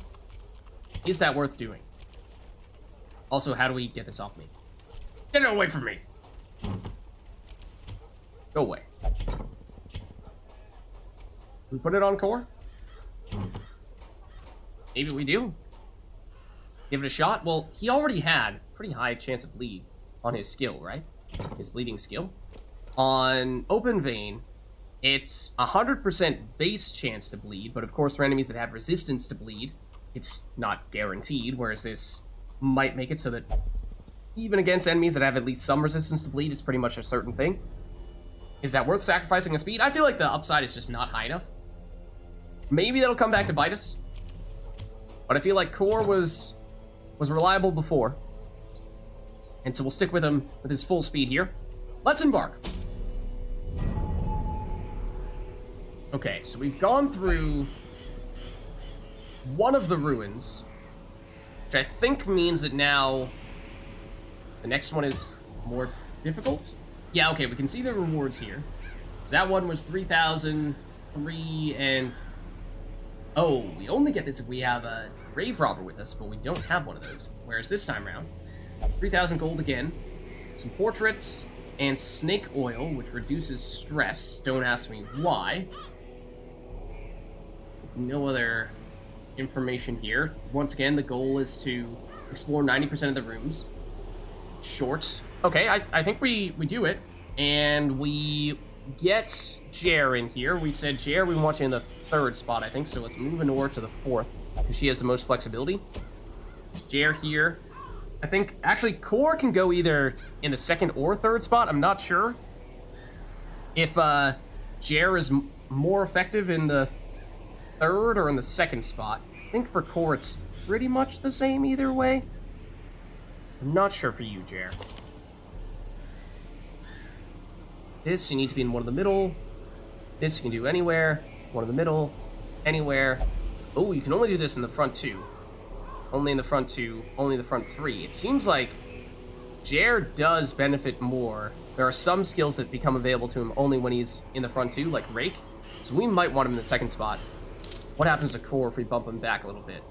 Is that worth doing? Also, how do we get this off me? Get it away from me! Go away. We put it on core? Maybe we do. Give it a shot? Well, he already had pretty high chance of bleed on his skill, right? His bleeding skill. On Open Vein, it's 100% base chance to bleed, but of course for enemies that have resistance to bleed, it's not guaranteed, whereas this might make it so that even against enemies that have at least some resistance to bleed, it's pretty much a certain thing. Is that worth sacrificing a speed? I feel like the upside is just not high enough. Maybe that'll come back to bite us. But I feel like core was reliable before. And so we'll stick with him with his full speed here. Let's embark. Okay, so we've gone through one of the ruins, which I think means that now the next one is more difficult. Yeah, okay, we can see the rewards here. That one was 3,003 and... Oh, we only get this if we have a Grave Robber with us, but we don't have one of those. Whereas this time around, 3,000 gold again, some portraits, and snake oil, which reduces stress. Don't ask me why. No other information here. Once again, the goal is to explore 90% of the rooms. Short. Okay, I think we do it. And we get Jer in here. We said, Jer, we want you in the 3rd spot, I think, so let's move Honor to the 4th, because she has the most flexibility. Jer here. I think, actually, core can go either in the 2nd or 3rd spot. I'm not sure if Jer is more effective in the 3rd or in the 2nd spot. I think for core it's pretty much the same either way. I'm not sure for you, Jer. This, you need to be in one of the middle. This, you can do anywhere. One in the middle. Anywhere. Oh, you can only do this in the front 2. Only in the front 2. Only the front 3. It seems like Jer does benefit more. There are some skills that become available to him only when he's in the front 2, like Rake. So we might want him in the 2nd spot. What happens to core if we bump him back a little bit?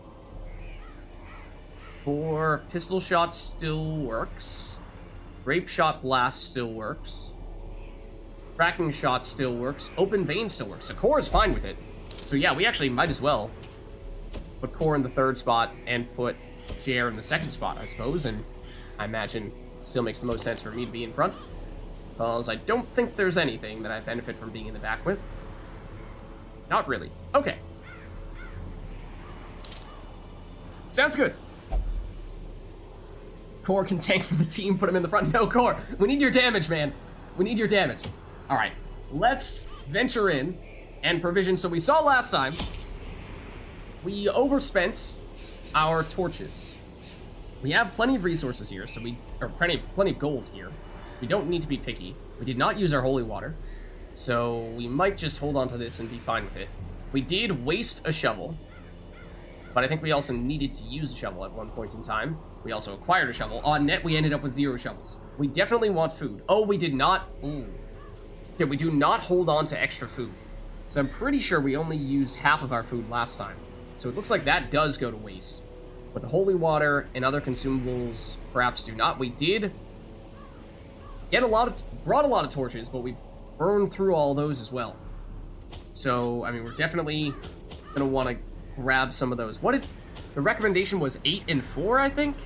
For pistol shot still works. Grape shot blast still works. Cracking shot still works. Open vein still works. So core is fine with it. So yeah, we actually might as well put core in the 3rd spot and put Jer in the 2nd spot, I suppose. And I imagine it still makes the most sense for me to be in front, because I don't think there's anything that I benefit from being in the back with. Not really. Okay. Sounds good. Core can tank for the team, put him in the front. No, core, we need your damage, man. We need your damage. All right, let's venture in and provision. So we saw last time, we overspent our torches. We have plenty of resources here, so plenty of gold here. We don't need to be picky. We did not use our holy water, so we might just hold on to this and be fine with it. We did waste a shovel, but I think we also needed to use a shovel at one point in time. We also acquired a shovel. On net, we ended up with 0 shovels. We definitely want food. Oh, we did not. Ooh. Okay, we do not hold on to extra food. So I'm pretty sure we only used half of our food last time. So it looks like that does go to waste. But the holy water and other consumables perhaps do not. We did get brought a lot of torches, but we burned through all those as well. So, I mean, we're definitely gonna want to grab some of those. What if the recommendation was 8 and 4, I think?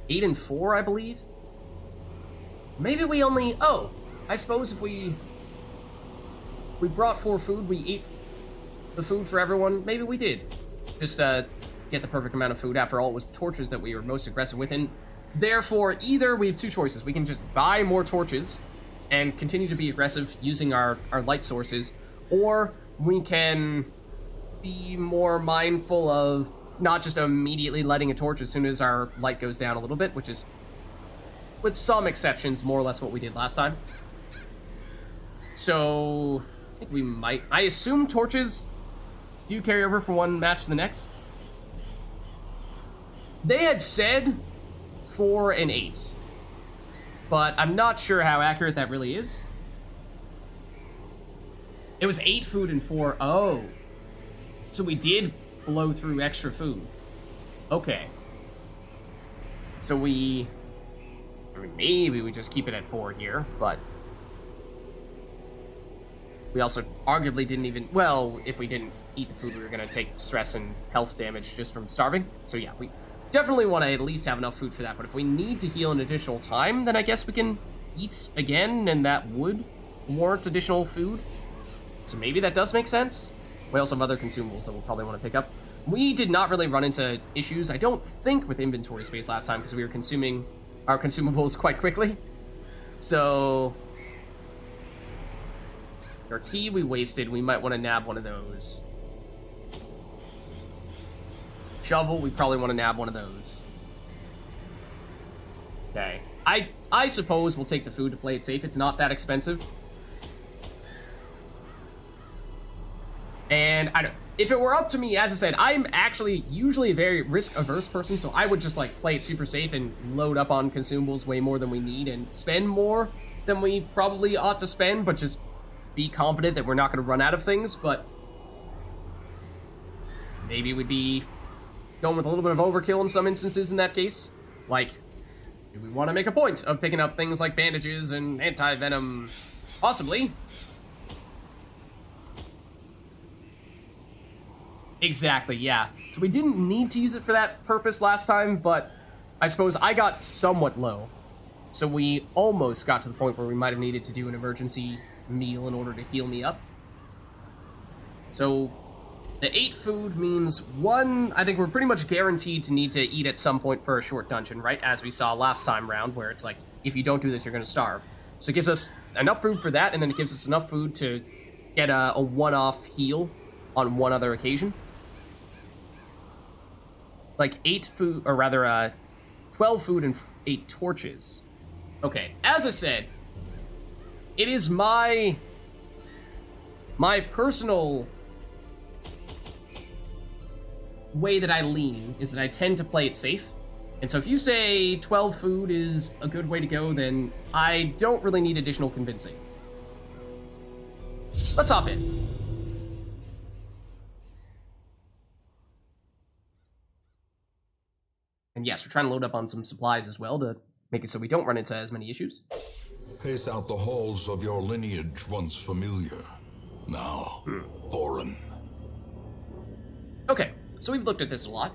8 and 4, I believe? Maybe we only... Oh, I suppose if we brought 4 food, we ate the food for everyone. Maybe we did. Just get the perfect amount of food. After all, it was the torches that we were most aggressive with. And therefore, either we have 2 choices. We can just buy more torches and continue to be aggressive using our light sources, or we can be more mindful of not just immediately lighting a torch as soon as our light goes down a little bit, which is, with some exceptions, more or less what we did last time. So, I think we might... I assume torches do carry over from one match to the next. They had said 4 and 8. But I'm not sure how accurate that really is. It was 8 food and 4. Oh. So we did blow through extra food. Okay. So we... I mean, maybe we just keep it at 4 here, but... We also arguably didn't even... Well, if we didn't eat the food, we were going to take stress and health damage just from starving. So yeah, we definitely want to at least have enough food for that. But if we need to heal an additional time, then I guess we can eat again, and that would warrant additional food. So maybe that does make sense. We also have other consumables that we'll probably want to pick up. We did not really run into issues, I don't think, with inventory space last time, because we were consuming our consumables quite quickly. So... Our key we wasted, we might want to nab one of those. Shovel, we probably want to nab one of those. Okay. I suppose we'll take the food to play it safe. It's not that expensive. And I don't... If it were up to me, as I said, I'm actually usually a very risk-averse person, so I would just, like, play it super safe and load up on consumables way more than we need and spend more than we probably ought to spend, but just be confident that we're not going to run out of things. But maybe we'd be going with a little bit of overkill in some instances in that case. Like, do we want to make a point of picking up things like bandages and anti-venom? Possibly. Exactly, yeah. So we didn't need to use it for that purpose last time, but I suppose I got somewhat low. So we almost got to the point where we might have needed to do an emergency meal in order to heal me up. So the 8 food means 1, I think we're pretty much guaranteed to need to eat at some point for a short dungeon, right? As we saw last time round, where it's like, if you don't do this, you're going to starve. So it gives us enough food for that, and then it gives us enough food to get a one-off heal on one other occasion. Like 8 food, or rather, 12 food and 8 torches. Okay, as I said, it is my personal way that I lean, is that I tend to play it safe. And so if you say 12 food is a good way to go, then I don't really need additional convincing. Let's hop in. And yes, we're trying to load up on some supplies as well to make it so we don't run into as many issues. Pace out the halls of your lineage once familiar, now foreign. Okay, so we've looked at this a lot.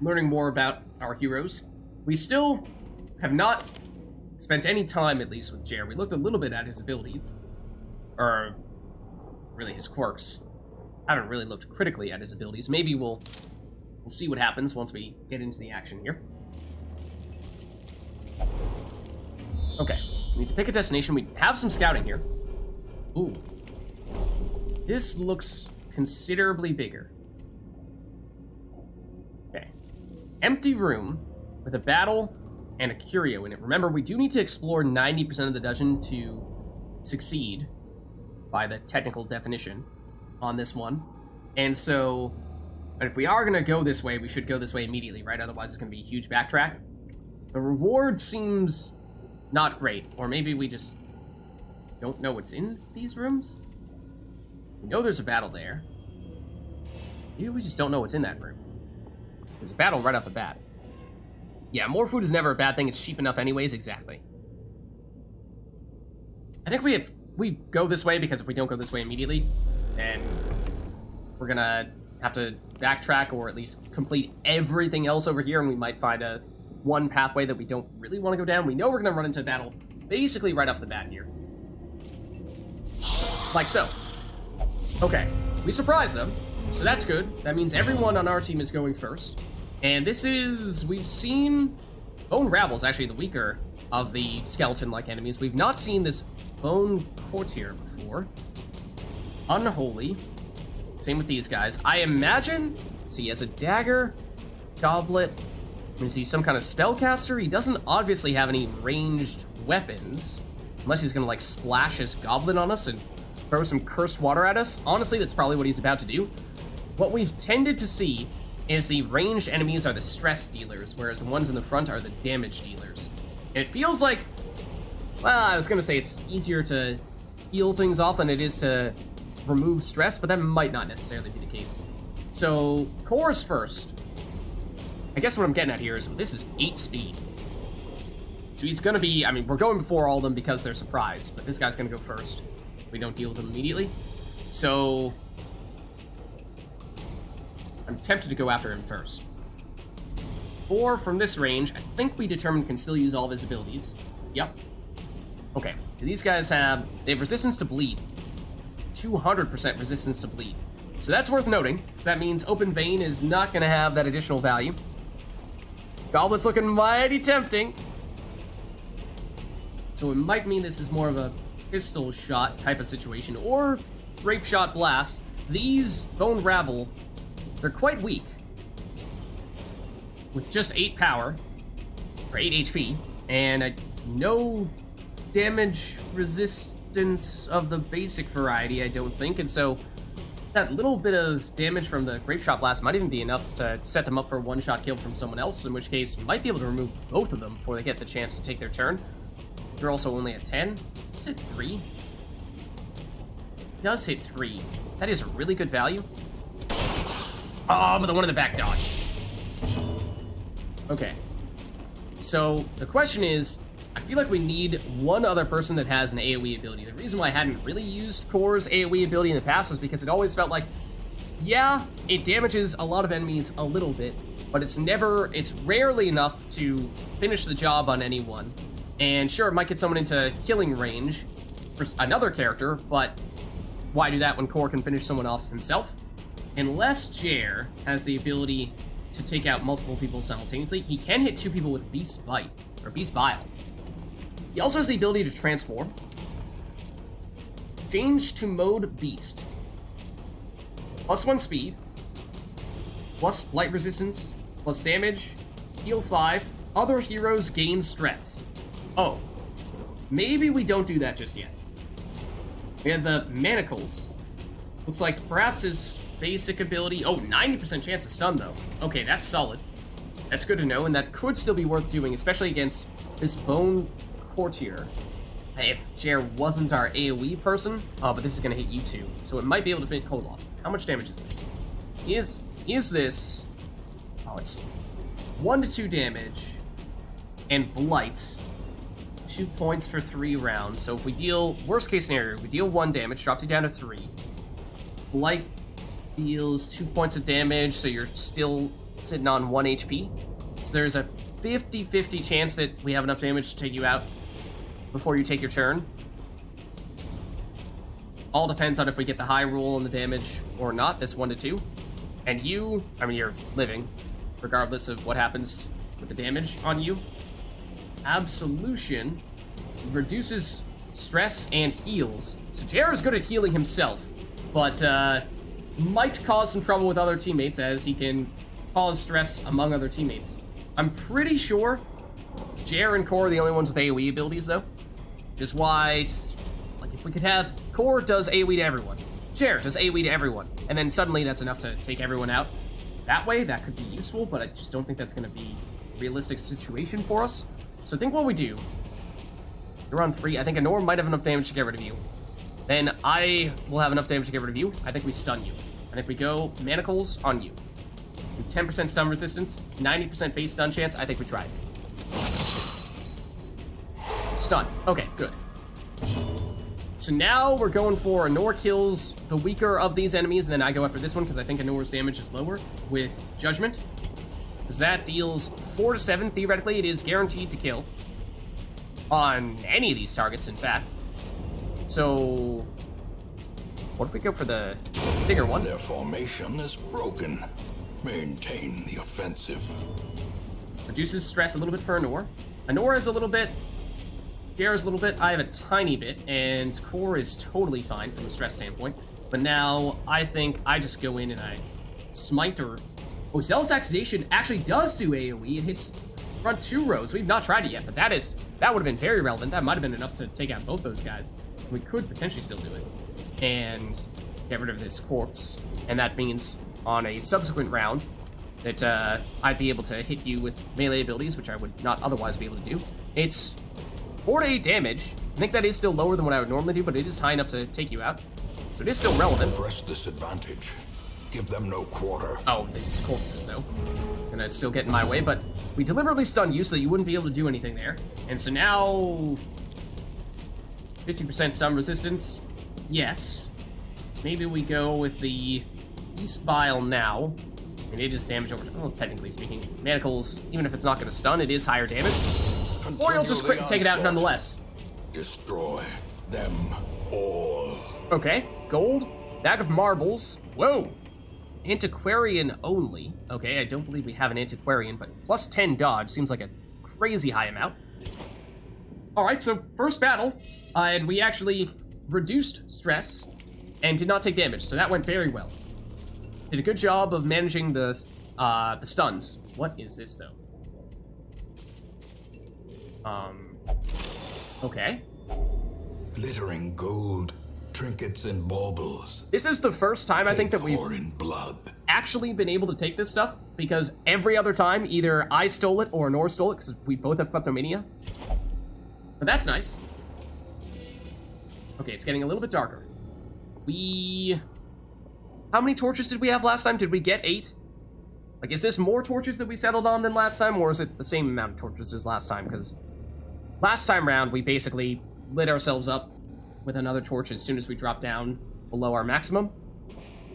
Learning more about our heroes. We still have not spent any time, at least, with Jer. We looked a little bit at his abilities. Or, really, his quirks. I haven't really looked critically at his abilities. Maybe we'll see what happens once we get into the action here. Okay, we need to pick a destination. We have some scouting here. Ooh. This looks considerably bigger. Okay. Empty room with a battle and a curio in it. Remember, we do need to explore 90% of the dungeon to succeed by the technical definition on this one. And so, if we are going to go this way, we should go this way immediately, right? Otherwise, it's going to be a huge backtrack. The reward seems not great, or maybe we just don't know what's in these rooms? We know there's a battle there. Maybe we just don't know what's in that room. There's a battle right off the bat. Yeah, more food is never a bad thing. It's cheap enough anyways, exactly. I think we go this way, because if we don't go this way immediately, then we're gonna have to backtrack or at least complete everything else over here, and we might find one pathway that we don't really want to go down. We know we're gonna run into a battle basically right off the bat here. Like so. Okay, we surprised them, so that's good. That means everyone on our team is going first. And this is, we've seen Bone Rabble's actually the weaker of the skeleton-like enemies. We've not seen this Bone Courtier before. Unholy. Same with these guys. I imagine, see, he has a dagger, goblet. Is he some kind of spellcaster? He doesn't obviously have any ranged weapons. Unless he's gonna, like, splash his goblet on us and throw some cursed water at us. Honestly, that's probably what he's about to do. What we've tended to see is the ranged enemies are the stress dealers, whereas the ones in the front are the damage dealers. And it feels like, well, I was gonna say it's easier to heal things off than it is to remove stress, but that might not necessarily be the case. So, Core's first. I guess what I'm getting at here is, this is 8 speed. So he's gonna be, I mean, we're going before all of them because they're surprised, but this guy's gonna go first. We don't deal with them immediately. So I'm tempted to go after him first. 4 from this range, I think we determined can still use all of his abilities. Yep. Okay, do these guys have, they have resistance to bleed. 200% resistance to bleed. So that's worth noting, because that means Open Vein is not going to have that additional value. Goblet's looking mighty tempting. So it might mean this is more of a pistol shot type of situation, or grape shot blast. These Bone Rabble, they're quite weak. With just 8 power, or 8 HP, and no damage resistance of the basic variety, I don't think, and so that little bit of damage from the Grape Shot Blast might even be enough to set them up for a one-shot kill from someone else, in which case, you might be able to remove both of them before they get the chance to take their turn. They're also only at 10. Does this hit 3? It does hit 3. That is really good value. Oh, but the one in the back dodge. Okay. So, the question is, I feel like we need one other person that has an AoE ability. The reason why I hadn't really used Core's AoE ability in the past was because it always felt like, yeah, it damages a lot of enemies a little bit, but it's rarely enough to finish the job on anyone. And sure, it might get someone into killing range for another character, but why do that when Core can finish someone off himself? Unless Jer has the ability to take out multiple people simultaneously, he can hit 2 people with Beast Bite, or Beast Bile. He also has the ability to transform. Change to mode Beast. +1 speed. Plus light resistance. Plus damage. Heal 5. Other heroes gain stress. Oh. Maybe we don't do that just yet. We have the Manacles. Looks like perhaps his basic ability... Oh, 90% chance to stun, though. Okay, that's solid. That's good to know, and that could still be worth doing, especially against this Bone Courtier. If Jer wasn't our AoE person, but this is going to hit you too, so it might be able to fit. Hold on. How much damage is this? Is this... Oh, it's 1 to 2 damage, and Blight. 2 points for 3 rounds. So if we deal... Worst case scenario, we deal 1 damage, drops you down to 3. Blight deals 2 points of damage, so you're still sitting on 1 HP. So there's a 50-50 chance that we have enough damage to take you out before you take your turn. All depends on if we get the high roll on the damage or not, this 1 to 2. And you, I mean, you're living, regardless of what happens with the damage on you. Absolution reduces stress and heals. So Jer is good at healing himself, but might cause some trouble with other teammates as he can cause stress among other teammates. I'm pretty sure Jer and Core are the only ones with AoE abilities, though. Just why, like, if we could have Core does AoE to everyone, Jer does AoE to everyone, and then suddenly that's enough to take everyone out. That way, that could be useful, but I just don't think that's going to be realistic situation for us. So I think what we do, you're on 3. I think Anor might have enough damage to get rid of you. Then I will have enough damage to get rid of you. I think we stun you. And if we go Manacles on you, 10% stun resistance, 90% base stun chance, I think we tried. Stun. Okay, good. So now we're going for Anor kills the weaker of these enemies, and then I go after this one because I think Anor's damage is lower with Judgment. Because that deals 4 to 7. Theoretically, it is guaranteed to kill on any of these targets, in fact. So what if we go for the bigger one? Their formation is broken. Maintain the offensive. Reduces stress a little bit for Anor. Anor is a little bit. Gara's a little bit. I have a tiny bit, and Core is totally fine from a stress standpoint. But now I think I just go in and I smite her. Oh, Zealous Accusation actually does do AoE. It hits front 2 rows. We've not tried it yet, but that would have been very relevant. That might have been enough to take out both those guys. We could potentially still do it and get rid of this corpse, and that means on a subsequent round that I'd be able to hit you with melee abilities, which I would not otherwise be able to do. It's 4 to 8 damage. I think that is still lower than what I would normally do, but it is high enough to take you out. So it is still relevant. Press this advantage. Give them no quarter. Oh, these corpses, though. Gonna still get in my way, but we deliberately stunned you so that you wouldn't be able to do anything there. And so now 50% stun resistance. Yes. Maybe we go with the East Bile now. And it is damage over, well, technically speaking. Manacles, even if it's not going to stun, it is higher damage. Or you'll just quick take it out nonetheless. Destroy them all. Okay, gold. Bag of marbles. Whoa. Antiquarian only. Okay, I don't believe we have an antiquarian, but plus 10 dodge seems like a crazy high amount. Alright, so first battle, and we actually reduced stress and did not take damage, so that went very well. Did a good job of managing the stuns. What is this, though? Okay. Glittering gold, trinkets and baubles. This is the first time I think that we've in blood. actually been able to take this stuff, because every other time, either I stole it or Nor stole it, because we both have kleptomania. But that's nice. Okay, it's getting a little bit darker. How many torches did we have last time? Did we get 8? Like, is this more torches that we settled on than last time, or is it the same amount of torches as last time? Because last time round, we basically lit ourselves up with another torch as soon as we dropped down below our maximum.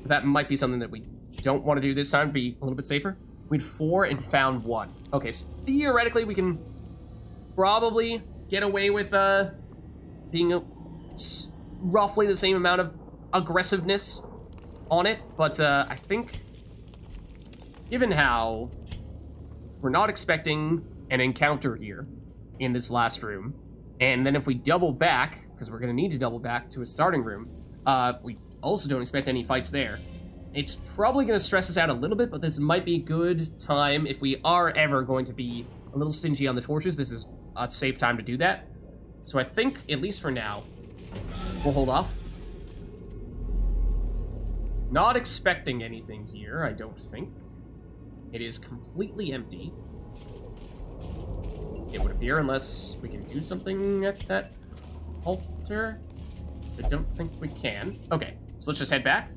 But that might be something that we don't want to do this time to be a little bit safer. We had 4 and found 1. Okay, so theoretically, we can probably get away with being roughly the same amount of aggressiveness on it, but I think given how we're not expecting an encounter here in this last room, and then if we double back, because we're going to need to double back to a starting room, we also don't expect any fights there. It's probably going to stress us out a little bit, but this might be a good time if we are ever going to be a little stingy on the torches. This is a safe time to do that. So I think, at least for now, we'll hold off. Not expecting anything here, I don't think. It is completely empty. It would appear, unless we can do something at that altar. I don't think we can. Okay, so let's just head back.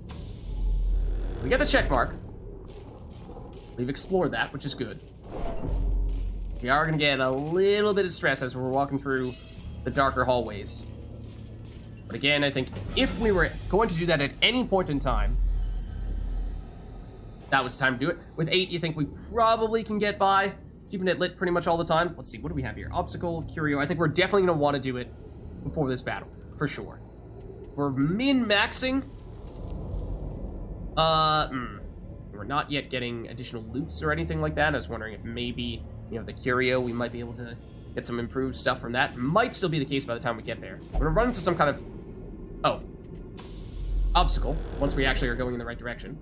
We get the check mark. We've explored that, which is good. We are going to get a little bit of stress as we're walking through the darker hallways. But again, I think if we were going to do that at any point in time, that was the time to do it. With 8, you think we probably can get by, keeping it lit pretty much all the time. Let's see, what do we have here? Obstacle, Curio. I think we're definitely going to want to do it before this battle, for sure. We're min-maxing. We're not yet getting additional loots or anything like that. I was wondering if maybe, you know, the Curio, we might be able to get some improved stuff from that. Might still be the case by the time we get there. We're going to run into some kind of, obstacle, once we actually are going in the right direction.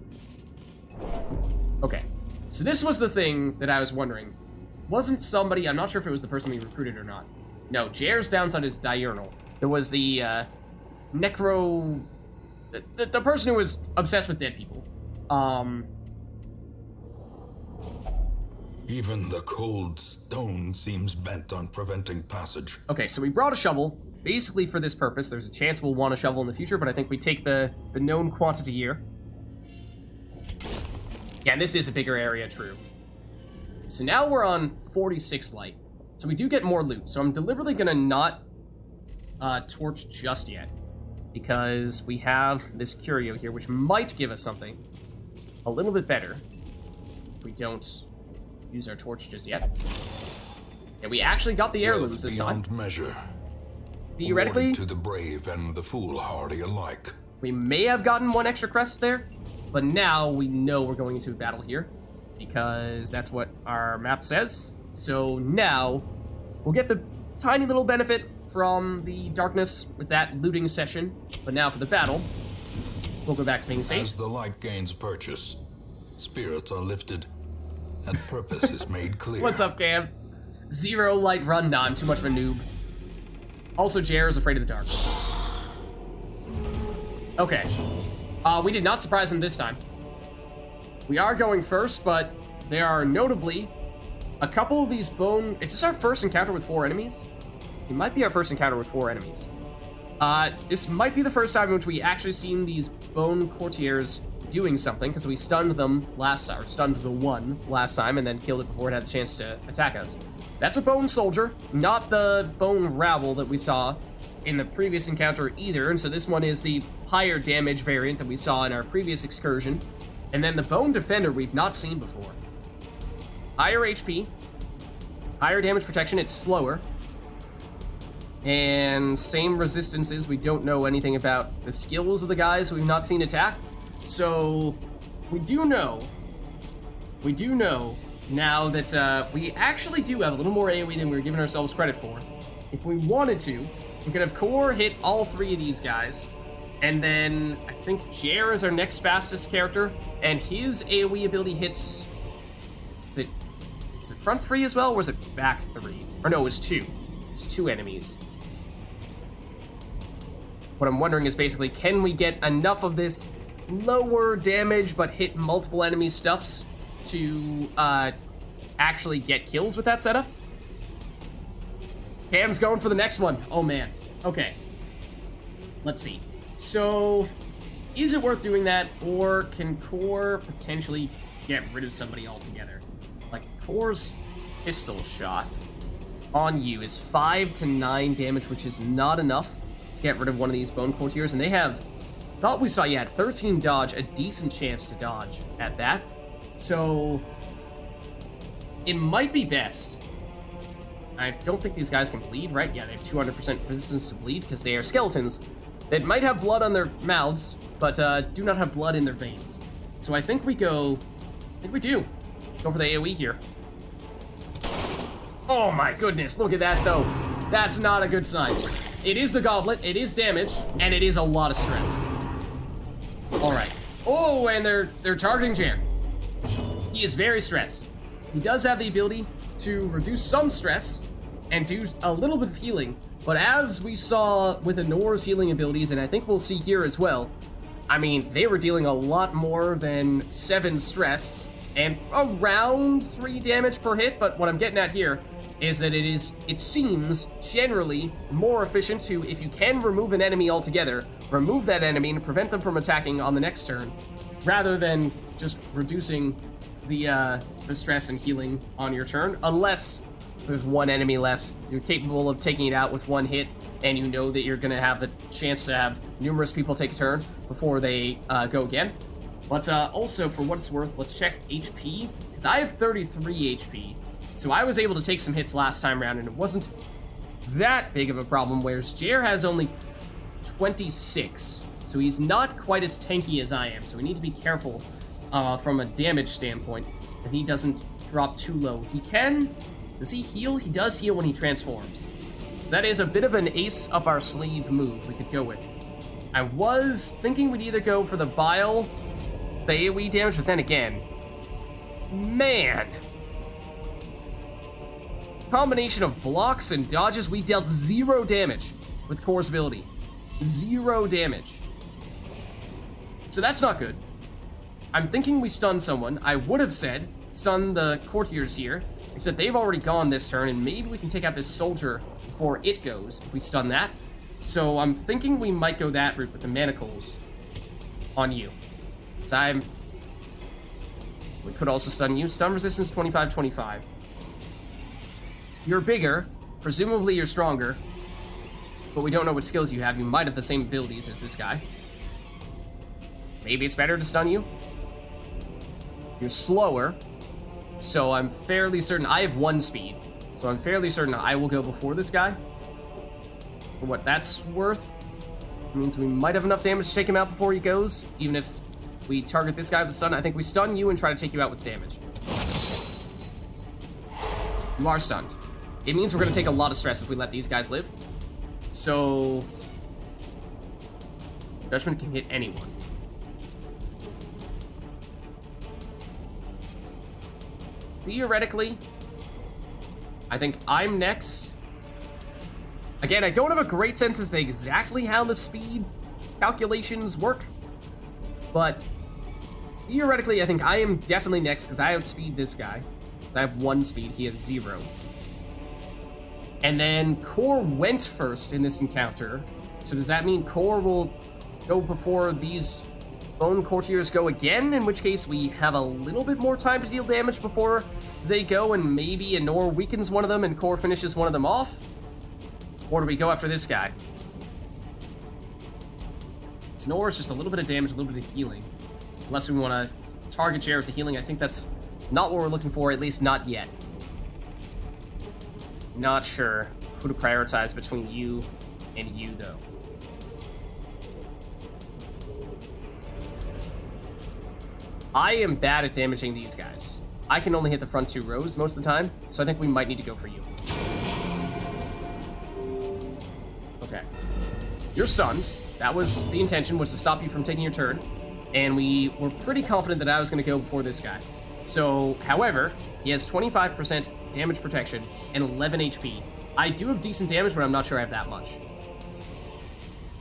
Okay, so this was the thing that I was wondering. Wasn't somebody, I'm not sure if it was the person we recruited or not. No, Jair's downside is diurnal. There was the, necro... The person who was obsessed with dead people. Even the cold stone seems bent on preventing passage. Okay, so we brought a shovel, basically for this purpose. There's a chance we'll want a shovel in the future, but I think we take the known quantity here. Yeah, and this is a bigger area, true. So now we're on 46 light. So we do get more loot. So I'm deliberately gonna not torch just yet, because we have this curio here, which might give us something a little bit better if we don't use our torch just yet. And we actually got the heirlooms this time. Beyond measure. Theoretically, Awarded to the brave and the foolhardy alike. we may have gotten one extra crest there, but now we know we're going into a battle here, because that's what our map says. So now we'll get the tiny little benefit from the darkness with that looting session, but now for the battle, we'll go back to being safe. As the light gains purchase, spirits are lifted, and purpose is made clear. What's up, Cam? Zero light run. Nah, I'm too much of a noob. Also, JR is afraid of the dark. Okay. We did not surprise them this time. We are going first, but there are notably a couple of these bone... Is this our first encounter with 4 enemies? It might be our first encounter with 4 enemies. This might be the first time in which we actually seen these bone courtiers doing something, because we stunned them last time, or stunned the one last time, and then killed it before it had a chance to attack us. That's a bone soldier, not the bone rabble that we saw in the previous encounter either, and so this one is the higher damage variant that we saw in our previous excursion. And then the bone defender we've not seen before. Higher HP, higher damage protection, it's slower, and same resistances. We don't know anything about the skills of the guys who we've not seen attack. So we do know now that we actually do have a little more AoE than we were giving ourselves credit for. If we wanted to, we could have Core hit all 3 of these guys, and then I think JR is our next fastest character, and his AoE ability hits... Is it front 3 as well, or is it back 3? Or no, it's 2. It's 2 enemies. What I'm wondering is basically, can we get enough of this lower damage but hit multiple enemy stuffs to actually get kills with that setup? Cam's going for the next one. Oh man. Okay. Let's see. So, is it worth doing that, or can Core potentially get rid of somebody altogether? Like, Core's pistol shot on you is 5 to 9 damage, which is not enough to get rid of one of these bone courtiers, and they have... Thought we saw, yeah, 13 dodge, a decent chance to dodge at that. So, it might be best. I don't think these guys can bleed, right? Yeah, they have 200% resistance to bleed because they are skeletons that might have blood on their mouths, but do not have blood in their veins. So I think we go... I think we do. Go for the AoE here. Oh my goodness, look at that though. That's not a good sign. It is the goblet, it is damage, and it is a lot of stress. Alright. Oh, and they're targeting JR. He is very stressed. He does have the ability to reduce some stress and do a little bit of healing, but as we saw with Anora's healing abilities, and I think we'll see here as well, I mean, they were dealing a lot more than 7 stress and around 3 damage per hit, but what I'm getting at here is that it seems generally more efficient to, if you can remove an enemy altogether, remove that enemy and prevent them from attacking on the next turn, rather than just reducing the stress and healing on your turn, unless there's one enemy left. You're capable of taking it out with 1 hit, and you know that you're going to have the chance to have numerous people take a turn before they go again. But also, for what it's worth, let's check HP, because I have 33 HP, so I was able to take some hits last time around, and it wasn't that big of a problem, whereas JR has only 26, so he's not quite as tanky as I am, so we need to be careful from a damage standpoint that he doesn't drop too low. He can... Does he heal? He does heal when he transforms. So that is a bit of an ace up our sleeve move we could go with. I was thinking we'd either go for the Bile, the AoE damage, but then again, man. Combination of blocks and dodges, we dealt 0 damage with Core's ability. 0 damage. So that's not good. I'm thinking we stun someone. I would have said stun the courtiers here, except they've already gone this turn, and maybe we can take out this soldier before it goes if we stun that. So I'm thinking we might go that route with the manacles on you. So we could also stun you. Stun resistance 25-25. You're bigger, presumably you're stronger, but we don't know what skills you have. You might have the same abilities as this guy. Maybe it's better to stun you. You're slower, so I'm fairly certain I have 1 speed, so I'm fairly certain I will go before this guy. For what that's worth, it means we might have enough damage to take him out before he goes, even if we target this guy with the stun. I think we stun you and try to take you out with damage. You are stunned. It means we're going to take a lot of stress if we let these guys live. So, Judgment can hit anyone. Theoretically, I think I'm next. Again, I don't have a great sense as to exactly how the speed calculations work, but theoretically, I think I am definitely next because I outspeed this guy. I have 1 speed, he has 0. And then Core went first in this encounter, so does that mean Core will go before these Bone Courtiers go again? In which case, we have a little bit more time to deal damage before they go, and maybe Anor weakens one of them and Core finishes one of them off? Or do we go after this guy? Anor is just a little bit of damage, a little bit of healing. Unless we want to target Jared with the healing, I think that's not what we're looking for, at least not yet. Not sure who to prioritize between you and you, though. I am bad at damaging these guys. I can only hit the front 2 rows most of the time, so I think we might need to go for you. Okay. You're stunned. That was the intention, was to stop you from taking your turn. And we were pretty confident that I was going to go before this guy. So, however, he has 25% damage protection and 11 HP. I do have decent damage, but I'm not sure I have that much.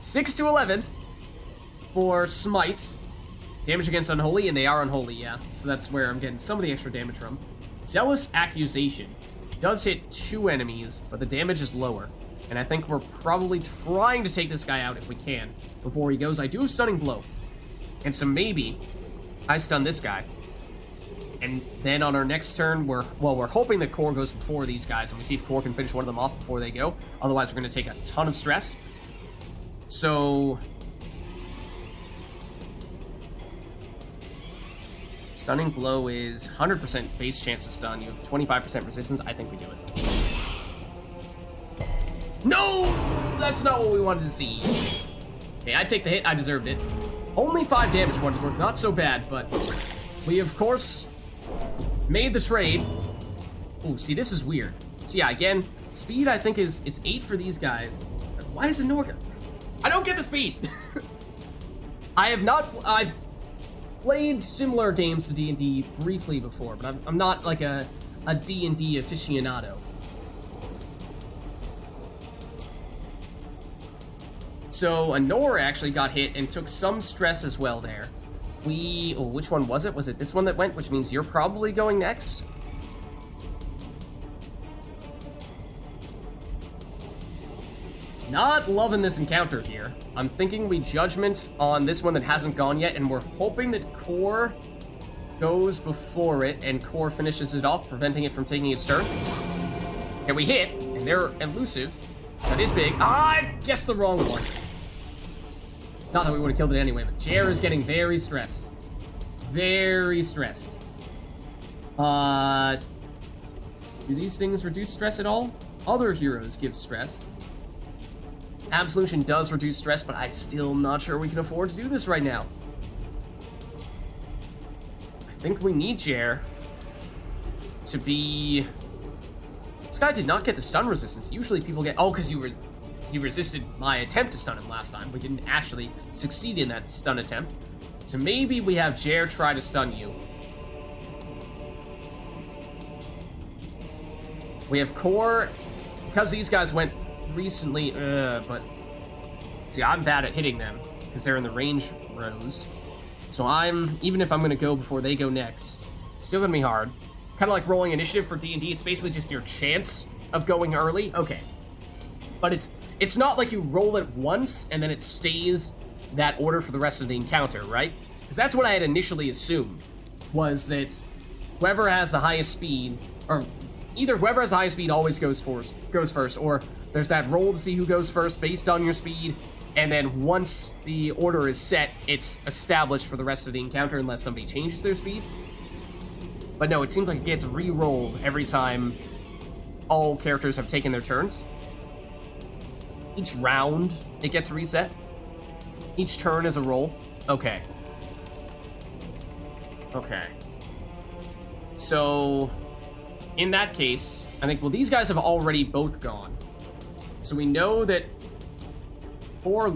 6 to 11 for Smite. Damage against Unholy, and they are Unholy, yeah. So that's where I'm getting some of the extra damage from. Zealous Accusation does hit 2 enemies, but the damage is lower. And I think we're probably trying to take this guy out if we can before he goes. I do have Stunning Blow. And so maybe I stun this guy. And then on our next turn, we're hoping that Core goes before these guys, and we see if Core can finish one of them off before they go. Otherwise, we're going to take a ton of stress. So, Stunning Blow is 100% base chance to stun. You have 25% resistance. I think we do it. No! That's not what we wanted to see. Okay, I take the hit. I deserved it. Only 5 damage once worth. Not so bad, but we, of course, made the trade. Ooh, see, this is weird. So yeah, again, speed I think it's 8 for these guys. Why is it Norga? I don't get the speed! I've played similar games to D&D briefly before, but I'm not like a D&D aficionado. So Anor actually got hit and took some stress as well there. Which one was it? Was it this one that went? Which means you're probably going next. Not loving this encounter here. I'm thinking we Judgment on this one that hasn't gone yet, and we're hoping that Core goes before it, and Core finishes it off, preventing it from taking its turn. And we hit, and they're elusive. That is big. I guessed the wrong one. Not that we would have killed it anyway, but Jer is getting very stressed. Very stressed. Do these things reduce stress at all? Other heroes give stress. Absolution does reduce stress, but I'm still not sure we can afford to do this right now. I think we need Jer to be... This guy did not get the stun resistance. Usually people get... Oh, because you resisted my attempt to stun him last time. We didn't actually succeed in that stun attempt. So maybe we have Jer try to stun you. We have Core, because these guys went recently, but see, I'm bad at hitting them because they're in the range rows. So even if I'm going to go before they go next, Still gonna be hard. Kind of like rolling initiative for D&D. It's basically just your chance of going early. Okay. But it's not like you roll it once and then it stays that order for the rest of the encounter, right? Because that's what I had initially assumed, was that whoever has the highest speed, or either whoever has the highest speed always goes first, or there's that roll to see who goes first based on your speed, and then once the order is set, it's established for the rest of the encounter unless somebody changes their speed. But no, it seems like it gets re-rolled every time all characters have taken their turns. Each round, it gets reset. Each turn is a roll. Okay. Okay. So, in that case, I think, well, these guys have already both gone. So we know that Thor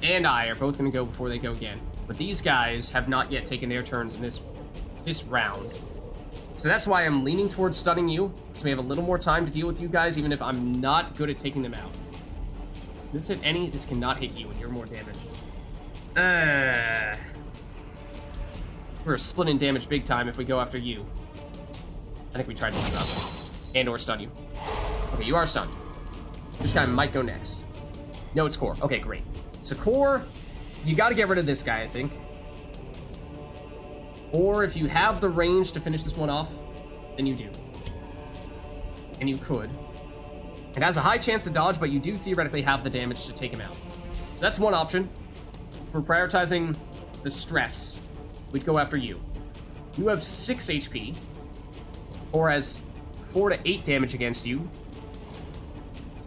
and I are both going to go before they go again. But these guys have not yet taken their turns in this round. So that's why I'm leaning towards stunning you, so we have a little more time to deal with you guys, even if I'm not good at taking them out. This hit any, this cannot hit you, and you're more damage. We're splitting damage big time if we go after you. I think we tried to do that. And or stun you. Okay, you are stunned. This guy might go next. No, it's Core. Okay, great. So Core, you gotta get rid of this guy, I think. Or if you have the range to finish this one off, then you do. And you could. It has a high chance to dodge, but you do theoretically have the damage to take him out. So that's one option. For prioritizing the stress, we'd go after you. You have 6 HP. Or has 4 to 8 damage against you.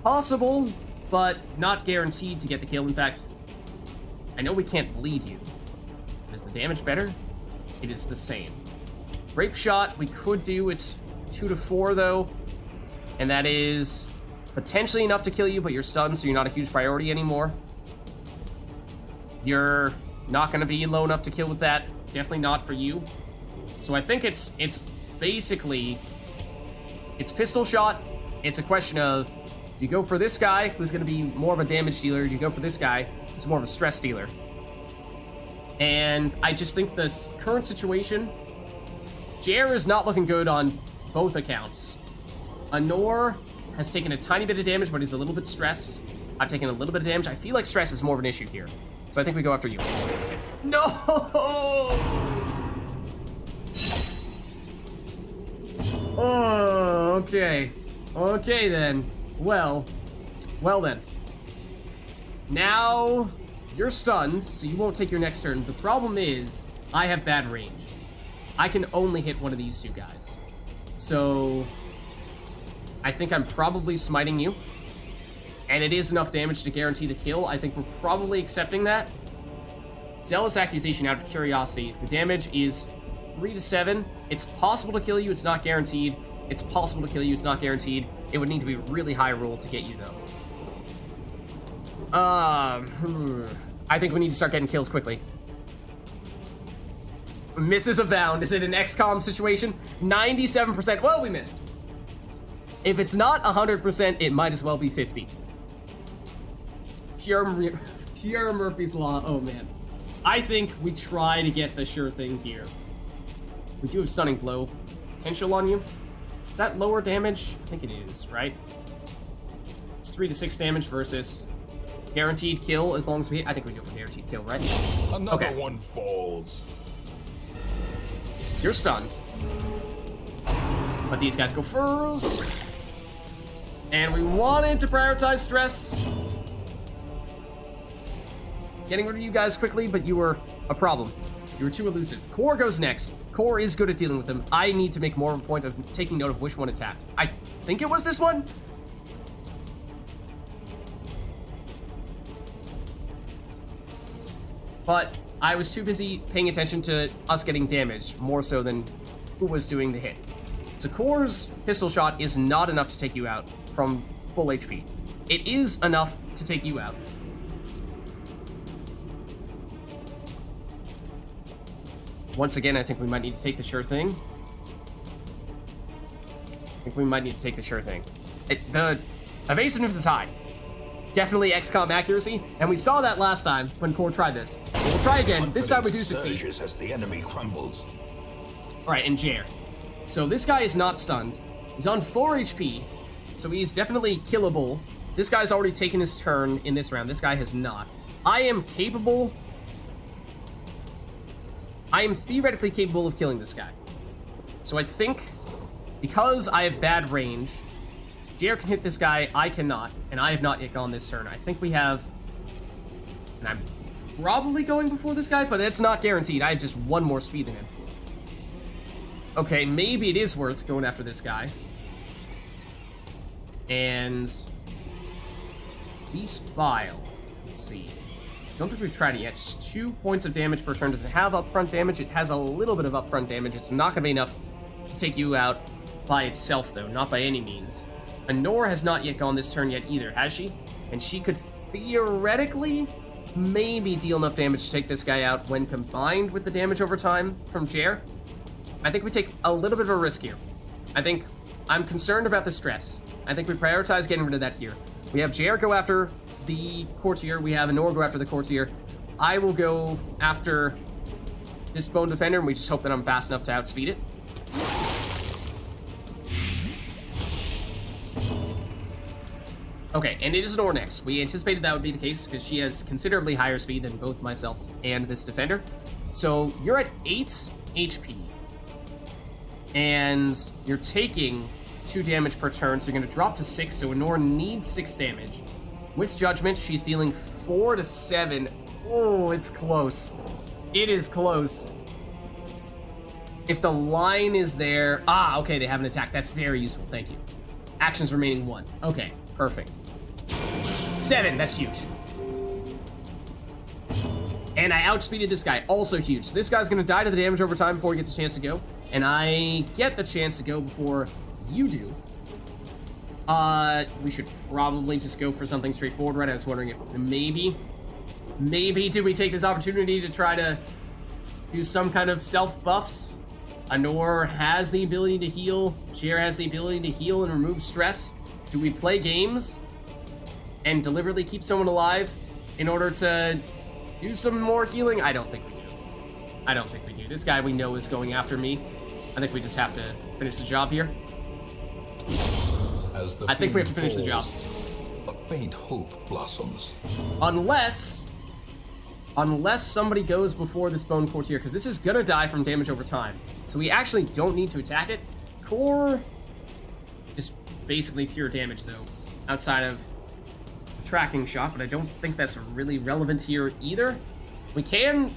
Possible, but not guaranteed to get the kill. In fact, I know we can't bleed you. Is the damage better? It is the same. Rape shot, we could do. It's 2 to 4, though. And that is potentially enough to kill you, but you're stunned, so you're not a huge priority anymore. You're not going to be low enough to kill with that. Definitely not for you. So I think it's basically... It's pistol shot. It's a question of, do you go for this guy, who's going to be more of a damage dealer? Do you go for this guy, who's more of a stress dealer? And I just think this current situation, Jer is not looking good on both accounts. Anor has taken a tiny bit of damage, but he's a little bit stressed. I've taken a little bit of damage. I feel like stress is more of an issue here. So I think we go after you. No! Oh, okay. Okay, then. Well then. Now, you're stunned, so you won't take your next turn. The problem is, I have bad range. I can only hit one of these two guys. So, I think I'm probably smiting you. And it is enough damage to guarantee the kill. I think we're probably accepting that. Zealous Accusation out of curiosity. The damage is 3 to 7. It's possible to kill you, it's not guaranteed. It's possible to kill you, it's not guaranteed. It would need to be a really high roll to get you, though. I think we need to start getting kills quickly. Misses abound. Is it an XCOM situation? 97%. Well, we missed. If it's not 100%, it might as well be 50. Pure Murphy's Law. Oh, man. I think we try to get the sure thing here. We do have Stunning Blow potential on you. Is that lower damage? I think it is, right? It's 3 to 6 damage versus guaranteed kill as long as we hit. I think we go for guaranteed kill, right? Another one falls. You're stunned. But these guys go first. And we wanted to prioritize stress. Getting rid of you guys quickly, but you were a problem. You were too elusive. Core goes next. Core is good at dealing with them. I need to make more of a point of taking note of which one attacked. I think it was this one? But I was too busy paying attention to us getting damaged, more so than who was doing the hit. So Core's pistol shot is not enough to take you out from full HP. It is enough to take you out. Once again, I think we might need to take the sure thing. The evasiveness is high. Definitely XCOM accuracy, and we saw that last time when Core tried this. We'll try again. This time we do succeed. Surges as the enemy crumbles. Alright, and Jer. So this guy is not stunned. He's on 4 HP, so he's definitely killable. This guy's already taken his turn in this round. This guy has not. I am theoretically capable of killing this guy. So I think, because I have bad range, Jer can hit this guy, I cannot, and I have not yet gone this turn. I think we have, and I'm probably going before this guy, but it's not guaranteed. I have just 1 more speed than him. Okay, maybe it is worth going after this guy. And Beast Bile. Let's see. Don't think we've tried it yet. Just 2 points of damage per turn. Does it have upfront damage? It has a little bit of upfront damage. It's not going to be enough to take you out by itself, though. Not by any means. Honor has not yet gone this turn yet either, has she? And she could theoretically maybe deal enough damage to take this guy out when combined with the damage over time from Jer. I think we take a little bit of a risk here. I'm concerned about the stress. I think we prioritize getting rid of that here. We have Jer go after the courtier. We have Honor go after the courtier. I will go after this bone defender, and we just hope that I'm fast enough to outspeed it. Okay, and it is Honor next. We anticipated that would be the case because she has considerably higher speed than both myself and this defender. So you're at 8 HP. And you're taking 2 damage per turn, so you're going to drop to 6, so Honor needs 6 damage. With Judgment, she's dealing 4 to 7. Oh, it's close. It is close. If the line is there... Ah, okay, they have an attack. That's very useful, thank you. Actions remaining 1. Okay, perfect. 7, that's huge. And I outspeeded this guy, also huge. So this guy's going to die to the damage over time before he gets a chance to go. And I get the chance to go before you do. We should probably just go for something straightforward, right? I was wondering if maybe do we take this opportunity to try to do some kind of self-buffs? Honor has the ability to heal. Jer has the ability to heal and remove stress. Do we play games and deliberately keep someone alive in order to do some more healing? I don't think we do. I don't think we do. This guy we know is going after me. I think we just have to finish the job here. I think we have to finish the job. A faint hope blossoms. Unless somebody goes before this bone courtier, because this is gonna die from damage over time. So we actually don't need to attack it. Core is basically pure damage, though, outside of the tracking shot, but I don't think that's really relevant here either. We can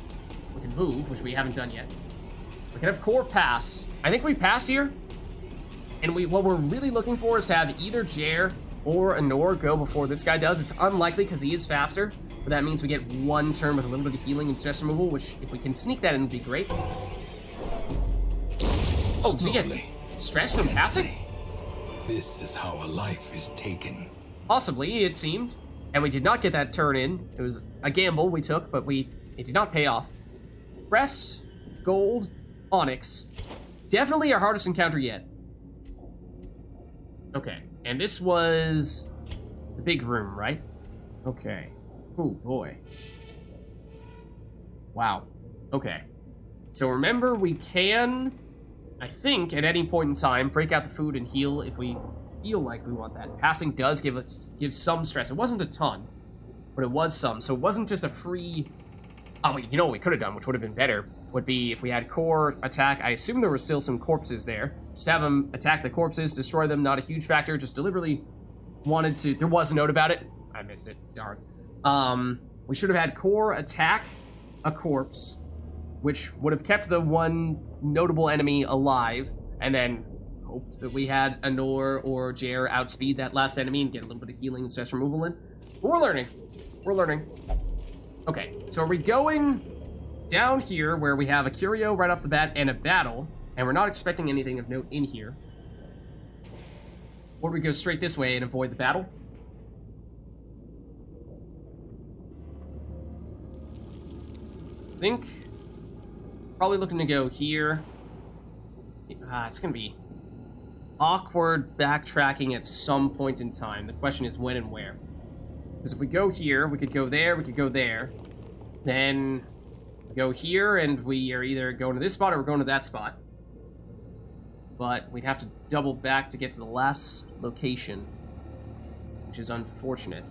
move, which we haven't done yet. We can have Core pass. I think we pass here. And what we're really looking for is to have either Jer or Honor go before this guy does. It's unlikely because he is faster, but that means we get 1 turn with a little bit of healing and stress removal, which, if we can sneak that in, would be great. Oh, does he get stress from passing? This is how a life is taken. Possibly, it seemed. And we did not get that turn in. It was a gamble we took, but it did not pay off. Press, Gold, Onyx. Definitely our hardest encounter yet. Okay, and this was the big room, right? Okay. Oh, boy. Wow. Okay. So remember, we can, I think, at any point in time, break out the food and heal if we feel like we want that. Passing does give some stress. It wasn't a ton, but it was some. So it wasn't just a free... Oh, you know what we could have done, which would have been better, would be if we had Core attack. I assume there were still some corpses there. Just have them attack the corpses, destroy them, not a huge factor. Just deliberately wanted to... There was a note about it. I missed it. Darn. We should have had Core attack a corpse, which would have kept the one notable enemy alive, and then hoped that we had Honor or Jer outspeed that last enemy and get a little bit of healing and stress removal in. But we're learning. We're learning. Okay, so are we going down here where we have a curio right off the bat and a battle, and we're not expecting anything of note in here? Or do we go straight this way and avoid the battle? I think probably looking to go here. It's gonna be awkward backtracking at some point in time. The question is when and where. Because if we go here, we could go there, we could go there. Then we go here, and we are either going to this spot or we're going to that spot. but we'd have to double back to get to the last location, which is unfortunate.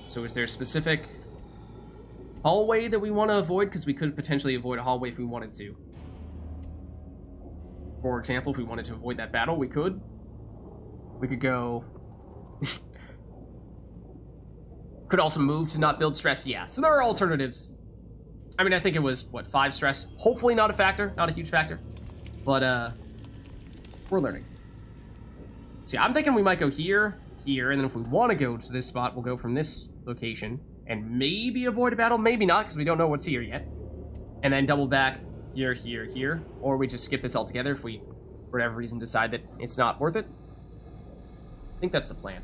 So is there a specific hallway that we want to avoid? Because we could potentially avoid a hallway if we wanted to. For example, if we wanted to avoid that battle, we could. We could go... Could also move to not build stress. Yeah, so there are alternatives. I mean, I think it was, what, 5 stress? Hopefully not a factor, not a huge factor. But, we're learning. See, I'm thinking we might go here, here, and then if we want to go to this spot, we'll go from this location and maybe avoid a battle, maybe not, because we don't know what's here yet. And then double back here, here, here. Or we just skip this altogether if we, for whatever reason, decide that it's not worth it. I think that's the plan.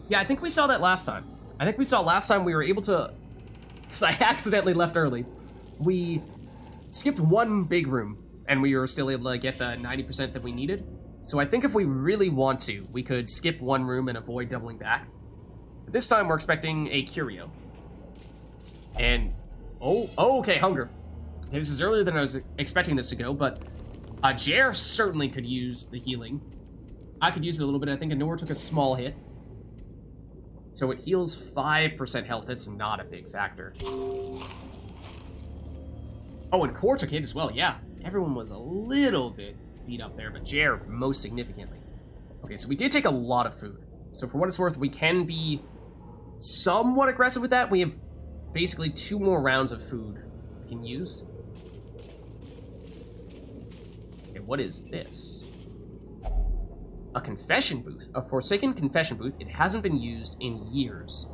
Yeah, I think we saw that last time. I think we saw last time we were able to... Because I accidentally left early. We skipped one big room, and we were still able to get the 90% that we needed. So I think if we really want to, we could skip one room and avoid doubling back. But this time we're expecting a curio. And... Oh, okay, hunger. Okay, this is earlier than I was expecting this to go, but... Jer certainly could use the healing. I could use it a little bit. I think Anor took a small hit. So it heals 5% health. That's not a big factor. Oh, and Core took hit as well. Yeah, everyone was a little bit beat up there, but Jer most significantly. Okay, so we did take a lot of food. So for what it's worth, we can be somewhat aggressive with that. We have basically 2 more rounds of food we can use. Okay, what is this? A confession booth. A Forsaken confession booth. It hasn't been used in years.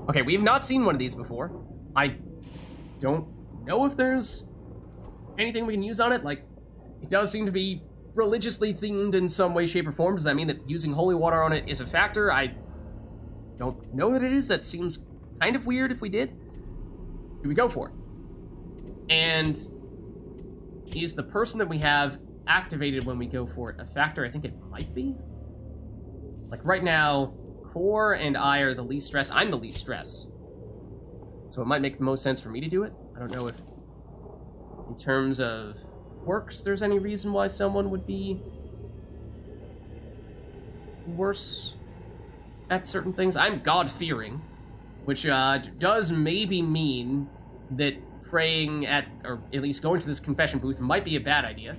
Okay, we have not seen one of these before. I don't know if there's anything we can use on it. Like, it does seem to be religiously themed in some way, shape, or form. Does that mean that using holy water on it is a factor? I don't know that it is. That seems kind of weird if we did. Do we go for it? And is the person that we have activated when we go for it a factor? I think it might be. Like right now, Core and I are the least stressed. I'm the least stressed. So it might make the most sense for me to do it. I don't know if, in terms of works, there's any reason why someone would be worse at certain things. I'm God-fearing, which does maybe mean that praying at, or at least going to this confession booth might be a bad idea.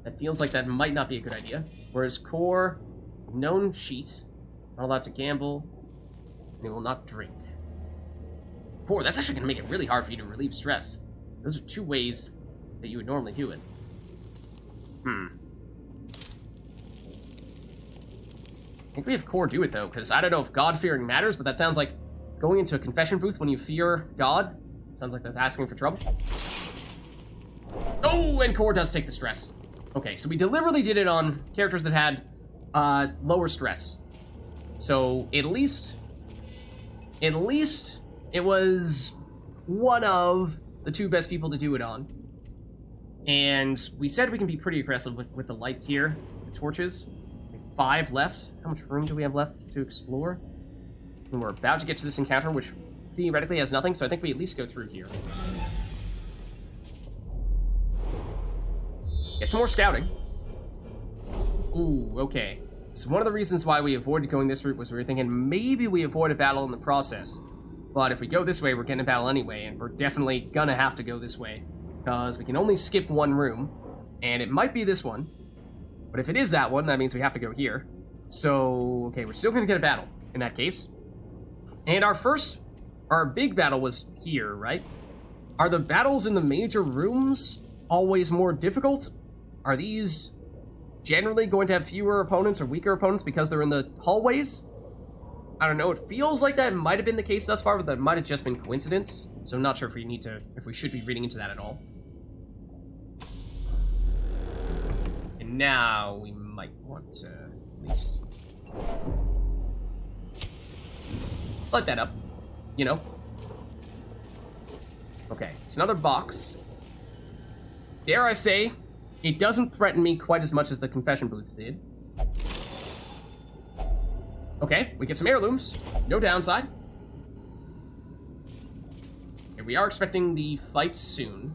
That feels like that might not be a good idea. Whereas Core, known cheat, not allowed to gamble, and he will not drink. Core, that's actually going to make it really hard for you to relieve stress. Those are 2 ways that you would normally do it. I think we have Core do it, though, because I don't know if God-fearing matters, but that sounds like going into a confession booth when you fear God. Sounds like that's asking for trouble. Oh, and Core does take the stress. Okay, so we deliberately did it on characters that had lower stress. So at least it was one of the 2 best people to do it on. And we said we can be pretty aggressive with the lights here, the torches. We have 5 left. How much room do we have left to explore? And we're about to get to this encounter, which theoretically has nothing, so I think we at least go through here. Get some more scouting. Ooh, okay. So one of the reasons why we avoided going this route was we were thinking maybe we avoid a battle in the process. But if we go this way, we're getting a battle anyway, and we're definitely gonna have to go this way. Because we can only skip one room, and it might be this one. But if it is that one, that means we have to go here. So, okay, we're still gonna get a battle in that case. And our big battle was here, right? Are the battles in the major rooms always more difficult? Are these generally going to have fewer opponents or weaker opponents because they're in the hallways? I don't know, it feels like that might have been the case thus far, but that might have just been coincidence. So I'm not sure if we should be reading into that at all. And now we might want to at least light that up, you know? Okay, it's another box. Dare I say, it doesn't threaten me quite as much as the confession booth did. Okay, we get some heirlooms. No downside. And we are expecting the fight soon.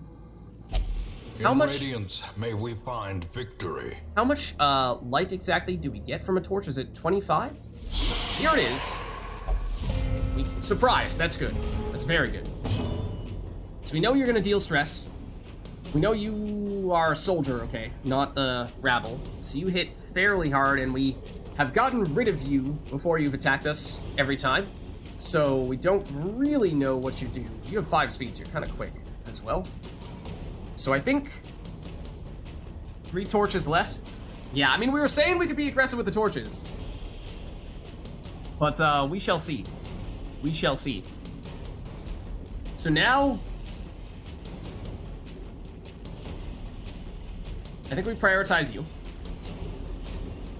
How much Radiance, may we find victory. How much light exactly do we get from a torch? Is it 25? Here it is. Surprise, that's good. That's very good. So we know you're gonna deal stress. We know you are a soldier, okay, not the rabble. So you hit fairly hard, and we have gotten rid of you before you've attacked us every time. So we don't really know what you do. You have 5 speeds, you're kind of quick as well. So I think 3 torches left. Yeah, I mean, we were saying we could be aggressive with the torches. But we shall see. We shall see. So now, I think we prioritize you.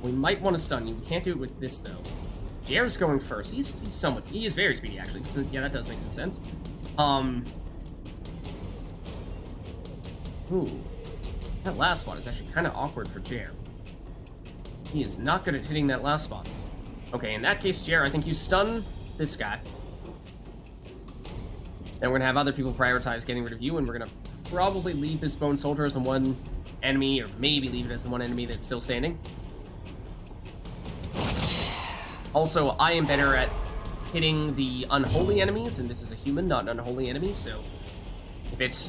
We might want to stun you. We can't do it with this, though. Jared's going first. He is very speedy, actually. So, yeah, that does make some sense. Ooh. That last spot is actually kind of awkward for Jer. He is not good at hitting that last spot. Okay, in that case, Jer, I think you stun this guy. Then we're going to have other people prioritize getting rid of you, and we're going to probably leave this Bone Soldier as the one enemy, or maybe leave it as the one enemy that's still standing. Also, I am better at hitting the unholy enemies, and this is a human, not an unholy enemy, so if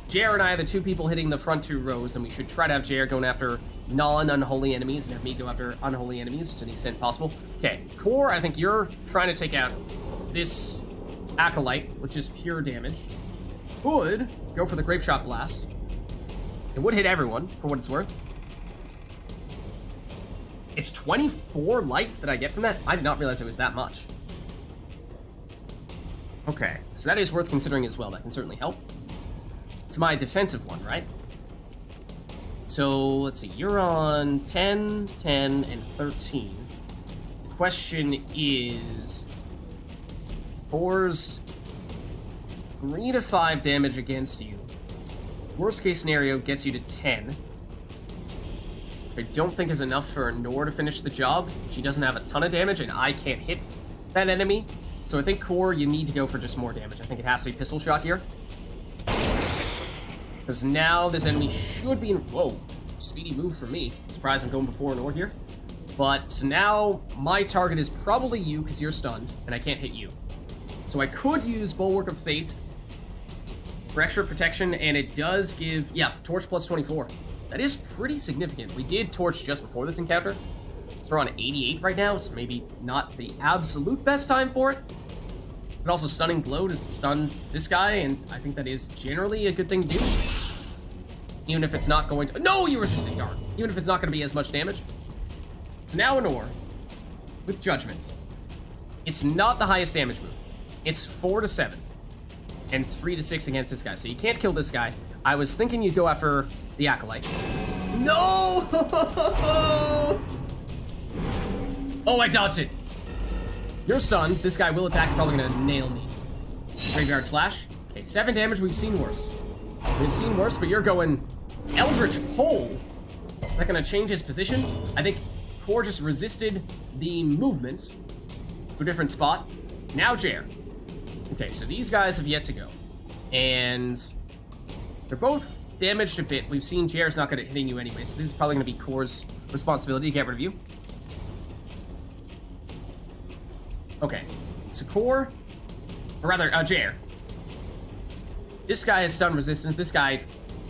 Jer and I are the 2 people hitting the front 2 rows, then we should try to have Jer going after non-unholy enemies, and have me go after unholy enemies to the extent possible. Okay, Core, I think you're trying to take out this Acolyte, which is pure damage. Would go for the Grape Shot Blast. It would hit everyone, for what it's worth. It's 24 light that I get from that? I did not realize it was that much. Okay, so that is worth considering as well. That can certainly help. It's my defensive one, right? So, let's see. You're on 10, 10, and 13. The question is, Core's 3 to 5 damage against you. Worst case scenario gets you to 10. I don't think is enough for Nor to finish the job. She doesn't have a ton of damage, and I can't hit that enemy. So I think Core, you need to go for just more damage. I think it has to be pistol shot here. Because now this enemy should be in... Whoa. Speedy move for me. Surprised I'm going before Nor here. But, so now my target is probably you, because you're stunned, and I can't hit you. So I could use Bulwark of Faith for extra protection, and it does give... Yeah, Torch plus 24. That is pretty significant. We did Torch just before this encounter. So we're on 88 right now. It's maybe not the absolute best time for it. But also Stunning Blow to stun this guy, and I think that is generally a good thing to do. Even if it's not going to... No, you resisted guard. Even if it's not going to be as much damage. So now Nor, with Judgment. It's not the highest damage move. It's 4 to 7. And 3 to 6 against this guy. So you can't kill this guy. I was thinking you'd go after the Acolyte. No! Oh, I dodged it. You're stunned. This guy will attack. Probably gonna nail me. Graveyard Slash. Okay, 7 damage. We've seen worse. We've seen worse, but you're going Eldritch Pole. Is that gonna change his position? I think Core just resisted the movements to a different spot. Now Jer. Okay, so these guys have yet to go. And they're both damaged a bit. We've seen Jer's not good at hitting you anyway, so this is probably going to be Core's responsibility to get rid of you. Okay, so Core, or rather, Jer. This guy has stun resistance. This guy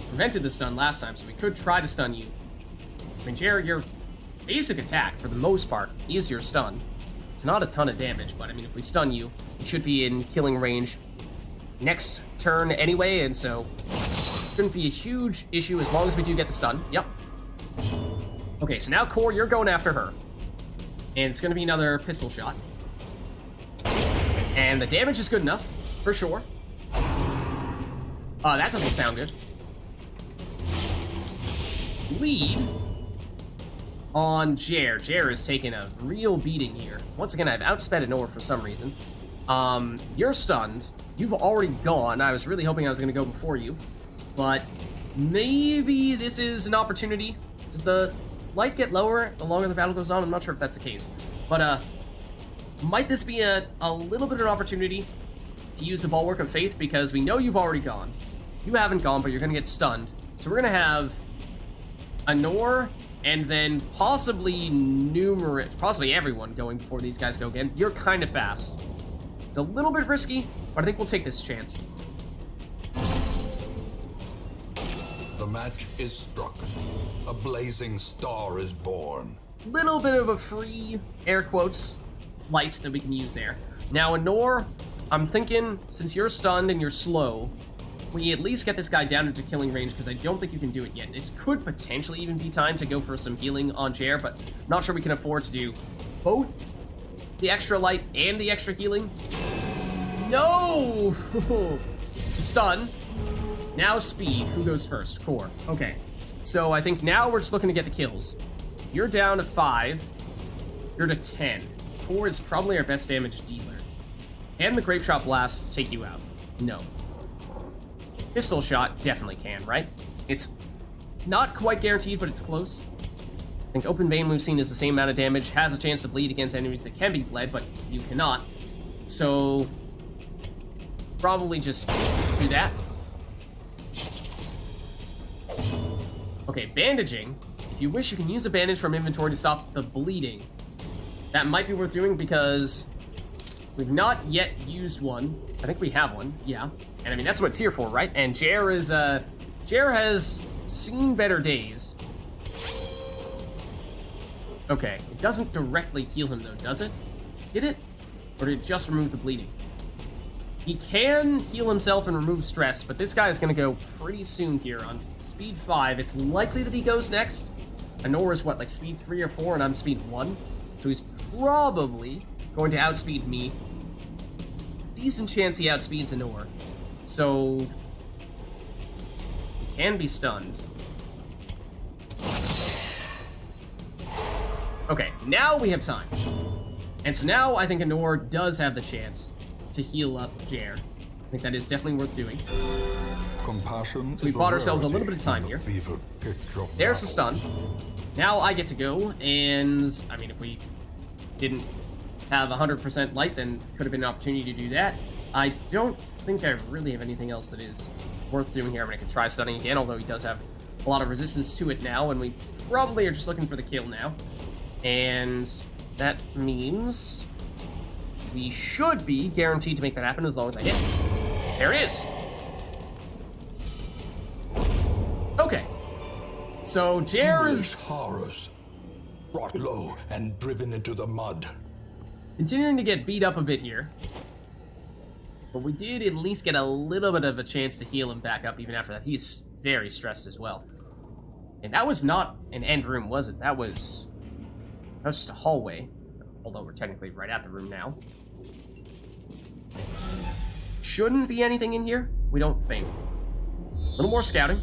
prevented the stun last time, so we could try to stun you. I mean, Jer, your basic attack, for the most part, is your stun. It's not a ton of damage, but I mean, if we stun you, you should be in killing range next turn anyway, and so shouldn't be a huge issue as long as we do get the stun. Yep. Okay, so now Core, you're going after her. And it's going to be another pistol shot. And the damage is good enough, for sure. That doesn't sound good. Lead on Jer. Jer is taking a real beating here. Once again, I've outsped Nor for some reason. You're stunned. You've already gone. I was really hoping I was going to go before you. But maybe this is an opportunity. Does the light get lower the longer the battle goes on? I'm not sure if that's the case. But, might this be a little bit of an opportunity to use the Bulwark of Faith? Because we know you've already gone. You haven't gone, but you're going to get stunned. So we're going to have Anor and then possibly possibly everyone going before these guys go again. You're kind of fast. It's a little bit risky, but I think we'll take this chance. The match is struck. A blazing star is born. Little bit of a free, air quotes, light that we can use there. Now, Anor, I'm thinking, since you're stunned and you're slow, we at least get this guy down into killing range, because I don't think you can do it yet. This could potentially even be time to go for some healing on Jer, but not sure we can afford to do both the extra light and the extra healing. No! Stun. Now speed. Who goes first? Core. Okay. So I think now we're just looking to get the kills. You're down to 5. You're to 10. Core is probably our best damage dealer. And the Grape Shot Blast take you out. No. Pistol Shot definitely can, right? It's not quite guaranteed, but it's close. I think Open Vein we've seen is the same amount of damage, has a chance to bleed against enemies that can be bled, but you cannot. So, probably just do that. Okay, bandaging. If you wish, you can use a bandage from inventory to stop the bleeding. That might be worth doing because we've not yet used one. I think we have one, yeah. And I mean, that's what it's here for, right? And Jer has seen better days. Okay, it doesn't directly heal him though, does it? Did it? Or did it just remove the bleeding? He can heal himself and remove stress, but this guy is gonna go pretty soon here on speed 5. It's likely that he goes next. Anor is what, like speed 3 or 4, and I'm speed 1? So he's probably going to outspeed me. Decent chance he outspeeds Anor. So he can be stunned. Okay, now we have time. And so now I think Anor does have the chance to heal up Jer. I think that is definitely worth doing. Compassion. So we bought ourselves a little bit of time here. There's the stun. Now I get to go, and I mean, if we didn't have 100% light, then could have been an opportunity to do that. I don't think I really have anything else that is worth doing here. I mean, I could try stunning again, although he does have a lot of resistance to it now, and we probably are just looking for the kill now. And that means we should be guaranteed to make that happen as long as I hit. There it is. Okay. So Jer is horrors, brought low and driven into the mud. Continuing to get beat up a bit here. But we did at least get a little bit of a chance to heal him back up even after that. He's very stressed as well. And that was not an end room, was it? That was just a hallway. Although we're technically right at the room now. Shouldn't be anything in here, we don't think. A little more scouting.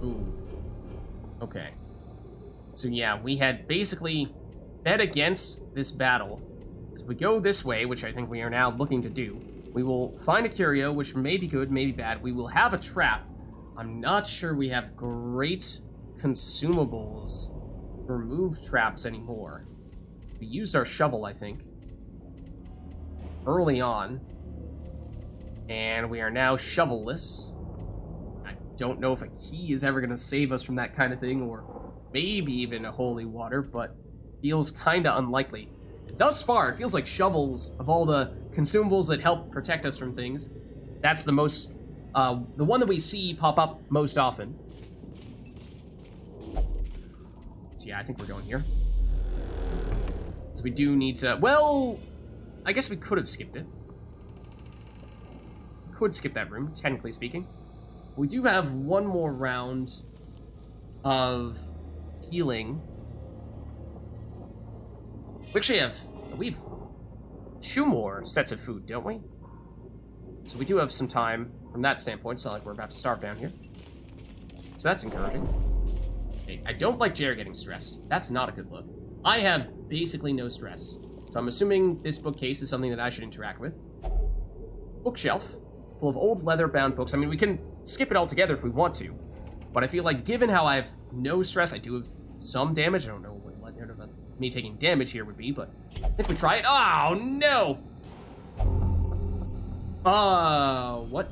Ooh. Okay. So yeah, we had basically bet against this battle. So if we go this way, which I think we are now looking to do, we will find a curio, which may be good, may be bad. We will have a trap. I'm not sure we have great consumables to remove traps anymore. We used our shovel, I think, early on, and we are now shovel-less. I don't know if a key is ever going to save us from that kind of thing, or maybe even a holy water, but feels kind of unlikely. Thus far, it feels like shovels, of all the consumables that help protect us from things, that's the most, the one that we see pop up most often. So yeah, I think we're going here. So we do need to, well, I guess we could have skipped it. We could skip that room, technically speaking. We do have one more round of healing. We actually have, we've 2 more sets of food, don't we? So we do have some time from that standpoint. It's not like we're about to starve down here. So that's encouraging. Hey, I don't like Jer getting stressed. That's not a good look. I have basically no stress. So I'm assuming this bookcase is something that I should interact with. Bookshelf, full of old leather-bound books. I mean, we can skip it altogether if we want to. But I feel like given how I have no stress, I do have some damage. I don't know what me taking damage here would be, but I think we try it. Oh, no! What?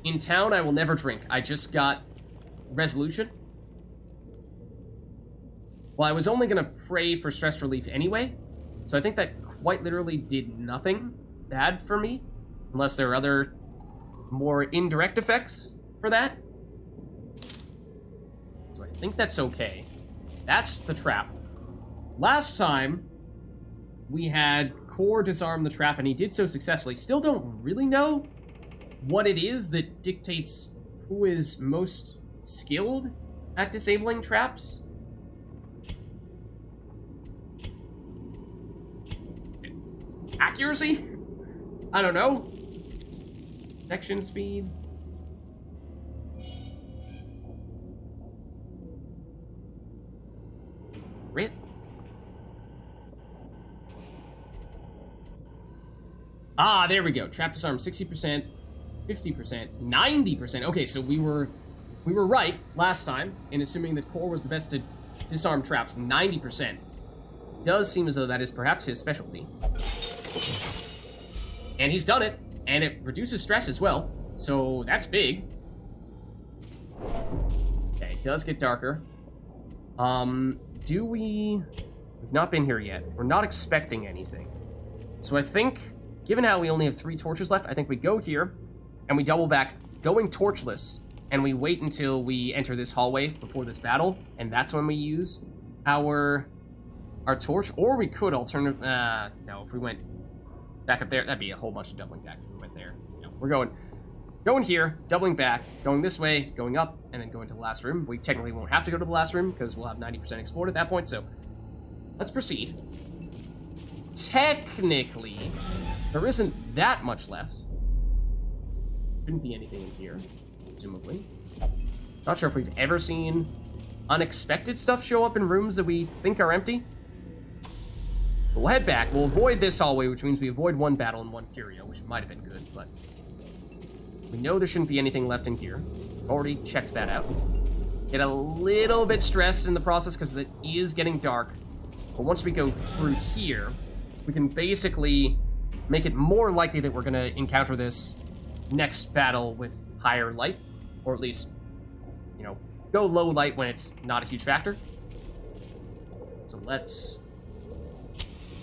In town, I will never drink. I just got resolution. Well, I was only gonna pray for stress relief anyway, so I think that quite literally did nothing bad for me, unless there are other more indirect effects for that. So I think that's okay. That's the trap. Last time, we had Core disarm the trap, and he did so successfully. Still don't really know what it is that dictates who is most skilled at disabling traps. Accuracy? I don't know. Detection speed? Grit? Ah, there we go. Trap disarm 60%, 50%, 90%. Okay, so we were right last time in assuming that Core was the best to disarm traps. 90%. Does seem as though that is perhaps his specialty. And he's done it, and it reduces stress as well, so that's big. Okay, it does get darker. We've not been here yet. We're not expecting anything. So I think, given how we only have 3 torches left, I think we go here, and we double back, going torchless, and we wait until we enter this hallway before this battle, and that's when we use our torch, or we could alternative, no, if we went back up there, that'd be a whole bunch of doubling back if we went there. No, we're going here, doubling back, going this way, going up, and then going to the last room. We technically won't have to go to the last room, because we'll have 90% explored at that point, so let's proceed. Technically, there isn't that much left. Shouldn't be anything in here, presumably. Not sure if we've ever seen unexpected stuff show up in rooms that we think are empty. But we'll head back. We'll avoid this hallway, which means we avoid 1 battle and 1 curio, which might have been good, but we know there shouldn't be anything left in here. Already checked that out. Get a little bit stressed in the process because it is getting dark. But once we go through here, we can basically make it more likely that we're going to encounter this next battle with higher light, or at least, you know, go low light when it's not a huge factor. So let's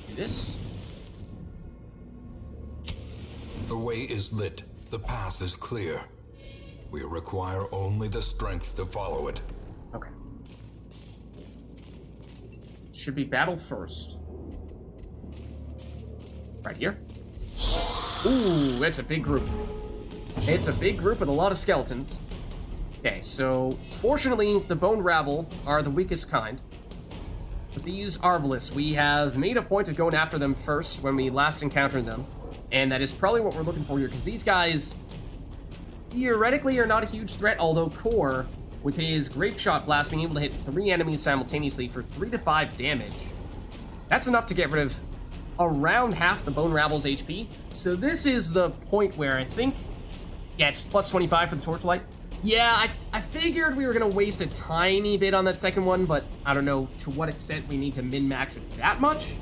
do this. The way is lit. The path is clear. We require only the strength to follow it. Okay. Should be battle first. Right here. Ooh, it's a big group. It's a big group with a lot of skeletons. Okay, so fortunately, the bone rabble are the weakest kind. But these arbalists, we have made a point of going after them first when we last encountered them. And that is probably what we're looking for here, because these guys theoretically are not a huge threat, although Core, with his Grape Shot Blast, being able to hit 3 enemies simultaneously for 3 to 5 damage. That's enough to get rid of around half the Bone Rabble's HP. So this is the point where I think, yeah, it's plus 25 for the Torchlight. Yeah, I figured we were going to waste a tiny bit on that second one, but I don't know to what extent we need to min-max it that much.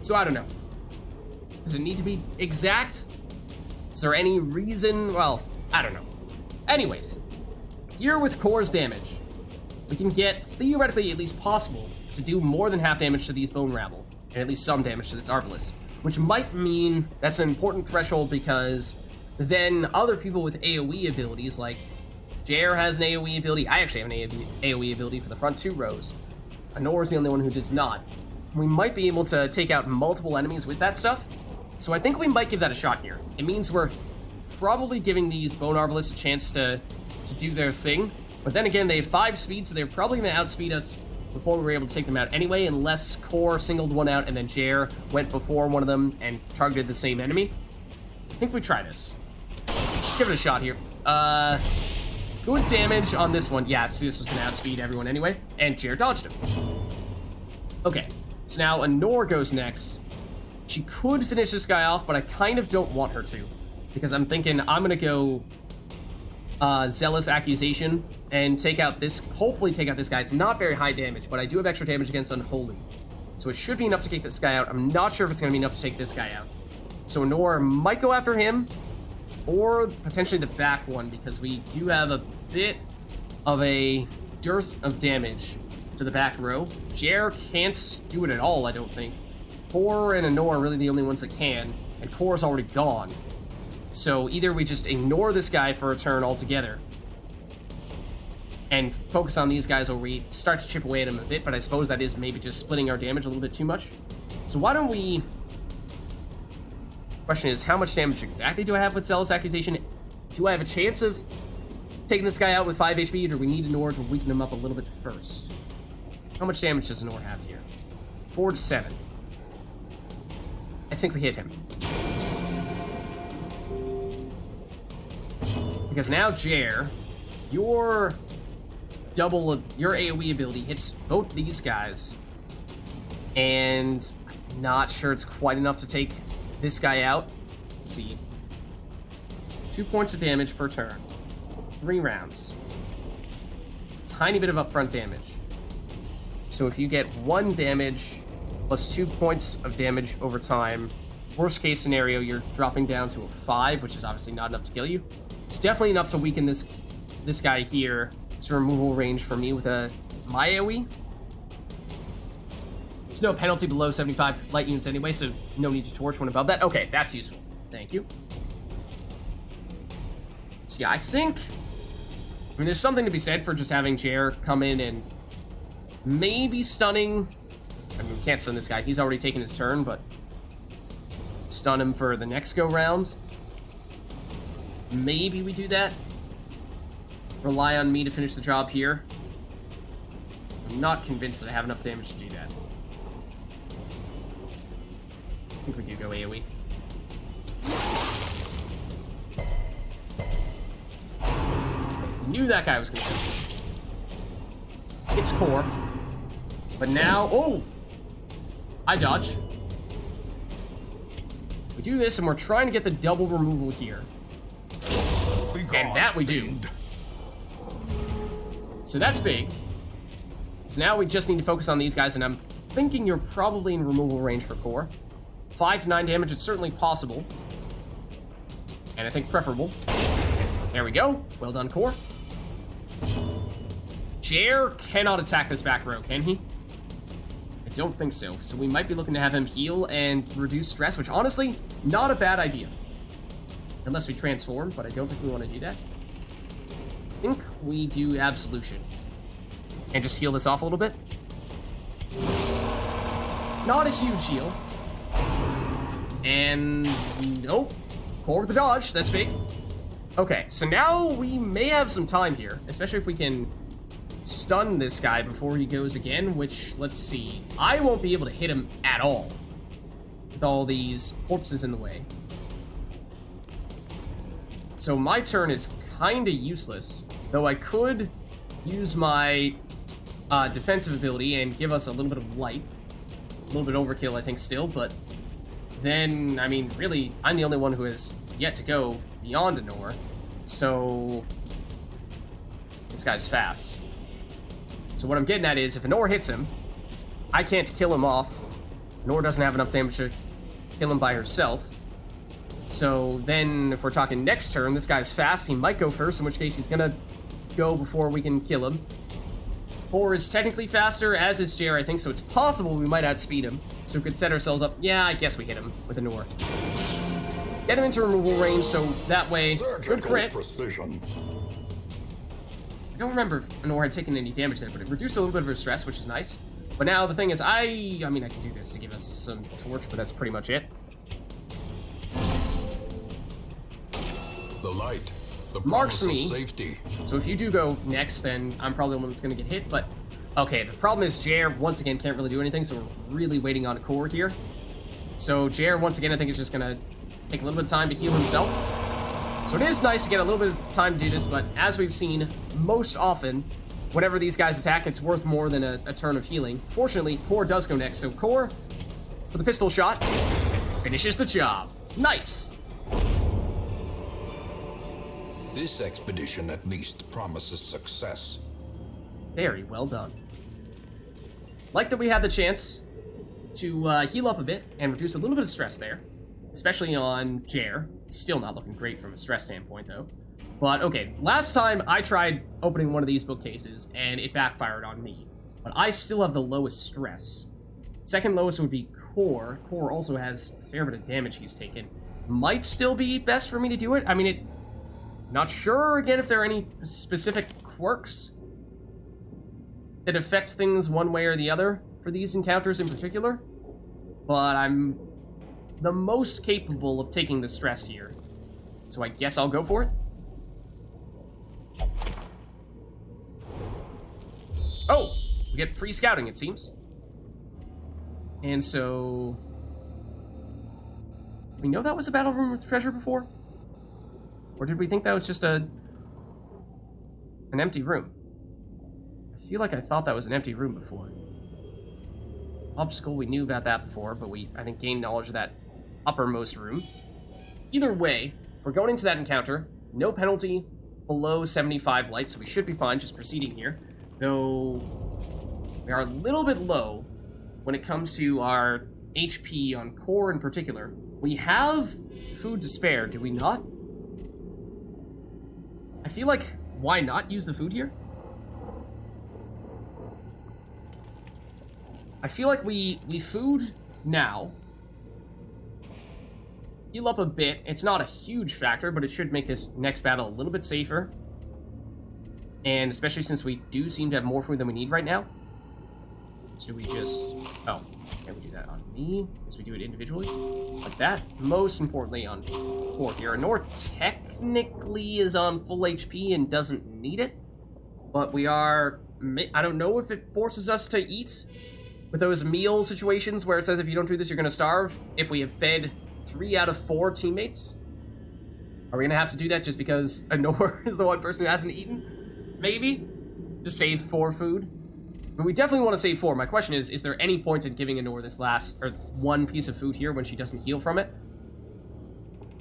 So I don't know. Does it need to be exact? Is there any reason? Well, I don't know. Anyways, here with Core's damage, we can get, theoretically at least possible, to do more than half damage to these Bone Rabble, and at least some damage to this Arbalest, which might mean that's an important threshold because then other people with AoE abilities, like Jer has an AoE ability, I actually have an AoE ability for the front 2 rows. Anor's the only one who does not. We might be able to take out multiple enemies with that stuff, so I think we might give that a shot here. It means we're probably giving these Bone Arbalists a chance to do their thing, but then again, they have 5 speed, so they're probably going to outspeed us before we were able to take them out anyway, unless Core singled one out and then Jer went before one of them and targeted the same enemy. I think we try this. Let's give it a shot here. Good damage on this one. Yeah, see, this was going to outspeed everyone anyway, and Jer dodged him. Okay, so now Anor goes next. She could finish this guy off, but I kind of don't want her to, because I'm thinking I'm going to go Zealous Accusation and take out this, hopefully take out this guy. It's not very high damage, but I do have extra damage against Unholy. So it should be enough to take this guy out. I'm not sure if it's going to be enough to take this guy out. So Nor might go after him, or potentially the back one, because we do have a bit of a dearth of damage to the back row. Jer can't do it at all, I don't think. Kor and Anor are really the only ones that can, and Kor's already gone. So either we just ignore this guy for a turn altogether and focus on these guys, or we start to chip away at him a bit, but I suppose that is maybe just splitting our damage a little bit too much. So why don't we... Question is, how much damage exactly do I have with Zealous Accusation? Do I have a chance of taking this guy out with 5 HP, or do we need Anor to weaken him up a little bit first? How much damage does Anor have here? 4 to 7. I think we hit him. Because now, Jer, your AoE ability hits both these guys. And I'm not sure it's quite enough to take this guy out. Let's see. 2 points of damage per turn. 3 rounds. Tiny bit of upfront damage. So if you get 1 damage plus 2 points of damage over time, worst case scenario, you're dropping down to a 5, which is obviously not enough to kill you. It's definitely enough to weaken this guy here to removal range for me with my AoE. There's no penalty below 75 light units anyway, so no need to torch one above that. Okay, that's useful. Thank you. So yeah, I think... I mean, there's something to be said for just having Jer come in and maybe stunning... I mean, we can't stun this guy. He's already taken his turn, but... stun him for the next go-round. Maybe we do that. Rely on me to finish the job here. I'm not convinced that I have enough damage to do that. I think we do go AoE. Knew that guy was gonna go. It's Kor. But now... Oh! I dodge. We do this, and we're trying to get the double removal here. And that we do. So that's big. So now we just need to focus on these guys, and I'm thinking you're probably in removal range for Kor. 5 to 9 damage, it's certainly possible. And I think preferable. There we go. Well done, Kor. Jer cannot attack this back row, can he? I don't think so. So we might be looking to have him heal and reduce stress, which honestly, not a bad idea. Unless we transform, but I don't think we want to do that. I think we do Absolution. And just heal this off a little bit. Not a huge heal. And nope. Kor with the dodge, that's big. Okay, so now we may have some time here, especially if we can stun this guy before he goes again, which, let's see. I won't be able to hit him at all with all these corpses in the way. So my turn is kind of useless, though I could use my defensive ability and give us a little bit of light. A little bit overkill, I think, still, but then, I mean, really, I'm the only one who has yet to go beyond Anor, so this guy's fast. So what I'm getting at is, if Anor hits him, I can't kill him off. Anor doesn't have enough damage to kill him by herself. So then, if we're talking next turn, this guy's fast, he might go first, in which case he's gonna go before we can kill him. Kor is technically faster, as is Jer, I think, so it's possible we might outspeed him. So we could set ourselves up. Yeah, I guess we hit him with Anor. Get him into removal range, so that way, good crit. Precision. I don't remember if Anor had taken any damage there, but it reduced a little bit of her stress, which is nice. But now the thing is, I mean, I can do this to give us some torch, but that's pretty much it. The light. The Marks promise of me. safety. So if you do go next, then I'm probably the one that's going to get hit, but... Okay, the problem is Jer, once again, can't really do anything, so we're really waiting on Kor here. So Jer, once again, I think is just going to take a little bit of time to heal himself. So it is nice to get a little bit of time to do this, but as we've seen, most often, whenever these guys attack, it's worth more than a turn of healing. Fortunately, Kor does go next, so Kor, for the pistol shot, finishes the job. Nice! This expedition at least promises success. Very well done. Like that we had the chance to heal up a bit and reduce a little bit of stress there, especially on Jer. Still not looking great from a stress standpoint, though. But, okay, last time I tried opening one of these bookcases, and it backfired on me. But I still have the lowest stress. Second lowest would be Core. Core also has a fair bit of damage he's taken. Might still be best for me to do it. I mean, not sure, again, if there are any specific quirks that affect things one way or the other for these encounters in particular. But I'm the most capable of taking the stress here. So I guess I'll go for it. Oh! We get free scouting, it seems. And so... we know that was a battle room with treasure before? Or did we think that was just an empty room? I feel like I thought that was an empty room before. Obstacle, we knew about that before, but we, I think, gained knowledge of that uppermost room. Either way, we're going into that encounter. No penalty below 75 light, so we should be fine just proceeding here. Though we are a little bit low when it comes to our HP on Core in particular. We have food to spare, do we not? I feel like, why not use the food here? I feel like we food now. Heal up a bit. It's not a huge factor, but it should make this next battle a little bit safer. And especially since we do seem to have more food than we need right now. So do we just... oh, can we do that on me? As we do it individually? Like that. Most importantly on Core here. Nor technically is on full HP and doesn't need it. But we are... I don't know if it forces us to eat with those meal situations where it says if you don't do this, you're going to starve. If we have fed 3 out of 4 teammates. Are we going to have to do that just because Anor is the one person who hasn't eaten? Maybe? Just save 4 food? But we definitely want to save 4. My question is there any point in giving Anor this last, or 1 piece of food here when she doesn't heal from it?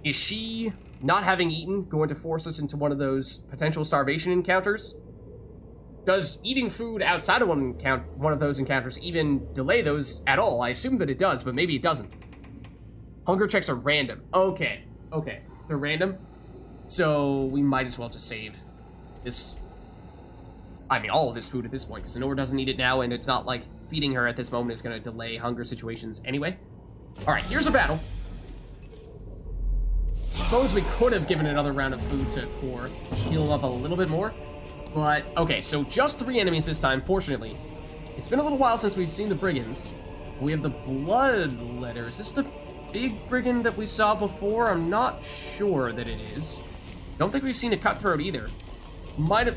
Is she, not having eaten, going to force us into one of those potential starvation encounters? Does eating food outside of one of those encounters even delay those at all? I assume that it does, but maybe it doesn't. Hunger checks are random. Okay. Okay. They're random. So we might as well just save this... I mean, all of this food at this point, because Anor doesn't need it now, and it's not like feeding her at this moment is going to delay hunger situations anyway. Alright, here's a battle. I suppose we could have given another round of food to Core, heal up a little bit more. But, okay, so just 3 enemies this time, fortunately. It's been a little while since we've seen the brigands. We have the bloodletter. Is this the big brigand that we saw before? I'm not sure that it is. Don't think we've seen a cutthroat either.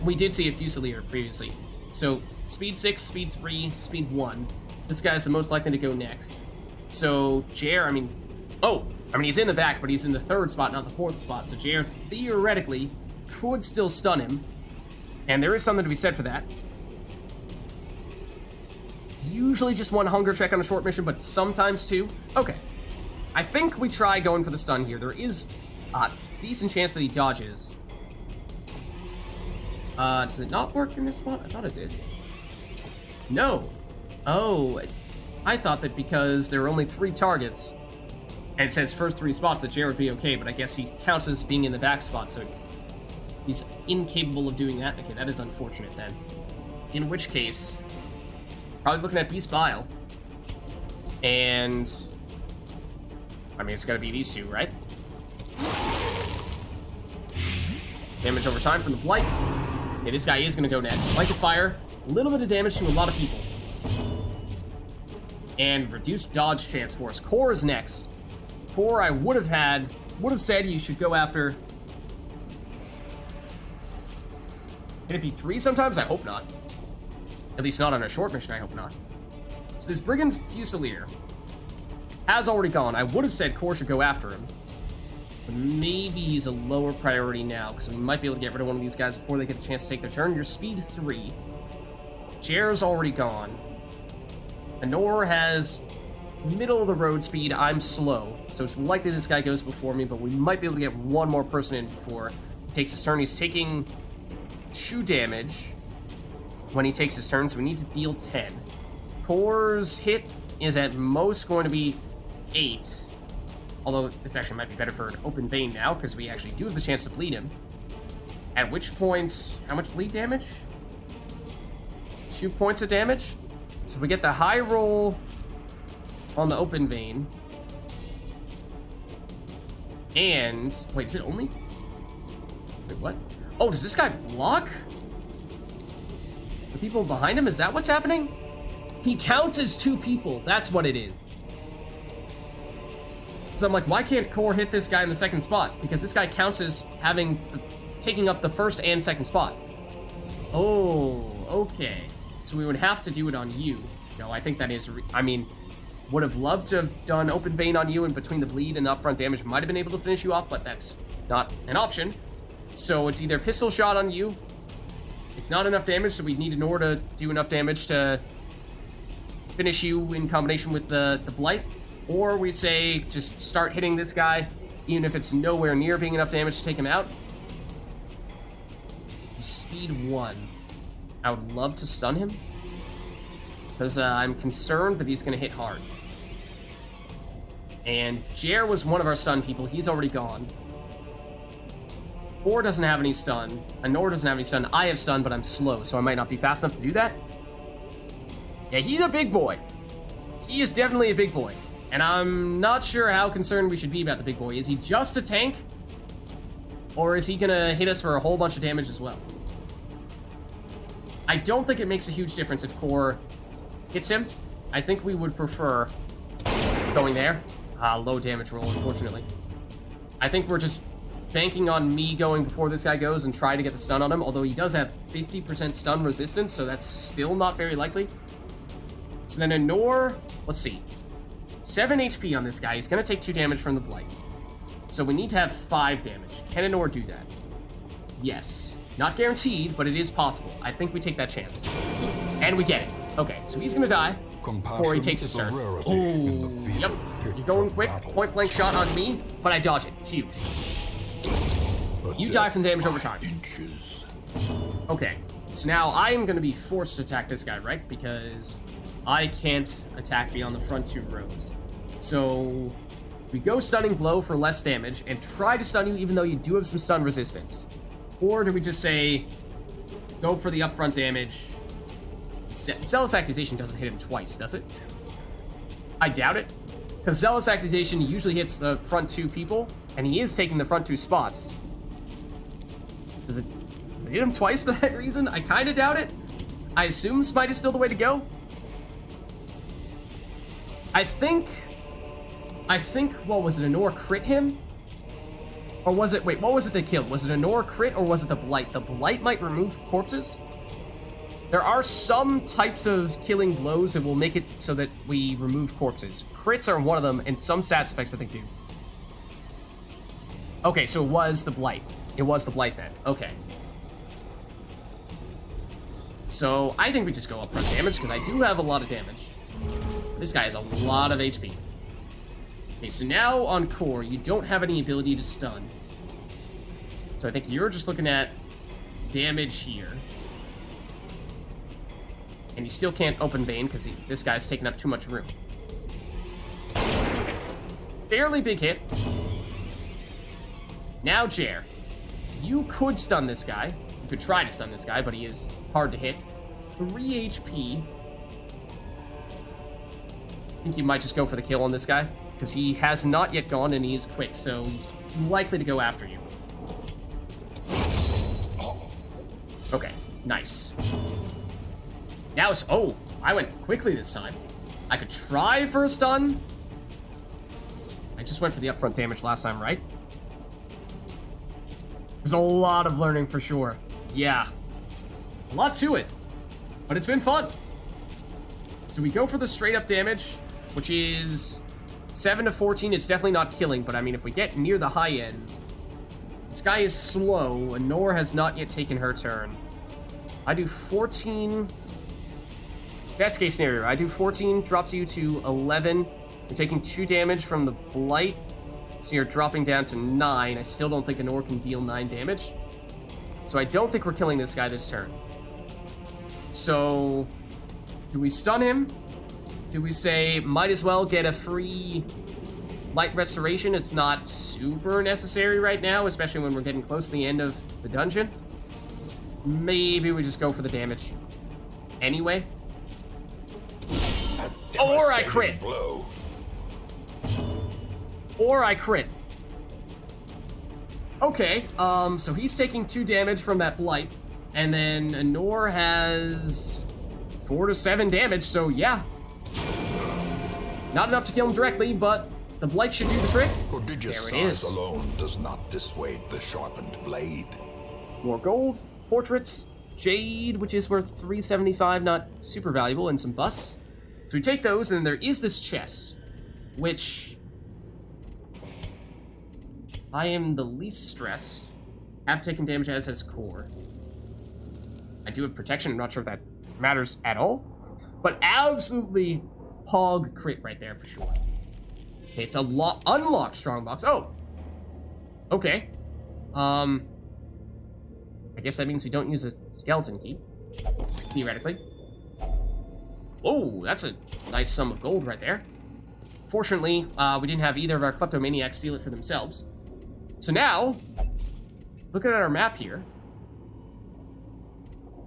We did see a fusilier previously. So, speed 6, speed 3, speed 1. This guy's the most likely to go next. So, Jer, he's in the back, but he's in the 3rd spot, not the 4th spot. So Jer, theoretically, could still stun him. And there is something to be said for that. Usually just 1 hunger check on a short mission, but sometimes 2. Okay. I think we try going for the stun here. There is a decent chance that he dodges. Does it not work in this spot? I thought it did. No. Oh, I thought that because there are only 3 targets, and it says first 3 spots, that Jer would be okay, but I guess he counts as being in the back spot, so he's incapable of doing that. Okay, that is unfortunate then. In which case, probably looking at Beast Bile. And... I mean, it's gotta be these 2, right? Damage over time from the Blight. Okay, this guy is gonna go next. Blight to fire. A little bit of damage to a lot of people. And reduced dodge chance for us. Core is next. Core, I would have said you should go after... Can it be 3 sometimes? I hope not. At least not on a short mission, I hope not. So this Brigand Fusilier has already gone. I would have said Core should go after him. But maybe he's a lower priority now, because we might be able to get rid of one of these guys before they get the chance to take their turn. You're speed 3. Jer's already gone. Anor has middle of the road speed. I'm slow, so it's likely this guy goes before me, but we might be able to get one more person in before He takes his turn. He's taking 2 damage when he takes his turn, so we need to deal 10. Core's hit is at most going to be 8. Although this actually might be better for an open vein now, because we actually do have the chance to bleed him. At which point, how much bleed damage? 2 points of damage. So we get the high roll on the open vein. And, wait, is it only? Wait, what? Oh, does this guy block the people behind him? Is that what's happening? He counts as 2 people. That's what it is. So I'm like, why can't Core hit this guy in the second spot? Because this guy counts as taking up the first and second spot. Oh, okay. So we would have to do it on you. No, I think that is... I mean, would have loved to have done open vein on you, and between the bleed and the upfront damage might have been able to finish you off, but that's not an option. So it's either pistol shot on you. It's not enough damage, so we need an ore to do enough damage to finish you in combination with the blight. Or we say, just start hitting this guy, even if it's nowhere near being enough damage to take him out. Speed 1. I would love to stun him, because I'm concerned that he's going to hit hard. And Jer was one of our stun people. He's already gone. Or doesn't have any stun. Anor doesn't have any stun. I have stun, but I'm slow, so I might not be fast enough to do that. Yeah, he's a big boy. He is definitely a big boy. And I'm not sure how concerned we should be about the big boy. Is he just a tank? Or is he going to hit us for a whole bunch of damage as well? I don't think it makes a huge difference if Core hits him. I think we would prefer going there. Low damage roll, unfortunately. I think we're just banking on me going before this guy goes and try to get the stun on him, although he does have 50% stun resistance, so that's still not very likely. So then Anor, let's see. 7 HP on this guy. He's going to take 2 damage from the Blight. So we need to have 5 damage. Can Anor do that? Yes. Not guaranteed, but it is possible. I think we take that chance. And we get it. Okay, so he's going to die before he takes his turn. Oh, yep. You're going quick. Point blank shot on me, but I dodge it. Huge. You die from damage over time. Okay, so now I'm going to be forced to attack this guy, right? Because I can't attack beyond the front 2 rows. So we go stunning blow for less damage and try to stun you even though you do have some stun resistance. Or do we just say, go for the upfront damage? Zealous Accusation doesn't hit him twice, does it? I doubt it. Because Zealous Accusation usually hits the front 2 people, and he is taking the front 2 spots. Does it hit him twice for that reason? I kind of doubt it. I assume Smite is still the way to go. I think, what was it, Anor crit him? Or was it, wait, what was it they killed? Was it Anor crit or was it the Blight? The Blight might remove corpses? There are some types of killing blows that will make it so that we remove corpses. Crits are one of them, and some stats effects I think do. Okay, so it was the Blight. It was the Blight then. Okay. So I think we just go up front damage, because I do have a lot of damage. This guy has a lot of HP. Okay, so now on Core, you don't have any ability to stun. So I think you're just looking at damage here. And you still can't open vein because this guy's taking up too much room. Fairly big hit. Now, Jer. You could stun this guy. You could try to stun this guy, but he is hard to hit. 3 HP. I think you might just go for the kill on this guy, because he has not yet gone and he is quick, so he's likely to go after you. Okay, nice. Now it's... Oh, I went quickly this time. I could try for a stun. I just went for the upfront damage last time, right? There's a lot of learning for sure. Yeah. A lot to it. But it's been fun. So we go for the straight up damage, which is 7 to 14. It's definitely not killing, but I mean, if we get near the high end... This guy is slow, and Nor has not yet taken her turn. I do 14... Best case scenario, I do 14, drops you to 11. You're taking 2 damage from the Blight. So you're dropping down to 9. I still don't think an Nor can deal 9 damage. So I don't think we're killing this guy this turn. So, do we stun him? Do we say, might as well get a free light restoration? It's not super necessary right now, especially when we're getting close to the end of the dungeon. Maybe we just go for the damage. Anyway. Or I crit. Blow. Or I crit. Okay, so he's taking 2 damage from that blight, and then Anor has 4 to 7 damage, so yeah. Not enough to kill him directly, but the blight should do the trick. Prodigious There it is. size alone does not dissuade the sharpened blade. More gold, portraits, jade, which is worth 375, not super valuable, and some busts. So we take those, and there is this chest, which I am the least stressed. Have taken damage as has core. I do have protection, I'm not sure if that matters at all. But absolutely pog crit right there for sure. Okay, it's a unlocked strongbox. Oh! Okay. I guess that means we don't use a skeleton key. Theoretically. Oh, that's a nice sum of gold right there. Fortunately, we didn't have either of our kleptomaniacs steal it for themselves. So now, looking at our map here,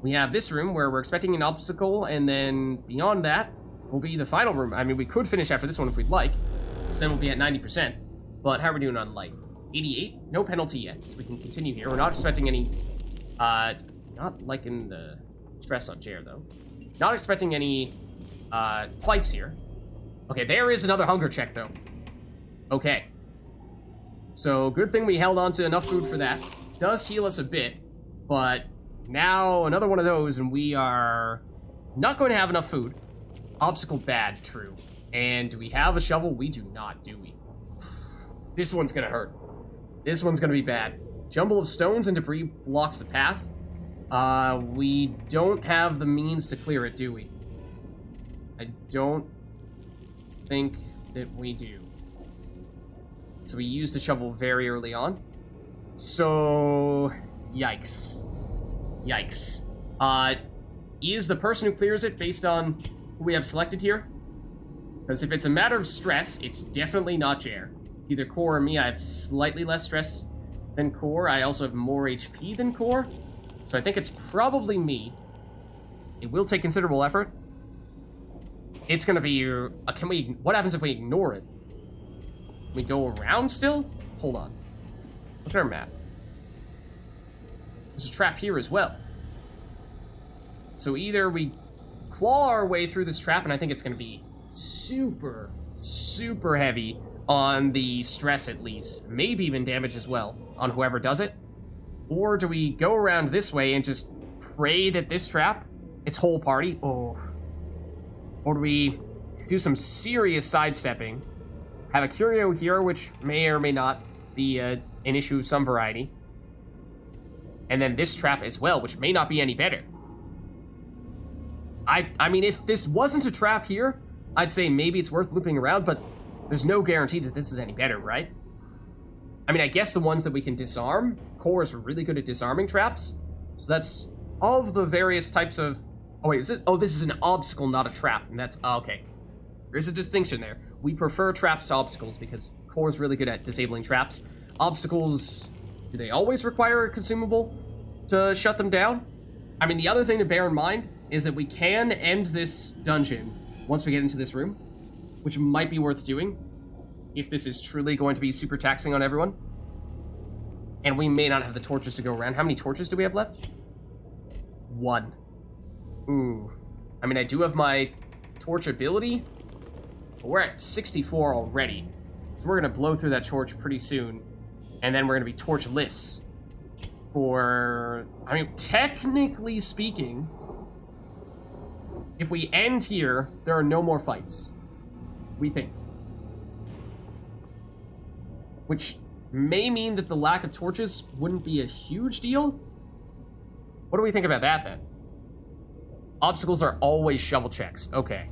we have this room where we're expecting an obstacle, and then beyond that will be the final room. I mean, we could finish after this one if we'd like, because then we'll be at 90%. But how are we doing on light? 88? No penalty yet, so we can continue here. We're not expecting any, not liking the stress on Jer, though. Not expecting any, fights here. Okay, there is another hunger check, though. Okay. So, good thing we held on to enough food for that. Does heal us a bit, but now another one of those, and we are not going to have enough food. Obstacle bad, true. And do we have a shovel? We do not, do we? This one's gonna hurt. This one's gonna be bad. Jumble of stones and debris blocks the path. We don't have the means to clear it, do we? I don't think that we do. So we used the shovel very early on. So, yikes. Yikes. Is the person who clears it based on who we have selected here? Because if it's a matter of stress, it's definitely not Jer. It's either Core or me. I have slightly less stress than Core. I also have more HP than Core. So I think it's probably me. It will take considerable effort. It's gonna be, what happens if we ignore it? We go around still? Hold on. Look at our map. There's a trap here as well. So either we claw our way through this trap, and I think it's going to be super, super heavy on the stress at least. Maybe even damage as well on whoever does it. Or do we go around this way and just pray that this trap, its whole party, or do we do some serious sidestepping? Have a curio here, which may or may not be an issue of some variety. And then this trap as well, which may not be any better. I mean, if this wasn't a trap here, I'd say maybe it's worth looping around, but there's no guarantee that this is any better, right? I mean, I guess the ones that we can disarm, Core is really good at disarming traps. So that's of the various types of... Oh, wait, is this... Oh, this is an obstacle, not a trap. And that's... Oh, okay. There's a distinction there. We prefer traps to obstacles because Core is really good at disabling traps. Obstacles, do they always require a consumable to shut them down? I mean, the other thing to bear in mind is that we can end this dungeon once we get into this room, which might be worth doing if this is truly going to be super taxing on everyone. And we may not have the torches to go around. How many torches do we have left? 1. Ooh. I mean, I do have my torch ability, but we're at 64 already. So we're going to blow through that torch pretty soon. And then we're going to be torchless for... I mean, technically speaking, if we end here, there are no more fights. We think. Which may mean that the lack of torches wouldn't be a huge deal. What do we think about that, then? Obstacles are always shovel checks. Okay.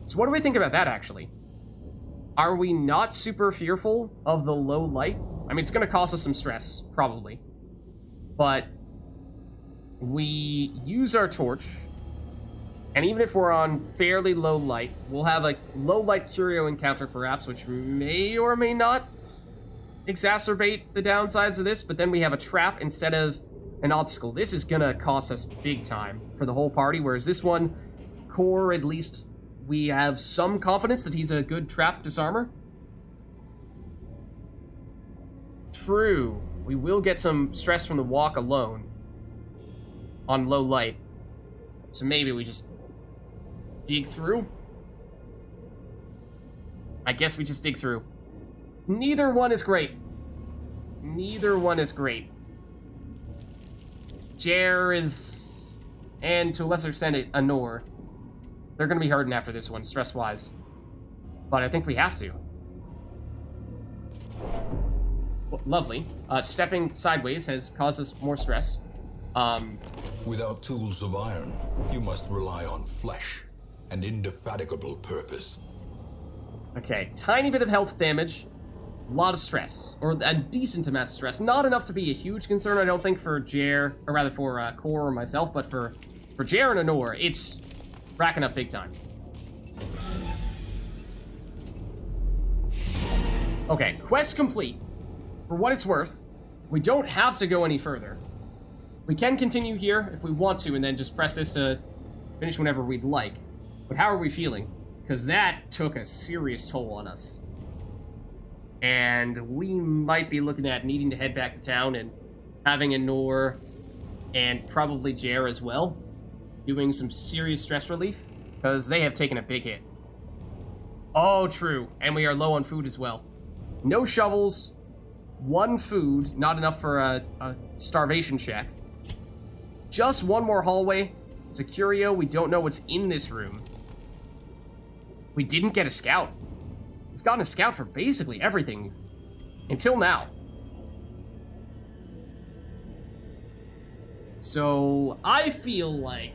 So what do we think about that, actually? Are we not super fearful of the low light? I mean, it's going to cause us some stress, probably. But we use our torch, and even if we're on fairly low light, we'll have a low light curio encounter perhaps, which may or may not exacerbate the downsides of this, but then we have a trap instead of an obstacle. This is gonna cost us big time for the whole party, whereas this one, Core, at least we have some confidence that he's a good trap disarmer. True, we will get some stress from the walk alone on low light, so maybe we just dig through? I guess we just dig through. Neither one is great. Neither one is great. Jer is, and to a lesser extent, Anor. They're going to be hurting after this one, stress-wise. But I think we have to. Well, lovely. Stepping sideways has caused us more stress. Without tools of iron, you must rely on flesh and indefatigable purpose. Okay, tiny bit of health damage. A lot of stress, or a decent amount of stress. Not enough to be a huge concern, I don't think, for Jer, or rather for Core or myself, but for Jer and Anor, it's racking up big time. Okay, quest complete. For what it's worth, we don't have to go any further. We can continue here if we want to, and then just press this to finish whenever we'd like. But how are we feeling? Because that took a serious toll on us. And we might be looking at needing to head back to town and having Anor and probably Jer as well doing some serious stress relief, because they have taken a big hit. Oh, true. And we are low on food as well. No shovels, 1 food, not enough for a starvation check. Just one more hallway. It's a curio. We don't know what's in this room. We didn't get a scout. We've gotten a scout for basically everything until now. So I feel like,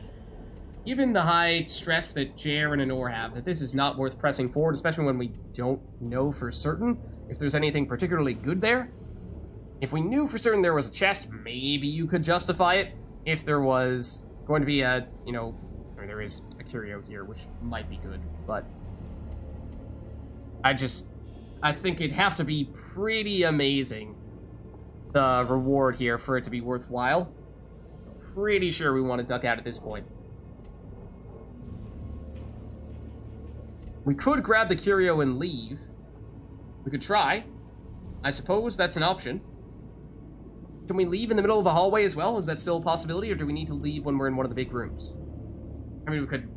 given the high stress that Jer and Anor have, that this is not worth pressing forward, especially when we don't know for certain if there's anything particularly good there. If we knew for certain there was a chest, maybe you could justify it. If there was going to be a, you know, or there is a curio here, which might be good, but I think it'd have to be pretty amazing, the reward here, for it to be worthwhile. Pretty sure we want to duck out at this point. We could grab the curio and leave. We could try. I suppose that's an option. Can we leave in the middle of the hallway as well? Is that still a possibility, or do we need to leave when we're in one of the big rooms? I mean, we could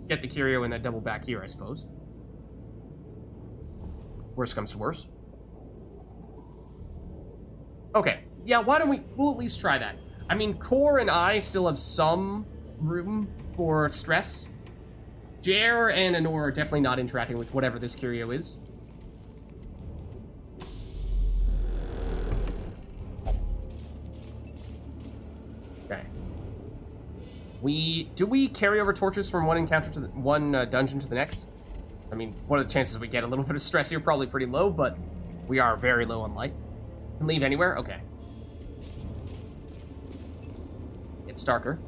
get the curio and then double back here, I suppose. Worst comes to worst. Okay, yeah, why don't we'll at least try that. I mean, Core and I still have some room for stress. Jer and Anor are definitely not interacting with whatever this curio is. Okay. Do we carry over torches from one encounter to one dungeon to the next? I mean, what are the chances we get a little bit of stress here? Probably pretty low, but we are very low on light. Can leave anywhere? Okay. It's darker.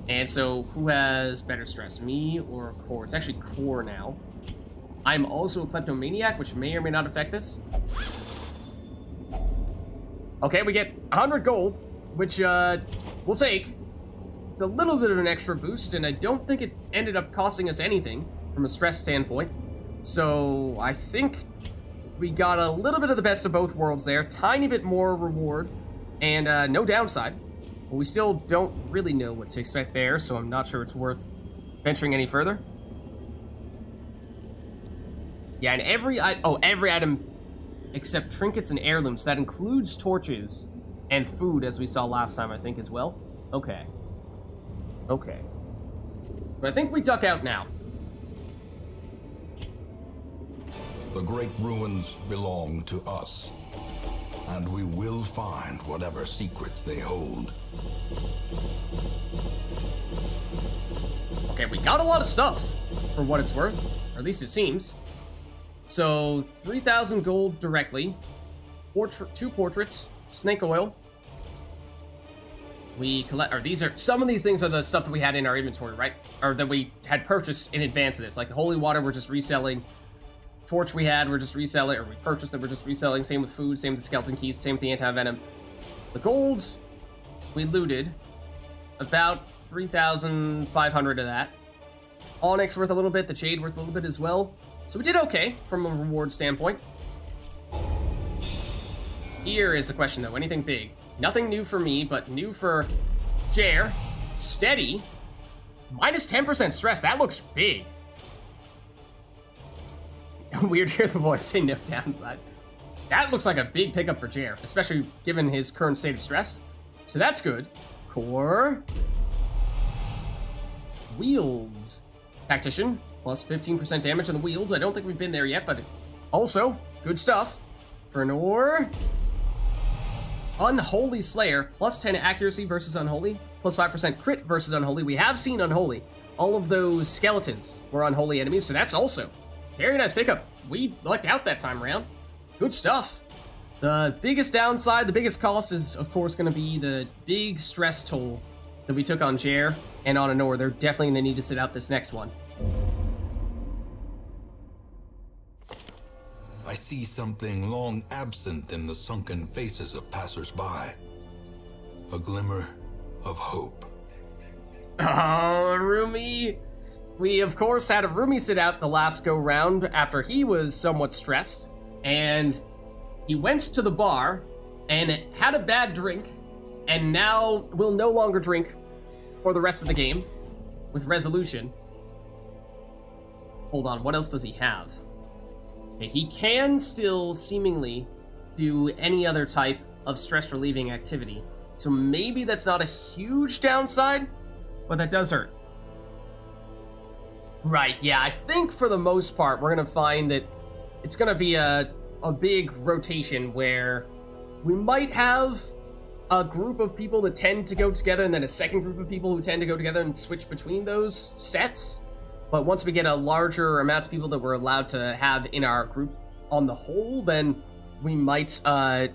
And so, who has better stress, me or Core? It's actually Core now. I'm also a kleptomaniac, which may or may not affect this. Okay, we get 100 gold, which we'll take. It's a little bit of an extra boost, and I don't think it ended up costing us anything from a stress standpoint. So I think we got a little bit of the best of both worlds there. Tiny bit more reward, and no downside. But we still don't really know what to expect there, so I'm not sure it's worth venturing any further. Yeah, and every item except trinkets and heirlooms. That includes torches and food, as we saw last time, I think, as well. Okay. Okay. But I think we duck out now. The great ruins belong to us, and we will find whatever secrets they hold. Okay, we got a lot of stuff, for what it's worth. Or at least it seems. So 3,000 gold directly. 2 portraits. Snake oil. We collect, or these are, some of these things are the stuff that we had in our inventory, right? Or that we had purchased in advance of this. Like the holy water, we're just reselling. Torch we had, we're just reselling, or we purchased that we're just reselling. Same with food, same with the skeleton keys, same with the anti-venom. The golds, we looted. About 3,500 of that. Onyx worth a little bit, the jade worth a little bit as well. So we did okay from a reward standpoint. Here is the question though, anything big? Nothing new for me, but new for Jer. Steady. Minus 10% stress, that looks big. Weird to hear the voice say no downside. That looks like a big pickup for Jer, especially given his current state of stress. So that's good. Core. Wield. Tactician, plus 15% damage on the wield. I don't think we've been there yet, but also, good stuff. For an ore. Unholy Slayer, plus 10 accuracy versus Unholy, plus 5% crit versus Unholy. We have seen Unholy. All of those skeletons were Unholy enemies, so that's also very nice pickup. We lucked out that time around. Good stuff. The biggest downside, the biggest cost is, of course, going to be the big stress toll that we took on Jer and on Anor. They're definitely going to need to sit out this next one. I see something long absent in the sunken faces of passers-by. A glimmer of hope. Oh, Rumi. We, of course, had a Rumi sit out the last go-round after he was somewhat stressed, and he went to the bar and had a bad drink, and now will no longer drink for the rest of the game with resolution. Hold on, what else does he have? Okay, he can still seemingly do any other type of stress-relieving activity, so maybe that's not a huge downside, but that does hurt. Right, yeah, I think for the most part, we're going to find that it's going to be a big rotation where we might have a group of people that tend to go together and then a second group of people who tend to go together and switch between those sets. But once we get a larger amount of people that we're allowed to have in our group on the whole, then we might, I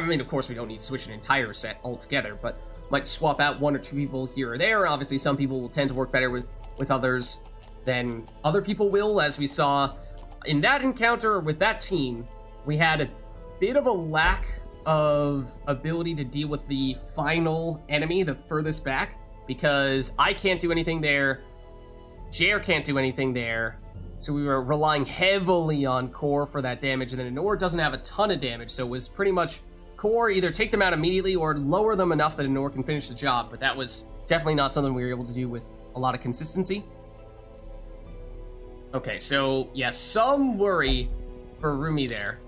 mean, of course we don't need to switch an entire set altogether, but might swap out 1 or 2 people here or there. Obviously, some people will tend to work better with others than other people will, as we saw in that encounter with that team. We had a bit of a lack of ability to deal with the final enemy, the furthest back, because I can't do anything there, Jer can't do anything there, so we were relying heavily on Core for that damage, and then Anor doesn't have a ton of damage, so it was pretty much Core either take them out immediately or lower them enough that Anor can finish the job, but that was definitely not something we were able to do with a lot of consistency. Okay, so, yeah, some worry for Rumi there.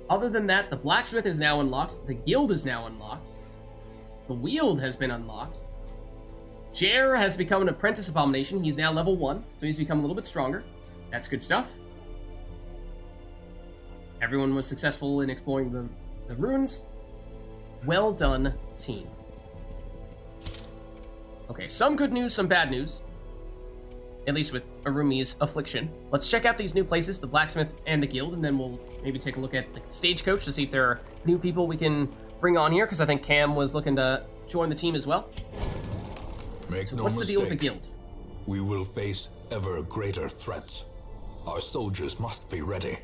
Other than that, the blacksmith is now unlocked, the guild is now unlocked, the wield has been unlocked, Jer has become an apprentice abomination. He's now level 1, so he's become a little bit stronger. That's good stuff. Everyone was successful in exploring the ruins. Well done, team. Okay, some good news, some bad news. At least with Arumi's affliction. Let's check out these new places, the blacksmith and the guild, and then we'll maybe take a look at the stagecoach to see if there are new people we can bring on here, because I think Cam was looking to join the team as well. Make no What's the mistake, deal with the guild? We will face ever greater threats. Our soldiers must be ready.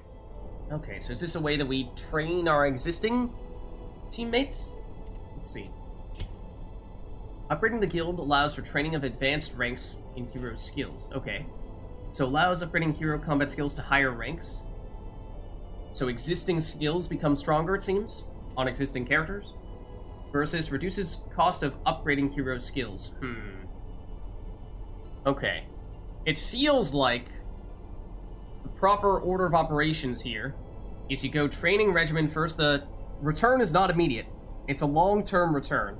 Okay, so is this a way that we train our existing teammates? Let's see. Upgrading the guild allows for training of advanced ranks in hero skills. Okay. So allows upgrading hero combat skills to higher ranks. So existing skills become stronger, it seems, on existing characters. Versus reduces cost of upgrading hero skills. Okay. It feels like the proper order of operations here is you go training regimen first. The return is not immediate. It's a long-term return.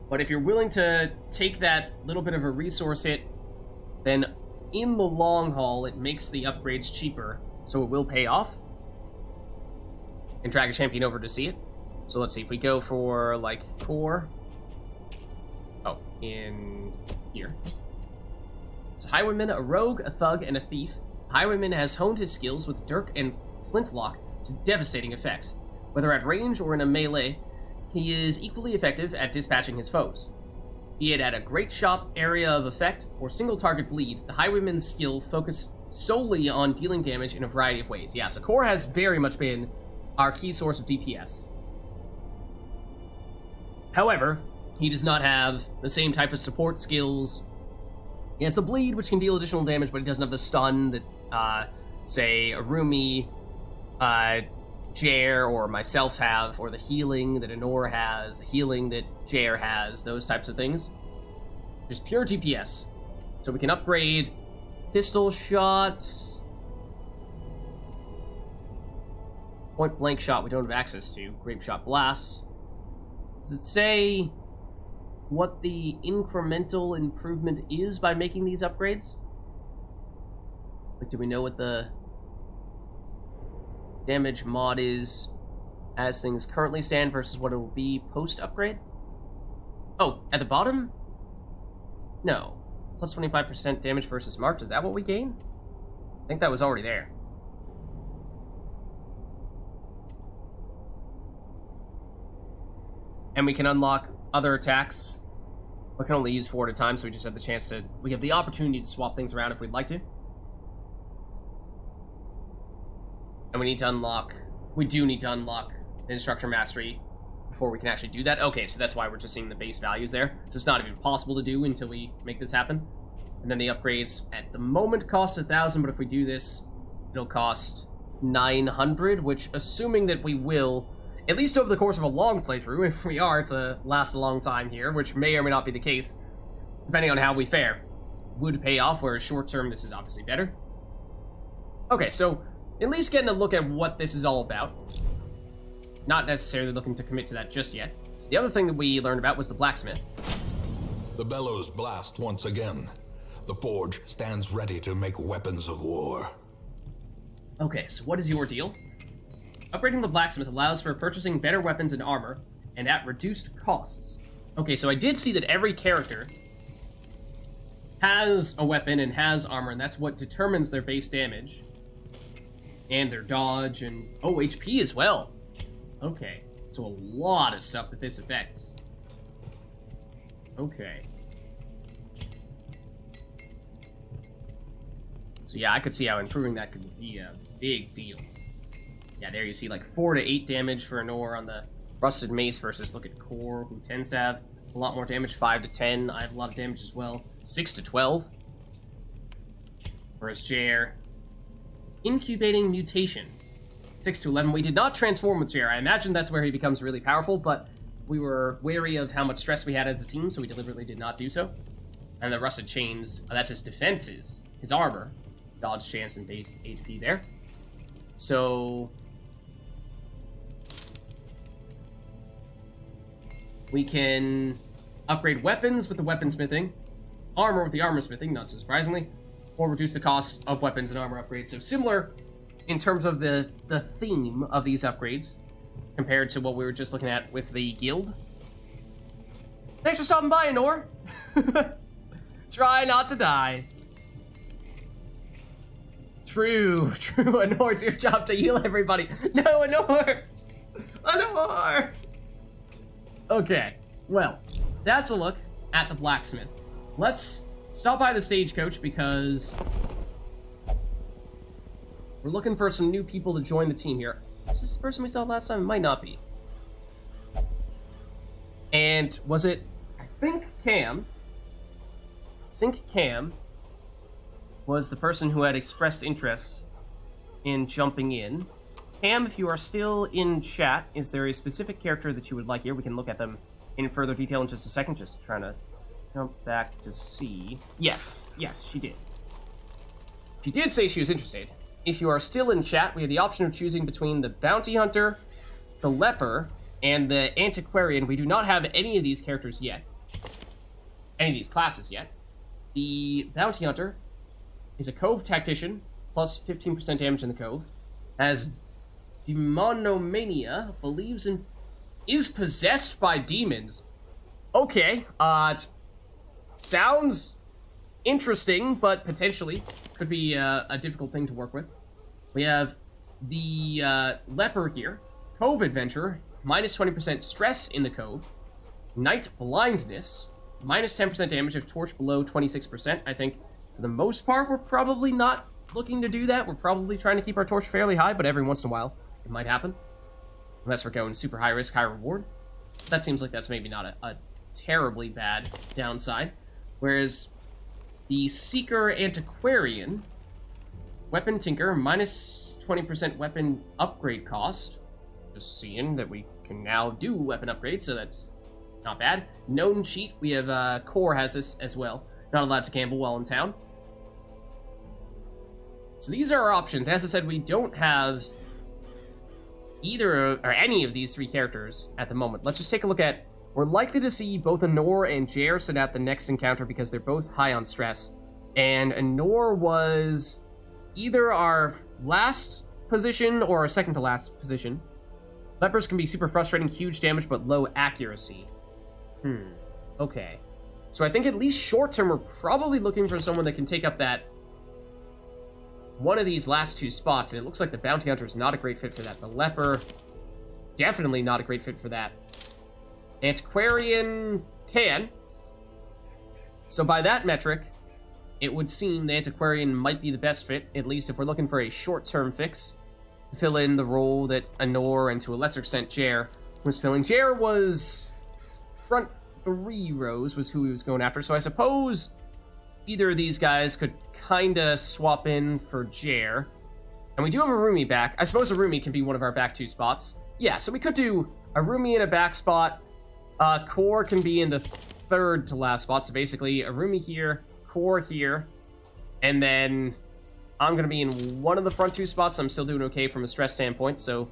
But if you're willing to take that little bit of a resource hit, then in the long haul, it makes the upgrades cheaper, so it will pay off. And drag a champion over to see it. So let's see, if we go for, like, 4... Oh, in here. It's a highwayman, a rogue, a thug, and a thief. Highwayman has honed his skills with Dirk and Flintlock to devastating effect. Whether at range or in a melee, he is equally effective at dispatching his foes. Be it at a great shot area of effect or single target bleed, the Highwayman's skill focused solely on dealing damage in a variety of ways. Yeah, so Core has very much been our key source of DPS. However, he does not have the same type of support skills. He has the bleed, which can deal additional damage, but he doesn't have the stun that, say, Arumi, Jair, or myself have, or the healing that Anor has, the healing that Jair has, those types of things. Just pure DPS. So we can upgrade pistol shots. Point blank shot we don't have access to. Grape shot blast. Does it say what the incremental improvement is by making these upgrades? Like, do we know what the damage mod is as things currently stand versus what it will be post-upgrade? Oh, at the bottom? No. Plus 25% damage versus marked. Is that what we gain? I think that was already there. And we can unlock other attacks. We can only use 4 at a time, so we just have the chance to... We have the opportunity to swap things around if we'd like to. And we need to unlock... We do need to unlock the Instructor Mastery before we can actually do that. Okay, so that's why we're just seeing the base values there. So it's not even possible to do until we make this happen. And then the upgrades at the moment cost 1,000, but if we do this, it'll cost 900, which, assuming that we will... At least over the course of a long playthrough, if we are to last a long time here, which may or may not be the case, depending on how we fare, would pay off, whereas short term this is obviously better. Okay, so at least getting a look at what this is all about. Not necessarily looking to commit to that just yet. The other thing that we learned about was the blacksmith. The bellows blast once again. The forge stands ready to make weapons of war. Okay, so what is your deal? Upgrading the blacksmith allows for purchasing better weapons and armor, and at reduced costs. Okay, so I did see that every character has a weapon and has armor, and that's what determines their base damage. And their dodge, and... oh, HP as well. Okay, so a lot of stuff that this affects. Okay. So yeah, I could see how improving that could be a big deal. Yeah, there you see like 4 to 8 damage for Anor on the Rusted Mace versus look at Core, who tends to have a lot more damage, 5 to 10. I have a lot of damage as well, 6 to 12. Whereas Jair, Incubating Mutation, 6 to 11. We did not transform with Jair. I imagine that's where he becomes really powerful, but we were wary of how much stress we had as a team, so we deliberately did not do so. And the Rusted Chains, that's his defenses, his armor, dodge chance and base HP there. So... we can upgrade weapons with the weaponsmithing, armor with the armorsmithing, not so surprisingly, or reduce the cost of weapons and armor upgrades. So similar in terms of the theme of these upgrades compared to what we were just looking at with the guild. Thanks for stopping by, Anor. Try not to die. True, Anor, it's your job to heal everybody. No, Anor! Anor! Okay, well, that's a look at the blacksmith. Let's stop by the stagecoach because we're looking for some new people to join the team here. Is this the person we saw last time? It might not be. And was it, I think Cam was the person who had expressed interest in jumping in. Cam, if you are still in chat, is there a specific character that you would like here? We can look at them in further detail in just a second. Just trying to jump back to see. Yes, she did. She did say she was interested. If you are still in chat, we have the option of choosing between the Bounty Hunter, the Leper, and the Antiquarian. We do not have any of these characters yet. Any of these classes yet. The Bounty Hunter is a Cove Tactician, plus 15% damage in the Cove. Has Demonomania, believes in... is possessed by demons. Okay, sounds interesting, but potentially could be a difficult thing to work with. We have the leper here. Cove Adventure, minus 20% stress in the cove. Night Blindness, minus 10% damage if torch below 26%. I think for the most part, we're probably not looking to do that. We're probably trying to keep our torch fairly high, but every once in a while, it might happen. Unless we're going super high risk, high reward. That seems like that's maybe not a terribly bad downside. Whereas the Seeker Antiquarian, Weapon Tinker, minus 20% weapon upgrade cost. Just seeing that we can now do weapon upgrades, so that's not bad. Known cheat, we have, Core has this as well. Not allowed to gamble while in town. So these are our options. As I said, we don't have either or any of these three characters at the moment. Let's just take a look at... We're likely to see both Anor and Jair sit out the next encounter because they're both high on stress. And Anor was either our last position or our second to last position. Lepers can be super frustrating, huge damage, but low accuracy. Okay. So I think at least short term, we're probably looking for someone that can take up that one of these last two spots, and it looks like the Bounty Hunter is not a great fit for that. The Leper, definitely not a great fit for that. Antiquarian can. So by that metric, it would seem the Antiquarian might be the best fit, at least if we're looking for a short-term fix to fill in the role that Anor and to a lesser extent Jair was filling. Jair was front 3 rows was who he was going after, so I suppose either of these guys could kinda swap in for Jair. And we do have a Rumi back. I suppose a Rumi can be one of our back 2 spots. Yeah, so we could do a Rumi in a back spot. Core can be in the third to last spot, so basically a Rumi here, Core here, and then I'm going to be in one of the front 2 spots. I'm still doing okay from a stress standpoint, so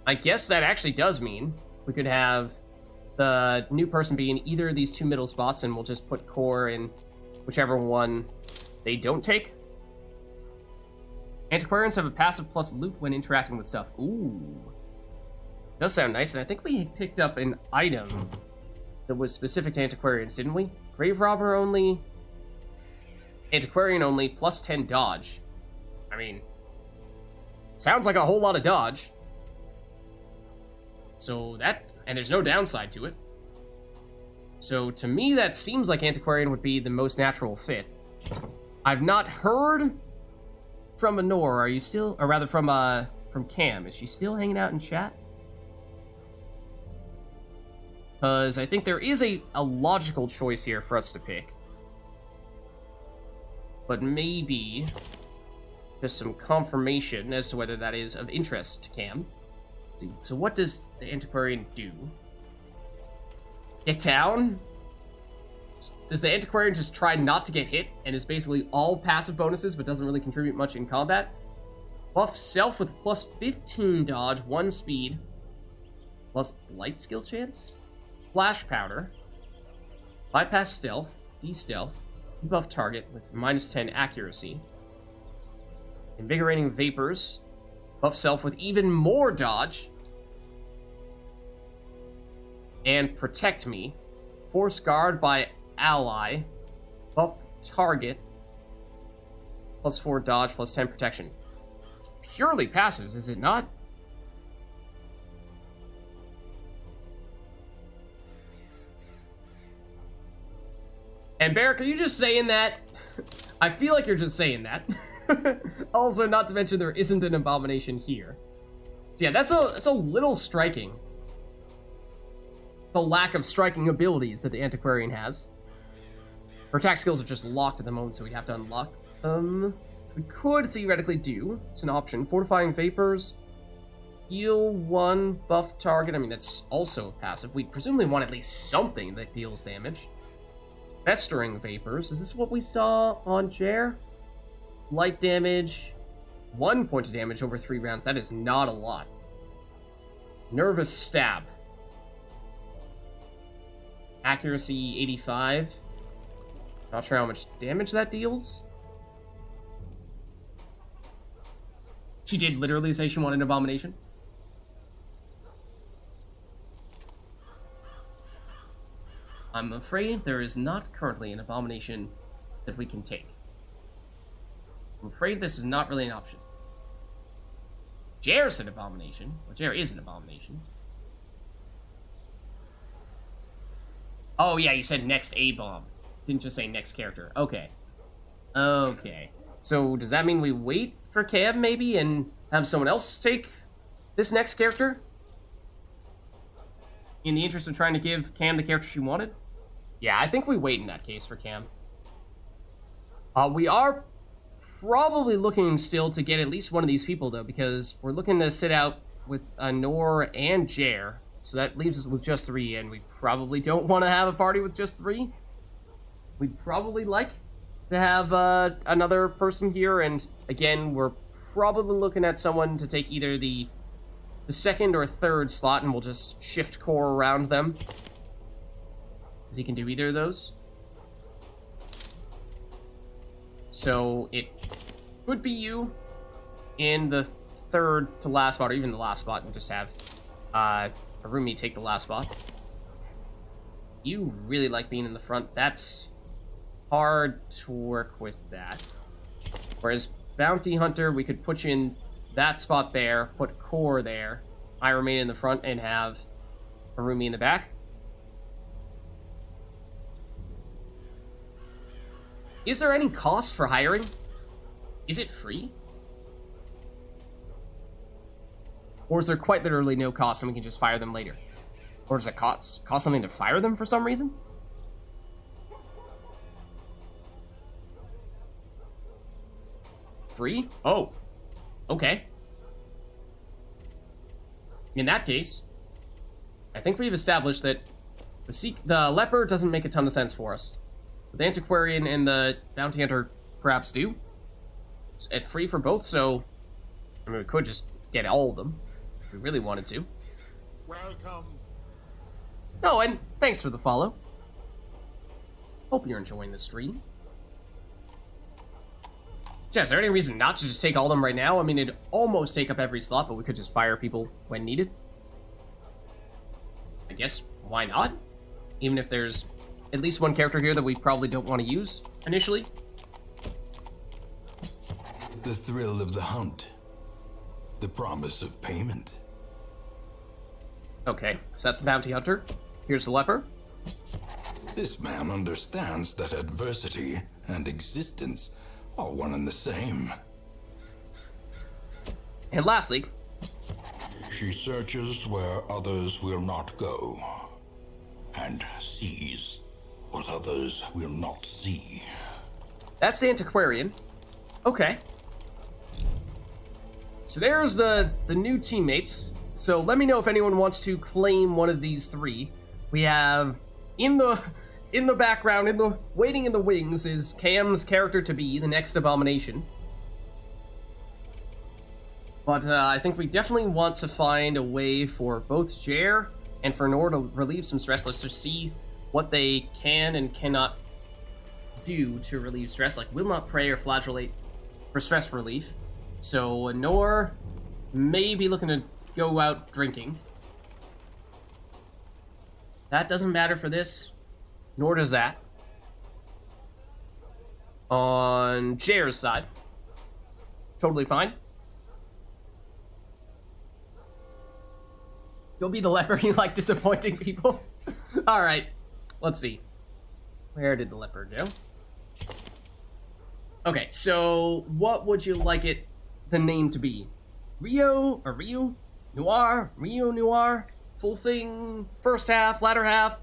I guess that actually does mean we could have the new person be in either of these 2 middle spots, and we'll just put Core in whichever one they don't take. Antiquarians have a passive plus loot when interacting with stuff. Ooh. Does sound nice, and I think we picked up an item that was specific to Antiquarians, didn't we? Grave Robber only, Antiquarian only, plus 10 dodge. I mean, sounds like a whole lot of dodge. So that, and there's no downside to it. So to me, that seems like Antiquarian would be the most natural fit. I've not heard from Anor. Are you still, or rather from Cam? Is she still hanging out in chat? Because I think there is a logical choice here for us to pick. But maybe just some confirmation as to whether that is of interest to Cam. So what does the Antiquarian do? Get down? Does the Antiquarian just try not to get hit and is basically all passive bonuses but doesn't really contribute much in combat? Buff self with plus 15 dodge, 1 speed, plus blight skill chance? Flash powder, bypass stealth, de-stealth, debuff target with minus 10 accuracy, invigorating vapors, buff self with even more dodge, and protect me, force guard by ally, buff target, plus 4 dodge, plus 10 protection. Purely passives, is it not? And Barrick, are you just saying that? I feel like you're just saying that. Also, not to mention there isn't an abomination here. So yeah, that's a little striking. The lack of striking abilities that the Antiquarian has. Her attack skills are just locked at the moment, so we'd have to unlock them. We could theoretically do, it's an option, Fortifying Vapors, heal 1, buff target. I mean, that's also passive. We presumably want at least something that deals damage. Festering Vapors. Is this what we saw on Jair? Light damage. 1 point of damage over 3 rounds. That is not a lot. Nervous Stab. Accuracy 85. Not sure how much damage that deals. She did literally say she wanted an abomination. I'm afraid there is not currently an abomination that we can take. I'm afraid this is not really an option. Jair's an abomination. Well, Jair is an abomination. Oh, yeah, you said next A-bomb. Didn't just say next character. Okay. Okay. So, does that mean we wait for Cam, maybe, and have someone else take this next character? In the interest of trying to give Cam the character she wanted? Yeah, I think we wait in that case for Cam. We are probably looking still to get at least one of these people, though, because we're looking to sit out with Nor and Jair. So that leaves us with just 3, and we probably don't want to have a party with just 3. We'd probably like to have another person here, and again, we're probably looking at someone to take either the second or third slot, and we'll just shift core around them. Because he can do either of those. So it could be you in the third to last spot, or even the last spot, and just have Harumi take the last spot. You really like being in the front. That's hard to work with that. Whereas Bounty Hunter, we could put you in that spot there, put Core there, I remain in the front, and have Harumi in the back. Is there any cost for hiring? Is it free? Or is there quite literally no cost and we can just fire them later? Or does it cost something to fire them for some reason? Free? Oh. Okay. In that case, I think we've established that the leper doesn't make a ton of sense for us. The Antiquarian and the Bounty Hunter perhaps do. It's free for both, so I mean, we could just get all of them if we really wanted to. Welcome. Oh, and thanks for the follow. Hope you're enjoying the stream. So, is there any reason not to just take all of them right now? I mean, it'd almost take up every slot, but we could just fire people when needed. I guess, why not? Even if there's at least one character here that we probably don't want to use initially. The thrill of the hunt. The promise of payment. Okay, so that's the Bounty Hunter. Here's the Leper. This man understands that adversity and existence are one and the same. And lastly, She searches where others will not go, and sees what others will not see. that's the Antiquarian. Okay. So there's the new teammates. So let me know if anyone wants to claim one of these 3. We have in the background, waiting in the wings is Cam's character to be the next abomination. But I think we definitely want to find a way for both Jair and for Nor to relieve some stress. Let's just see what they can and cannot do to relieve stress, like will not pray or flagellate for stress relief. So Nor may be looking to go out drinking. That doesn't matter for this, nor does that. On Jair's side, totally fine. You'll be the leper, you like disappointing people? Alright, let's see. Where did the leper go? Okay, so what would you like the name to be? Rio? Or Rio? Noir? Rio Noir? Full thing? First half? Latter half?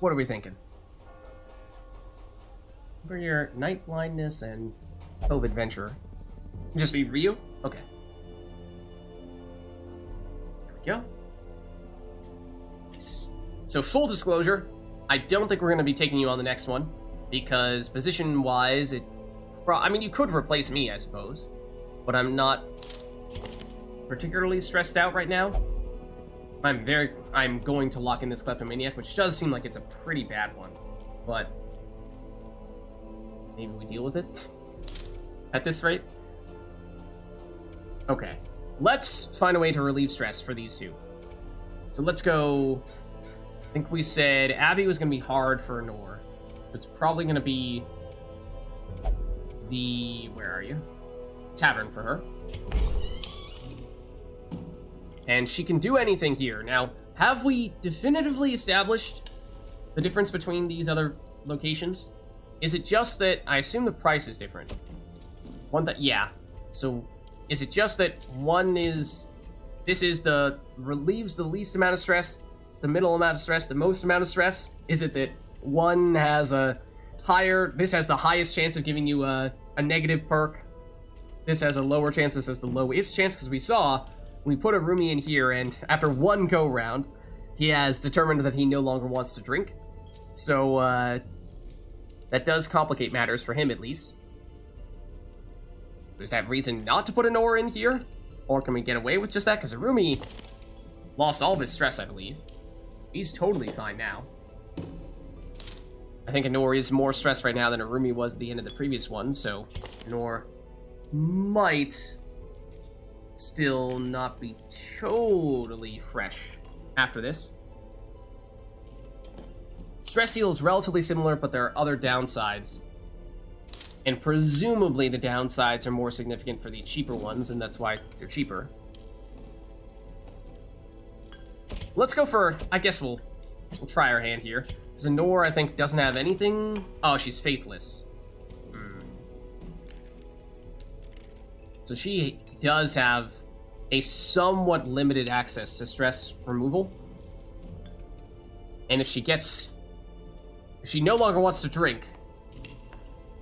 What are we thinking? For your night blindness and Cove Adventurer. Just be Ryu? Okay. There we go. Nice. So full disclosure, I don't think we're going to be taking you on the next one, because position-wise, I mean, you could replace me, I suppose, but I'm not particularly stressed out right now. I'm going to lock in this Kleptomaniac, which does seem like it's a pretty bad one, but maybe we deal with it at this rate. Okay, let's find a way to relieve stress for these two. So let's go... I think we said Abby was going to be hard for Nor. It's probably going to be the... Where are you? Tavern for her. And she can do anything here. Now, have we definitively established the difference between these other locations? Is it just that... I assume the price is different. Yeah. So, is it just that one is... This is the... relieves the least amount of stress, the middle amount of stress, the most amount of stress? Is it that one has a higher... This has the highest chance of giving you a negative perk. This has a lower chance. This has the lowest chance, because we saw... We put a roomie in here, and after one go-round, he has determined that he no longer wants to drink. So, that does complicate matters for him, at least. Is that reason not to put an Nor in here? Or can we get away with just that? Because Arumi lost all of his stress, I believe. He's totally fine now. I think Nor is more stressed right now than Arumi was at the end of the previous one, so Nor might still not be totally fresh after this. Stress heal is relatively similar, but there are other downsides. And presumably the downsides are more significant for the cheaper ones, and that's why they're cheaper. Let's go for... I guess we'll try our hand here. Zenor, I think, doesn't have anything... Oh, she's faithless. So she does have a somewhat limited access to stress removal. And if she no longer wants to drink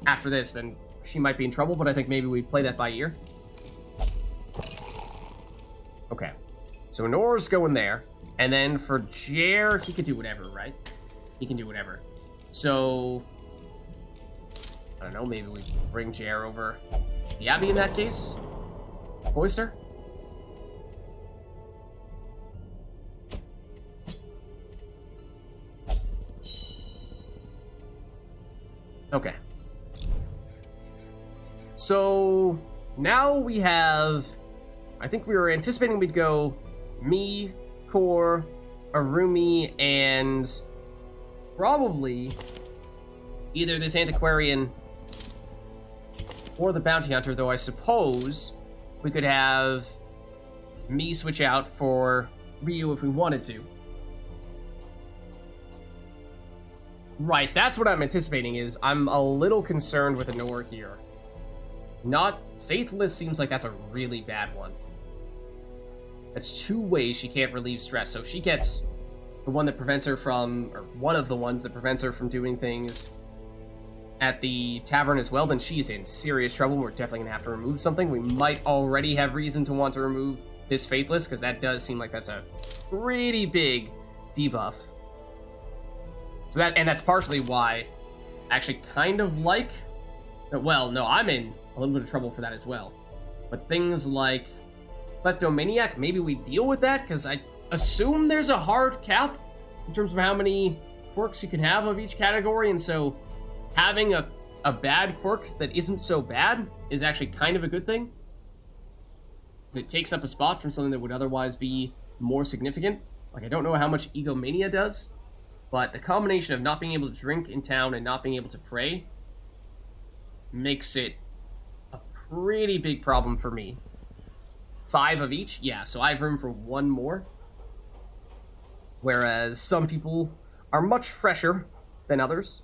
after this, then she might be in trouble, but I think maybe we play that by ear. Okay. So Nor's going there. And then for Jer, he could do whatever, right? He can do whatever. So... I don't know, maybe we bring Jer over the Abbey in that case? Cloister? Okay. So, now we have... I think we were anticipating we'd go me, Core, Arumi, and probably either this Antiquarian or the Bounty Hunter, though I suppose we could have me switch out for Ryu if we wanted to. Right, that's what I'm anticipating, is I'm a little concerned with Anor here. Not Faithless seems like that's a really bad one. That's two ways she can't relieve stress. So if she gets the one that prevents her from, or one of the ones that prevents her from doing things at the tavern as well, then she's in serious trouble. We're definitely gonna have to remove something. We might already have reason to want to remove this Faithless, because that does seem like that's a pretty big debuff. So that's partially why I actually kind of like... Well, no, I'm in a little bit of trouble for that as well. But things like Kleptomaniac, maybe we deal with that, because I assume there's a hard cap in terms of how many quirks you can have of each category, and so having a bad quirk that isn't so bad is actually kind of a good thing. Because it takes up a spot from something that would otherwise be more significant. Like, I don't know how much Egomania does, but the combination of not being able to drink in town and not being able to pray makes it a pretty big problem for me. 5 of each? Yeah, so I have room for 1 more. Whereas some people are much fresher than others.